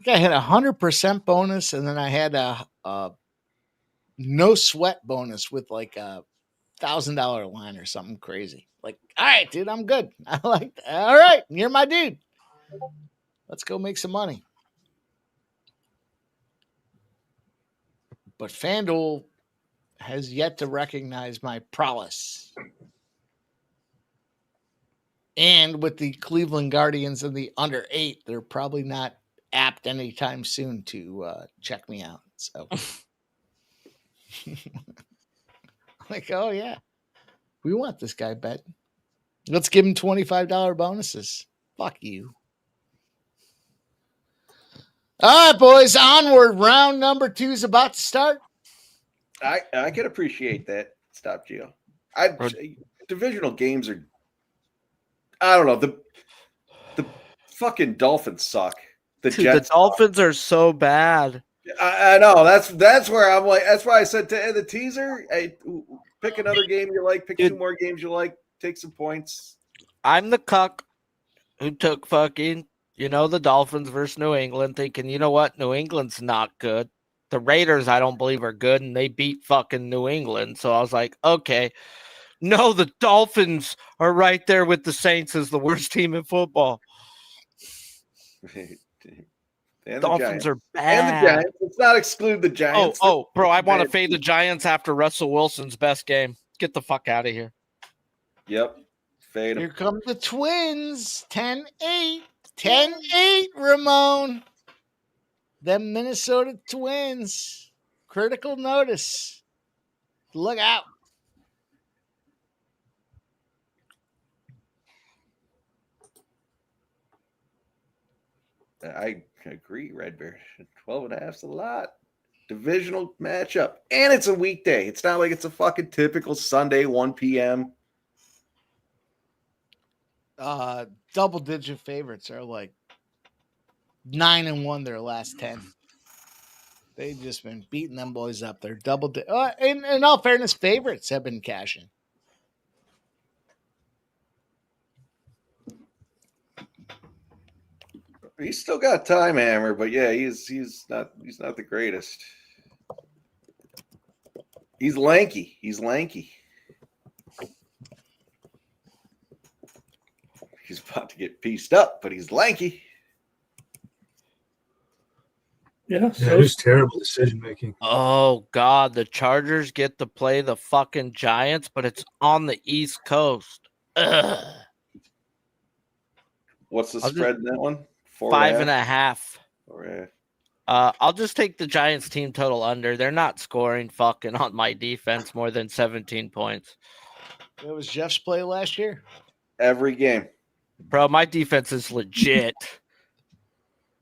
[SPEAKER 3] I think I had 100% bonus, and then I had a no sweat bonus with like a $1,000 line or something crazy. Like, all right, dude, I'm good. I like that. All right, you're my dude. Let's go make some money. But FanDuel has yet to recognize my prowess. And with the Cleveland Guardians and the under 8, they're probably not apt anytime soon to check me out. So, like, oh, yeah, we want this guy betting. Let's give him $25 bonuses. Fuck you. All right, boys, onward. Round number 2 is about to start.
[SPEAKER 4] I can appreciate that. Stop, Gio. Divisional games are. I don't know. The fucking Dolphins suck.
[SPEAKER 8] The Dolphins are so bad.
[SPEAKER 4] I know. That's where I'm like. That's why I said to end the teaser. Hey, pick another game you like. Pick 2 more games you like. Take some points.
[SPEAKER 8] I'm the cuck who took fucking, the Dolphins versus New England, thinking, you know what? New England's not good. The Raiders, I don't believe, are good, and they beat fucking New England. So I was like, okay. No, the Dolphins are right there with the Saints as the worst team in football.
[SPEAKER 4] And
[SPEAKER 8] Dolphins are bad.
[SPEAKER 4] And the Giants. Let's not exclude the Giants.
[SPEAKER 8] Oh, bro, I want to fade the Giants after Russell Wilson's best game. Get the fuck out of here.
[SPEAKER 4] Yep. Fade them.
[SPEAKER 3] Here come the Twins. 10-8. 10-8, Ramon. Them Minnesota Twins. Critical notice. Look out.
[SPEAKER 4] I agree, Redbeard. 12.5 is a lot. Divisional matchup. And it's a weekday. It's not like it's a fucking typical Sunday, 1 p.m.
[SPEAKER 3] Double-digit favorites are like 9-1 their last 10. They've just been beating them boys up. They're in all fairness, favorites have been cashing.
[SPEAKER 4] He's still got time, Hammer, but yeah, he's not the greatest. He's lanky. He's about to get pieced up, but he's lanky.
[SPEAKER 5] Yeah,
[SPEAKER 6] it was terrible decision making.
[SPEAKER 8] Oh, God. The Chargers get to play the fucking Giants, but it's on the East Coast. Ugh.
[SPEAKER 4] What's the spread in that one?
[SPEAKER 8] 5.5.
[SPEAKER 4] Okay.
[SPEAKER 8] I'll just take the Giants team total under. They're not scoring fucking on my defense more than 17 points.
[SPEAKER 3] It was Jeff's play last year.
[SPEAKER 4] Every game.
[SPEAKER 8] Bro, my defense is legit.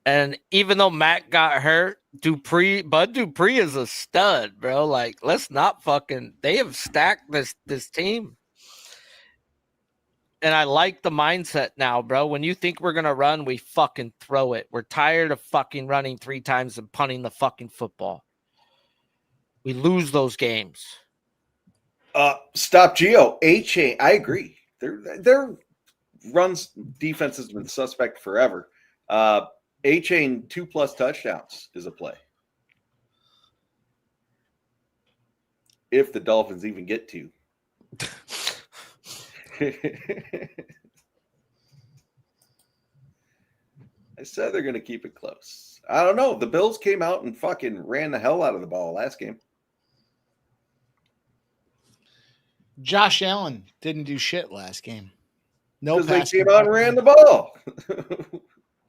[SPEAKER 8] And even though Matt got hurt, Bud Dupree is a stud, bro. Like, let's not fucking – they have stacked this team. And I like the mindset now, bro. When you think we're going to run, we fucking throw it. We're tired of fucking running 3 times and punting the fucking football. We lose those games.
[SPEAKER 4] Stop, Gio. A-Chain. I agree. Their runs defense has been suspect forever. A-Chain 2+ touchdowns is a play. If the Dolphins even get to. I said they're going to keep it close. I don't know. The Bills came out and fucking ran the hell out of the ball last game.
[SPEAKER 3] Josh Allen didn't do shit last game. No
[SPEAKER 4] Because they
[SPEAKER 3] pass.
[SPEAKER 4] came out and ran the ball. Did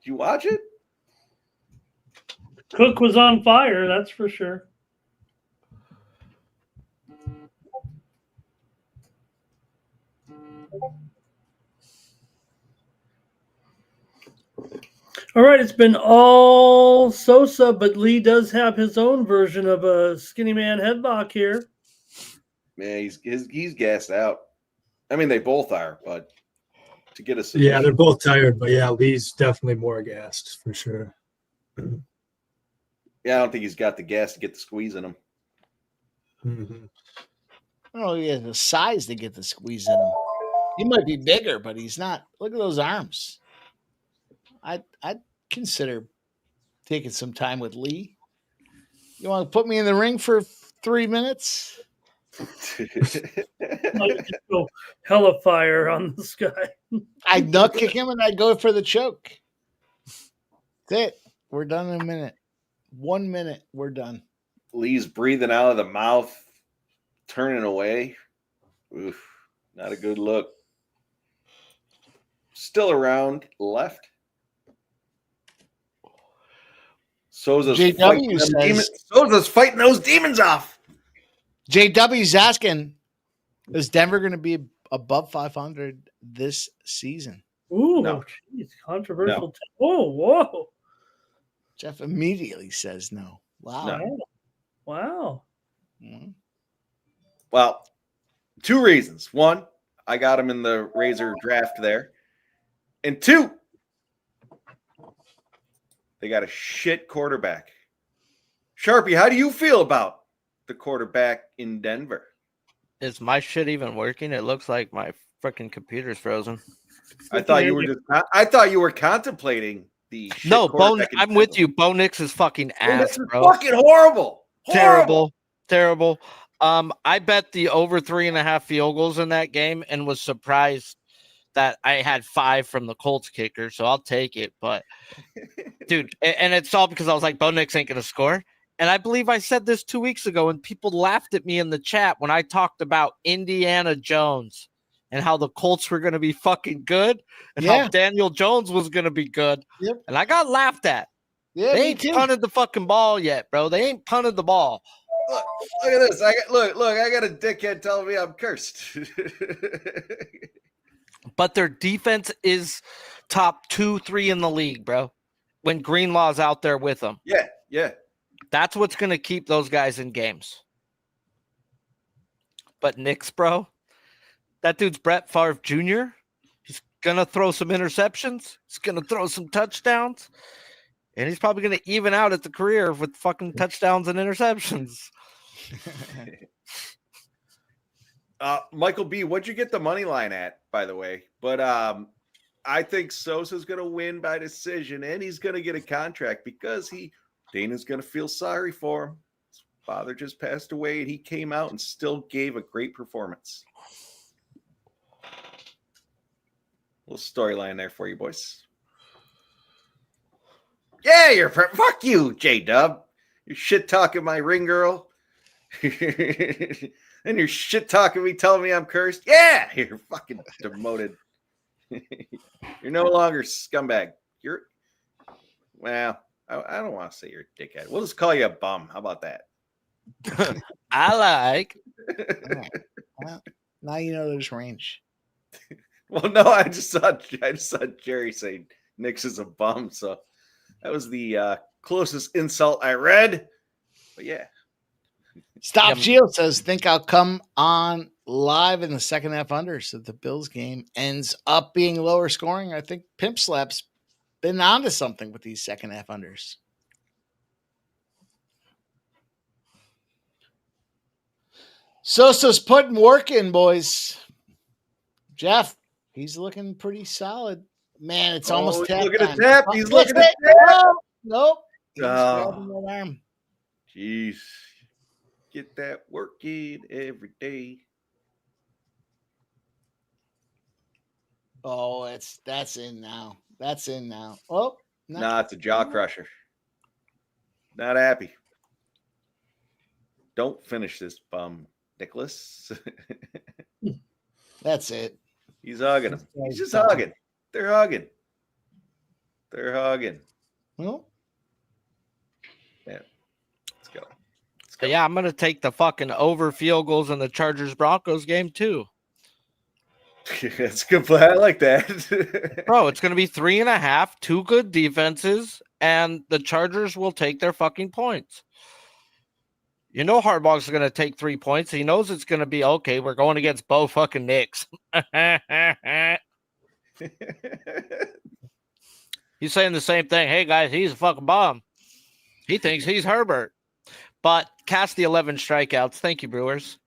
[SPEAKER 4] you watch it?
[SPEAKER 5] Cook was on fire, that's for sure. All right, it's been all Sosa, but Lee does have his own version of a skinny man headlock here.
[SPEAKER 4] Man, he's gassed out. I mean, they both are, but to get a
[SPEAKER 6] Yeah,
[SPEAKER 4] submission,
[SPEAKER 6] they're both tired, but yeah, Lee's definitely more gassed for sure.
[SPEAKER 4] yeah, I don't think he's got the gas to get the squeeze in him.
[SPEAKER 6] Mm-hmm.
[SPEAKER 3] I don't know if he has the size to get the squeeze in him. He might be bigger, but he's not. Look at those arms. I'd consider taking some time with Lee. You want to put me in the ring for 3 minutes?
[SPEAKER 5] Like, go hella fire on this guy.
[SPEAKER 3] I'd nut kick him and I'd go for the choke. That's it. We're done in a minute. 1 minute, we're done.
[SPEAKER 4] Lee's breathing out of the mouth, turning away. Oof, not a good look. Still around left. Souza's fighting those demons off.
[SPEAKER 3] JW's asking, is Denver going to be above 500 this season?
[SPEAKER 5] Ooh,
[SPEAKER 4] No.
[SPEAKER 5] geez, controversial.
[SPEAKER 4] No.
[SPEAKER 5] Oh, whoa.
[SPEAKER 3] Jeff immediately says no. Wow.
[SPEAKER 4] No.
[SPEAKER 5] Wow.
[SPEAKER 3] Mhm.
[SPEAKER 4] Well, 2 reasons. 1, I got him in the Razor draft there. And 2, they got a shit quarterback. Sharpie, how do you feel about the quarterback in Denver?
[SPEAKER 8] Is my shit even working? It looks like my freaking computer's frozen.
[SPEAKER 4] I thought you were contemplating the shit
[SPEAKER 8] No,
[SPEAKER 4] quarterback in
[SPEAKER 8] I'm
[SPEAKER 4] Denver.
[SPEAKER 8] with you. Bo Nix is fucking ass,
[SPEAKER 4] This is
[SPEAKER 8] bro.
[SPEAKER 4] fucking horrible.
[SPEAKER 8] Terrible. I bet the over 3.5 field goals in that game and was surprised that I had 5 from the Colts kicker, so I'll take it. But dude, and it's all because I was like, Bo Nix ain't gonna score. And I believe I said this 2 weeks ago, and people laughed at me in the chat when I talked about Indiana Jones and how the Colts were gonna be fucking good and how Daniel Jones was gonna be good.
[SPEAKER 3] Yep.
[SPEAKER 8] And I got laughed at.
[SPEAKER 3] Yeah,
[SPEAKER 8] They
[SPEAKER 3] me
[SPEAKER 8] ain't
[SPEAKER 3] too.
[SPEAKER 8] punted the fucking ball yet, bro. They ain't punted the ball.
[SPEAKER 4] Look at this. I got a dickhead telling me I'm cursed.
[SPEAKER 8] But their defense is top 2, 3 in the league, bro. When Greenlaw's out there with them.
[SPEAKER 4] Yeah.
[SPEAKER 8] That's what's going to keep those guys in games. But Knicks, bro, that dude's Brett Favre Jr. He's going to throw some interceptions. He's going to throw some touchdowns. And he's probably going to even out at the career with fucking touchdowns and interceptions.
[SPEAKER 4] Michael B, what'd you get the money line at, by the way? But I think Sosa's going to win by decision, and he's going to get a contract because Dana's going to feel sorry for him. His father just passed away, and he came out and still gave a great performance. Little storyline there for you, boys. Yeah, fuck you, J-Dub. You're shit talking my ring girl. And you're shit talking me, telling me I'm cursed. Yeah, you're fucking demoted. You're no longer scumbag. Well, I don't want to say you're a dickhead. We'll just call you a bum. How about that?
[SPEAKER 8] I like.
[SPEAKER 3] Well, now you know there's range.
[SPEAKER 4] Well, no, I just saw Jerry say Nix is a bum, so that was the closest insult I read. But yeah.
[SPEAKER 3] Stop Geo says, think I'll come on live in the second half under. So the Bills game ends up being lower scoring. I think Pimp Slap's been onto something with these second half unders. Sosa's putting work in, boys. Jeff, he's looking pretty solid. Man, it's almost tap
[SPEAKER 4] look at
[SPEAKER 3] time.
[SPEAKER 4] the tap. He's looking at the tap.
[SPEAKER 3] Nope. He's grabbing that arm.
[SPEAKER 4] Jeez. Get that work in every day.
[SPEAKER 3] Oh, that's in now. That's in now. Oh,
[SPEAKER 4] nah, it's a jaw crusher. Not happy. Don't finish this bum, Nicholas.
[SPEAKER 3] That's it.
[SPEAKER 4] He's hugging him. He's just hugging. They're hugging. They're hugging.
[SPEAKER 3] Well,
[SPEAKER 4] yeah. Let's go.
[SPEAKER 8] Yeah, I'm gonna take the fucking over field goals in the Chargers Broncos game too.
[SPEAKER 4] That's good play. I like that.
[SPEAKER 8] Bro, it's gonna be 3.5, two good defenses, and the Chargers will take their fucking points. You know Harbaugh's gonna take 3 points. He knows it's gonna be okay. We're going against Bo fucking Nix. He's saying the same thing. Hey guys, he's a fucking bomb. He thinks he's Herbert. But cast the 11 strikeouts. Thank you, Brewers.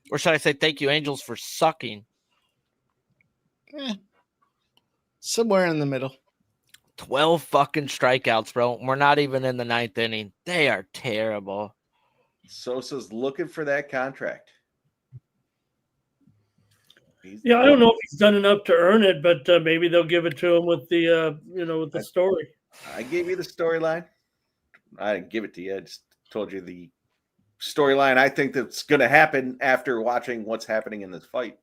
[SPEAKER 8] Or should I say thank you, Angels, for sucking?
[SPEAKER 3] Somewhere in the middle.
[SPEAKER 8] 12 fucking strikeouts, bro. We're not even in the 9th inning. They are terrible.
[SPEAKER 4] Sosa's looking for that contract.
[SPEAKER 5] Yeah, I don't know if he's done enough to earn it, but maybe they'll give it to him with the with the story.
[SPEAKER 4] I gave you the storyline. I didn't give it to you. I just told you the storyline I think that's going to happen after watching what's happening in this fight.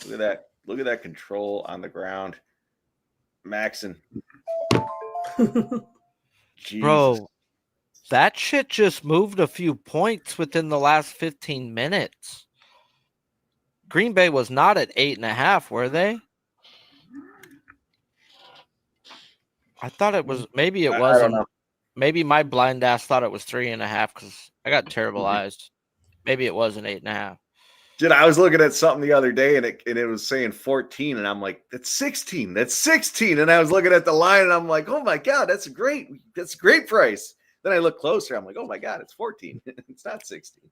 [SPEAKER 4] Look at that. Look at that control on the ground. Maxon.
[SPEAKER 8] Bro, that shit just moved a few points within the last 15 minutes. Green Bay was not at 8.5, were they? I thought it was. Maybe it wasn't. Maybe my blind ass thought it was 3.5 because I got terrible eyes. Maybe it wasn't 8.5.
[SPEAKER 4] Dude, I was looking at something the other day and it was saying 14, and I'm like, that's 16. That's 16. And I was looking at the line and I'm like, oh my God, that's a great price. Then I look closer, I'm like, oh my God, it's 14. It's not 16.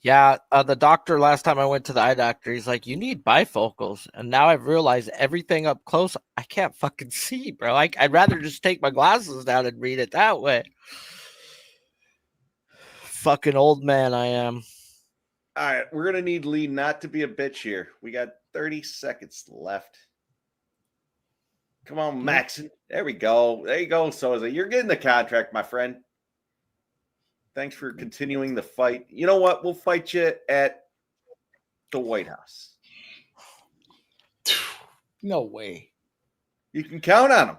[SPEAKER 8] Yeah, the doctor last time I went to the eye doctor, he's like, you need bifocals. And now I've realized everything up close, I can't fucking see, bro. I'd rather just take my glasses down and read it that way. Fucking old man I am.
[SPEAKER 4] All right, we're going to need Lee not to be a bitch here. We got 30 seconds left. Come on, Maxon. There we go. There you go, Sosa. You're getting the contract, my friend. Thanks for continuing the fight. You know what? We'll fight you at the White House.
[SPEAKER 3] No way.
[SPEAKER 4] You can count on him.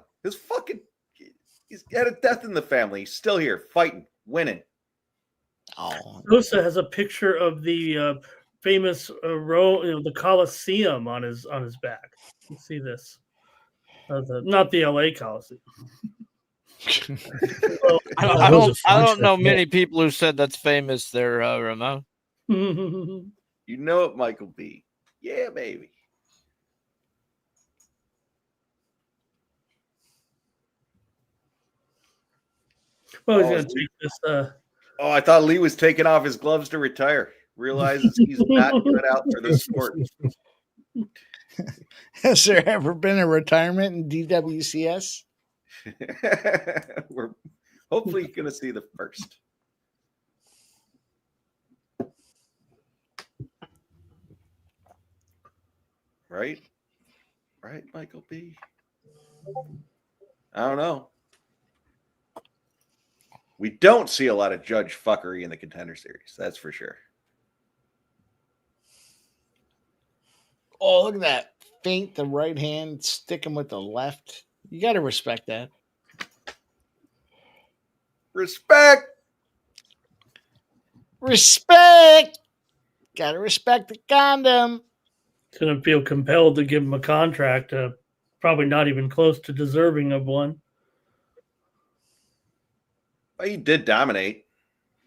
[SPEAKER 4] He's got a death in the family. He's still here, fighting, winning.
[SPEAKER 3] Oh,
[SPEAKER 5] Sosa has a picture of the famous the Coliseum on his back. You see this? Not the LA Coliseum.
[SPEAKER 8] I don't know many people who said that's famous there, Ramon.
[SPEAKER 4] You know it, Michael B. Yeah, baby.
[SPEAKER 5] Well, he's going to take this.
[SPEAKER 4] Oh, I thought Lee was taking off his gloves to retire. Realizes he's not good out for this sport.
[SPEAKER 3] Has there ever been a retirement in DWCS?
[SPEAKER 4] We're hopefully going to see the first. Right, Michael B. I don't know. We don't see a lot of judge fuckery in the Contender Series. That's for sure.
[SPEAKER 3] Oh, look at that. Feint the right hand, stick him with the left. You got to respect that.
[SPEAKER 4] Respect.
[SPEAKER 3] Got to respect the condom.
[SPEAKER 5] Going to feel compelled to give him a contract. Probably not even close to deserving of one.
[SPEAKER 4] Well, he did dominate.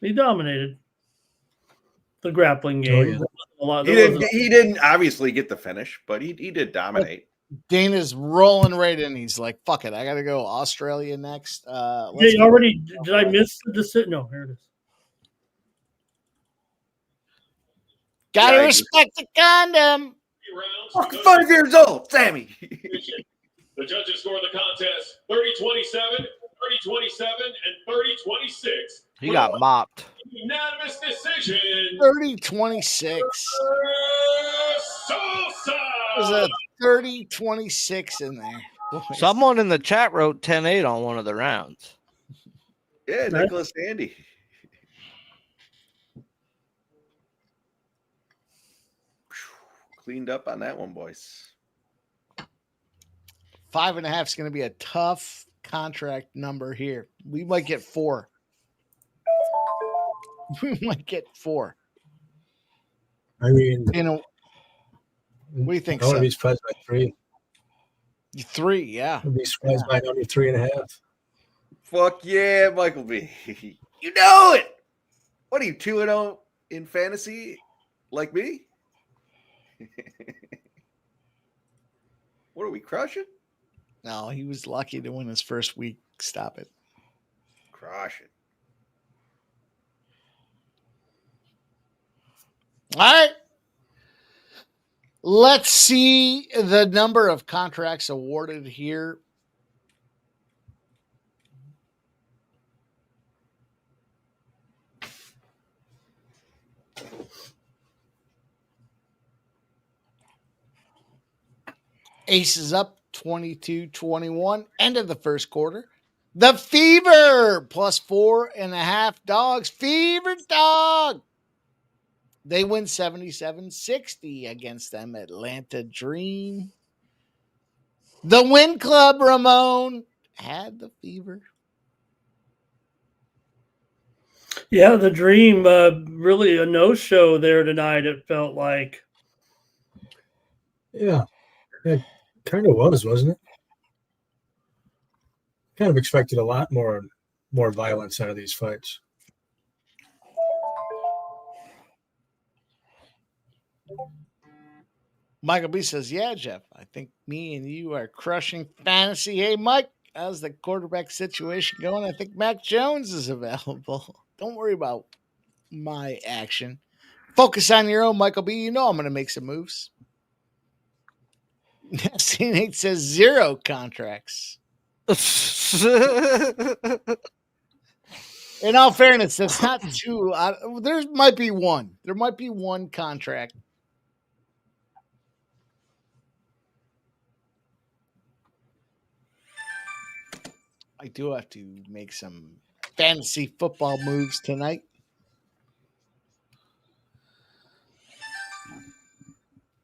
[SPEAKER 5] He dominated the grappling game.
[SPEAKER 4] Oh, yeah. He didn't obviously get the finish, but he did dominate.
[SPEAKER 3] Dana's rolling right in. He's like, fuck it. I got to go Australia next.
[SPEAKER 5] Did I miss the decision? No, here it is.
[SPEAKER 3] Got to respect the condom.
[SPEAKER 4] 5 years old, Sammy.
[SPEAKER 11] The judges score the contest 30-27, 30-27, and 30-26.
[SPEAKER 8] He got mopped.
[SPEAKER 11] Unanimous decision.
[SPEAKER 3] 30-26.
[SPEAKER 11] Sosa.
[SPEAKER 3] There's a 30-26 in there. Boys.
[SPEAKER 8] Someone in the chat wrote 10-8 on one of the rounds.
[SPEAKER 4] Yeah,
[SPEAKER 5] Nice.
[SPEAKER 4] Nicholas Sandy. Cleaned up on that one, boys.
[SPEAKER 3] 5.5 is going to be a tough contract number here. We might get 4. We might get 4.
[SPEAKER 6] I mean,
[SPEAKER 3] You know, what do you think?
[SPEAKER 6] I want to
[SPEAKER 3] Seth?
[SPEAKER 6] be surprised by 3.
[SPEAKER 3] 3, yeah.
[SPEAKER 6] I'd be surprised by under 3.5.
[SPEAKER 4] Fuck yeah, Michael B. You know it. What are you, 2-0 in fantasy like me? What are we crushing?
[SPEAKER 3] No, he was lucky to win his first week. Stop it.
[SPEAKER 4] Crushing.
[SPEAKER 3] All right. Let's see the number of contracts awarded here. Aces up 22-21. End of the first quarter. The Fever plus 4.5 dogs. Fever dog. They win 77-60 against them Atlanta Dream. The Win Club, Ramon, had the Fever.
[SPEAKER 5] Yeah, the Dream, really a no-show there tonight, it felt like.
[SPEAKER 6] Yeah. It kind of was, wasn't it? Kind of expected a lot more violence out of these fights.
[SPEAKER 3] Michael B says, yeah, Jeff, I think me and you are crushing fantasy. Hey, Mike, how's the quarterback situation going? I think Mac Jones is available. Don't worry about my action. Focus on your own, Michael B. You know I'm going to make some moves. C8 says 0 contracts. In all fairness, that's not 2. There might be 1. There might be 1 contract. I do have to make some fantasy football moves tonight.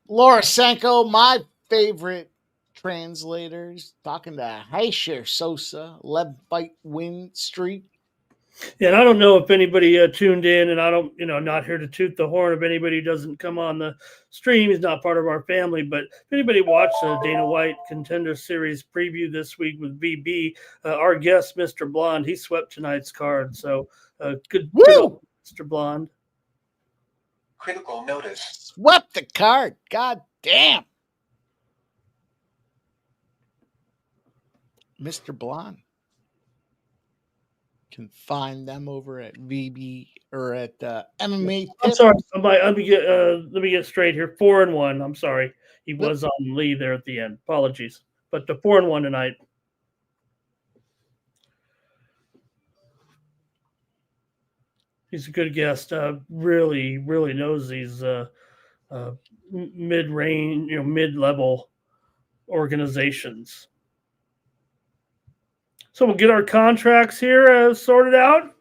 [SPEAKER 3] Laura Sanko, my favorite translators, talking to Haisher Sosa, 11-fight win streak.
[SPEAKER 5] Yeah, and I don't know if anybody tuned in, and I don't, not here to toot the horn. If anybody doesn't come on the stream, he's not part of our family. But if anybody watched the Dana White Contender Series preview this week with VB, our guest, Mr. Blonde, he swept tonight's card. So good, Mr. Blonde.
[SPEAKER 12] Critical notice.
[SPEAKER 3] Swept the card. God damn. Mr. Blonde. Can find them over at VB or at MMA.
[SPEAKER 5] I'm sorry. Let me get straight here. 4-1. I'm sorry. He was on lead there at the end. Apologies. But the 4-1 tonight. He's a good guest. Really, really knows these mid-range, mid-level organizations. So we'll get our contracts here sorted out. I'm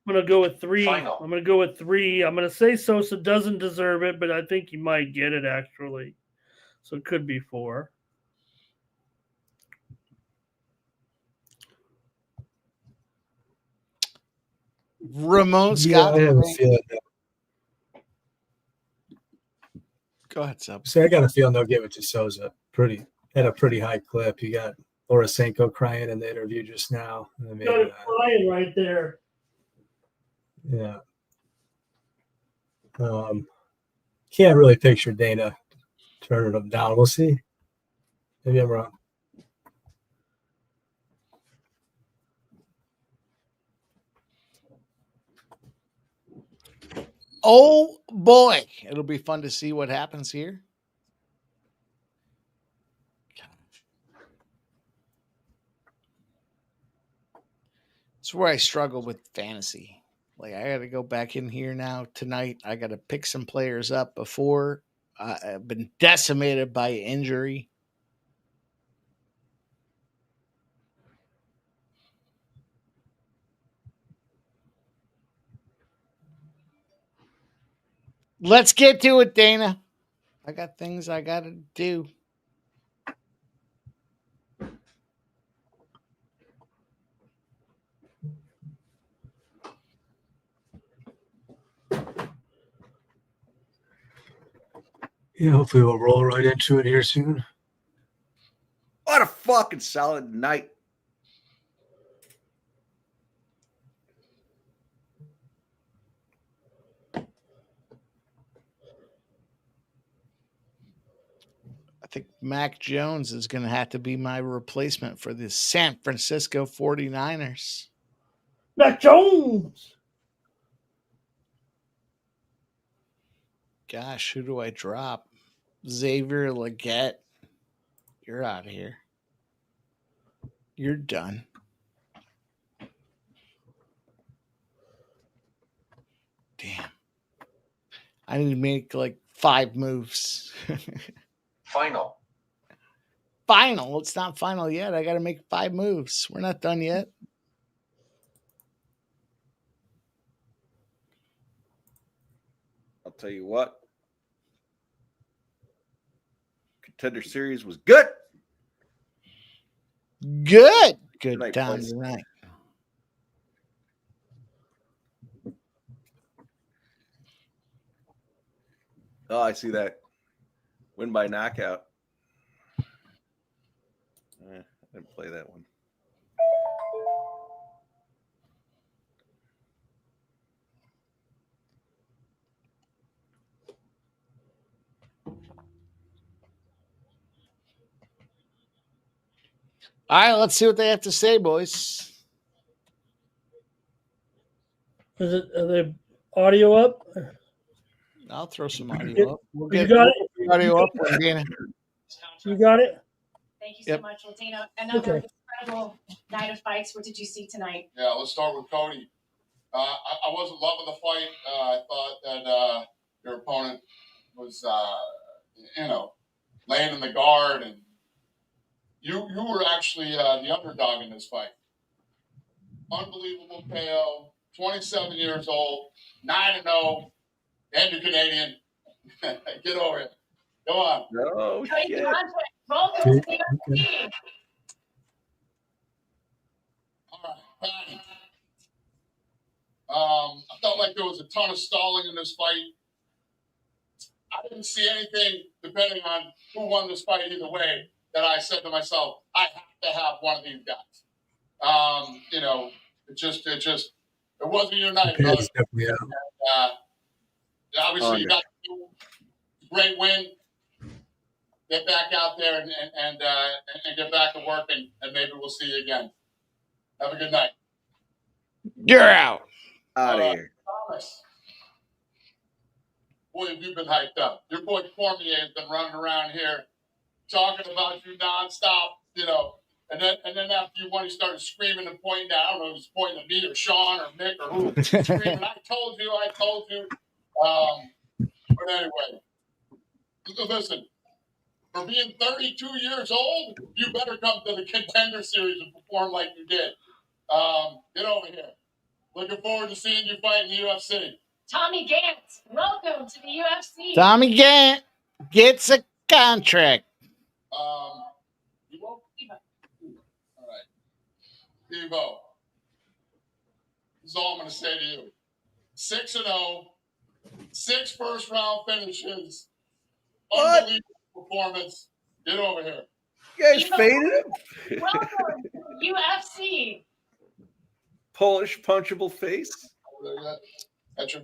[SPEAKER 5] going to go with 3.
[SPEAKER 12] Final.
[SPEAKER 5] I'm going to go with 3. I'm going to say Sosa doesn't deserve it, but I think he might get it, actually. So it could be 4.
[SPEAKER 3] Ramon Scott.
[SPEAKER 6] Yeah, I have a feeling.
[SPEAKER 3] Go ahead, Sub.
[SPEAKER 6] So I got a feeling they'll give it to Sosa at a pretty high clip. You got Lorisenko crying in the interview just now. I mean,
[SPEAKER 5] Got it crying right there.
[SPEAKER 6] Yeah. Can't really picture Dana turning them down. We'll see. Maybe I'm wrong.
[SPEAKER 3] Oh boy, it'll be fun to see what happens here. It's where I struggle with fantasy. Like, I got to go back in here now tonight. I got to pick some players up before I've been decimated by injury. Let's get to it, Dana. I got things I got to do.
[SPEAKER 6] Yeah, hopefully we'll roll right into it here soon.
[SPEAKER 4] What a fucking solid night.
[SPEAKER 3] I think Mac Jones is going to have to be my replacement for the San Francisco 49ers.
[SPEAKER 5] Mac Jones.
[SPEAKER 3] Gosh, who do I drop? Xavier Legette. You're out of here. You're done. Damn. I need to make like 5 moves.
[SPEAKER 12] Final.
[SPEAKER 3] Final. It's not final yet. I got to make 5 moves. We're not done yet.
[SPEAKER 4] I'll tell you what. Contender Series was good.
[SPEAKER 3] Good. Good
[SPEAKER 4] night,
[SPEAKER 3] time
[SPEAKER 4] boys.
[SPEAKER 3] tonight.
[SPEAKER 4] Oh, I see that. Win by knockout. I didn't play that one.
[SPEAKER 3] All right, let's see what they have to say, boys.
[SPEAKER 5] Are the audio up?
[SPEAKER 3] I'll throw some audio up. We'll
[SPEAKER 5] You
[SPEAKER 3] get
[SPEAKER 5] got it?
[SPEAKER 3] audio up when Dana.
[SPEAKER 5] You got it?
[SPEAKER 13] Thank you so
[SPEAKER 3] Yep.
[SPEAKER 13] much, well, Dana. Another
[SPEAKER 5] Okay.
[SPEAKER 13] incredible night of fights. What did you see tonight?
[SPEAKER 11] Yeah, let's start with Cody. I wasn't loving the fight. I thought that your opponent was, laying in the guard, and you were actually the underdog in this fight. Unbelievable KO. 27 years old, 9-0, and you're Canadian. Get over it. Go on.
[SPEAKER 4] Oh,
[SPEAKER 13] Cody
[SPEAKER 4] shit.
[SPEAKER 13] Conte, welcome to the UFC.
[SPEAKER 11] All right, fine. I felt like there was a ton of stalling in this fight. I didn't see anything, depending on who won this fight either way, that I said to myself, I have to have one of these guys. It wasn't your night, brother.
[SPEAKER 6] It's definitely out.
[SPEAKER 11] Obviously, you got a great win. Get back out there and get back to work, and maybe we'll see you again. Have a good night.
[SPEAKER 3] You're out.
[SPEAKER 4] Out of here.
[SPEAKER 11] Thomas. Boy, have you been hyped up. Your boy Cormier has been running around here talking about you nonstop, and then after you won, he started screaming and pointing out. I don't know if he was pointing at me or Sean or Mick or who. Screaming, I told you. But anyway, listen, for being 32 years old, you better come to the Contender Series and perform like you did. Get over here. Looking forward to seeing you fight in the UFC.
[SPEAKER 13] Tommy Gantz, welcome to the UFC.
[SPEAKER 3] Tommy Gant gets a contract.
[SPEAKER 11] Evo? All right. Evo. This is all I'm going to say to you. 6-0, 6 first-round finishes.
[SPEAKER 4] What?
[SPEAKER 11] Unbelievable performance. Get over here.
[SPEAKER 4] You guys faded him?
[SPEAKER 13] Welcome to the UFC.
[SPEAKER 4] Polish punchable face.
[SPEAKER 11] That's your...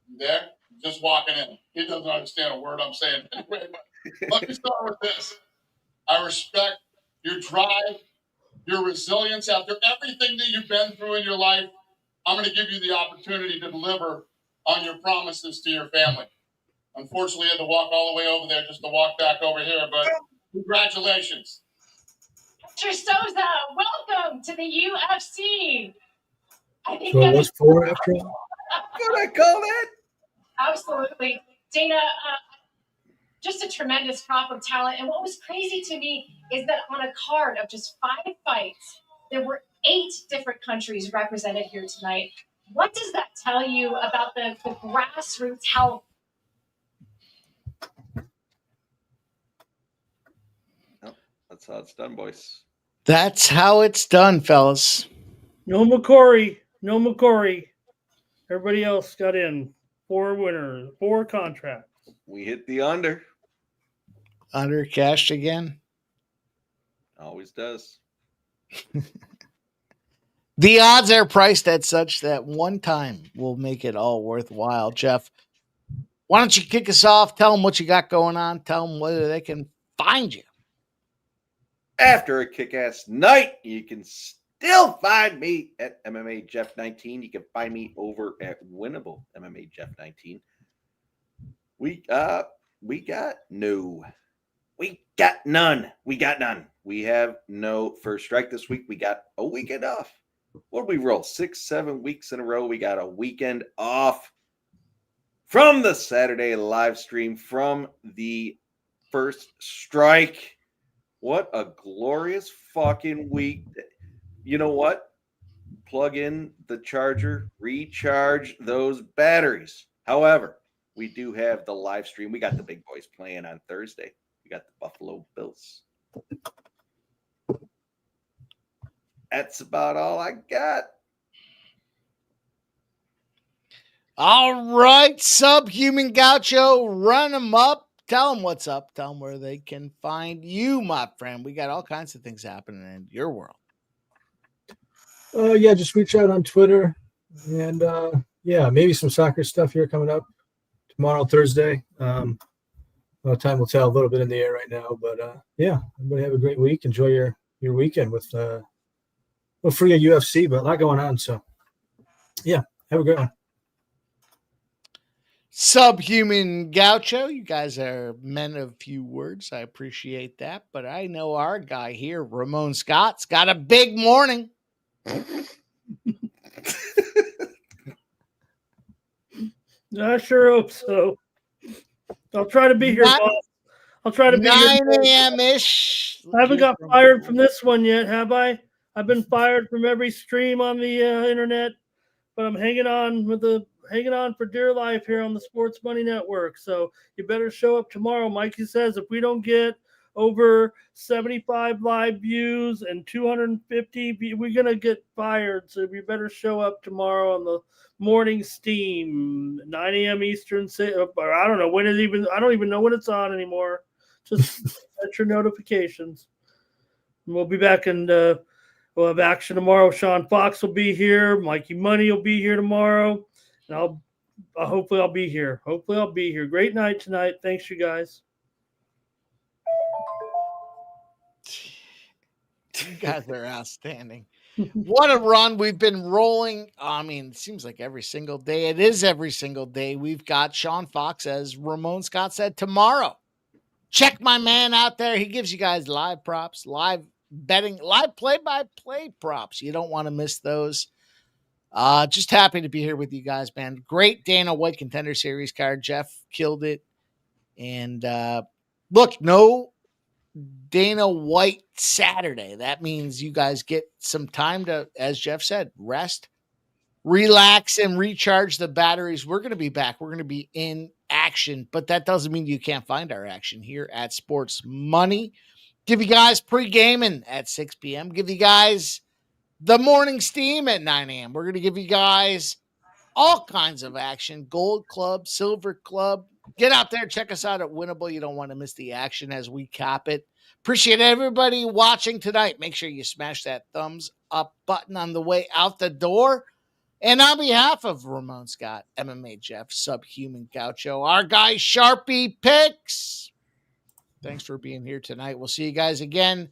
[SPEAKER 11] You there? Just walking in. He doesn't understand a word I'm saying. Anyway, but let me start with this. I respect your drive, your resilience. After everything that you've been through in your life, I'm going to give you the opportunity to deliver on your promises to your family. Unfortunately, I had to walk all the way over there just to walk back over here, but congratulations.
[SPEAKER 13] Hector Souza, welcome to the UFC. I think
[SPEAKER 6] So it
[SPEAKER 13] that
[SPEAKER 6] was
[SPEAKER 13] is
[SPEAKER 6] 4 after all?
[SPEAKER 4] What I call that?
[SPEAKER 13] absolutely. Dana, just a tremendous crop of talent. And what was crazy to me is that on a card of just 5 fights, there were 8 different countries represented here tonight. What does that tell you about the grassroots health?
[SPEAKER 4] That's how it's done, boys.
[SPEAKER 3] That's how it's done, fellas.
[SPEAKER 5] No McCory. No McCory. Everybody else got in. 4 winners, 4 contracts.
[SPEAKER 4] We hit the under.
[SPEAKER 3] Under cashed again.
[SPEAKER 4] Always does.
[SPEAKER 3] The odds are priced at such that one time will make it all worthwhile. Jeff, why don't you kick us off? Tell them what you got going on. Tell them whether they can find you.
[SPEAKER 4] After a kick-ass night, you can still find me at MMA Jeff 19. You can find me over at Winnable MMA Jeff 19. We got none. We have no first strike this week. We got a weekend off. What did we roll? 6-7 weeks in a row. We got a weekend off from the Saturday live stream from the first strike. What a glorious fucking week. You know what? Plug in the charger, recharge those batteries. However, we do have the live stream. We got the big boys playing on Thursday. We got the Buffalo Bills. That's about all I got.
[SPEAKER 3] All right, Subhuman Gaucho, run them up. Tell them what's up. Tell them where they can find you, my friend. We got all kinds of things happening in your world.
[SPEAKER 6] Yeah, just reach out on Twitter. And yeah, maybe some soccer stuff here coming up tomorrow, Thursday. Time will tell, a little bit in the air right now. But yeah, everybody have a great week. Enjoy your weekend with free of UFC, but a lot going on. So yeah, have a great one.
[SPEAKER 3] Subhuman Gaucho, you guys are men of few words. I appreciate that. But I know our guy here, Ramon Scott's got a big morning.
[SPEAKER 5] I sure hope so. I'll try to be here, boss. I'll try to be
[SPEAKER 3] 9 a.m.-ish.
[SPEAKER 5] I haven't got fired from this one yet, have I? I've been fired from every stream on the internet, but I'm hanging on for dear life here on the Sports Money Network. So you better show up tomorrow. Mikey says if we don't get over 75 live views and 250, we're gonna get fired. So you better show up tomorrow on the morning steam, 9 a.m. Eastern. Or I don't know when it even. I don't even know when it's on anymore. Just set your notifications. And we'll be back and we'll have action tomorrow. Sean Fox will be here. Mikey Money will be here tomorrow. And hopefully I'll be here. Hopefully I'll be here. Great night tonight. Thanks, you guys.
[SPEAKER 3] You guys are outstanding. What a run. We've been rolling. I mean, it seems like every single day. It is every single day. We've got Sean Fox, as Ramon Scott said, tomorrow. Check my man out there. He gives you guys live props, live betting, live play-by-play props. You don't want to miss those. Just happy to be here with you guys, man. Great Dana White Contender Series card. Jeff killed it. And look, no Dana White Saturday. That means you guys get some time to, as Jeff said, rest, relax, and recharge the batteries. We're going to be back. We're going to be in action, but that doesn't mean you can't find our action here at Sports Money. Give you guys pre-gaming at 6 p.m. Give you guys the morning steam at 9 a.m. We're going to give you guys all kinds of action. Gold Club, Silver Club. Get out there. Check us out at Winnable. You don't want to miss the action as we cap it. Appreciate everybody watching tonight. Make sure you smash that thumbs up button on the way out the door. And on behalf of Ramon Scott, MMA Jeff, Subhuman Gaucho, our guy Sharpie Picks, thanks for being here tonight. We'll see you guys again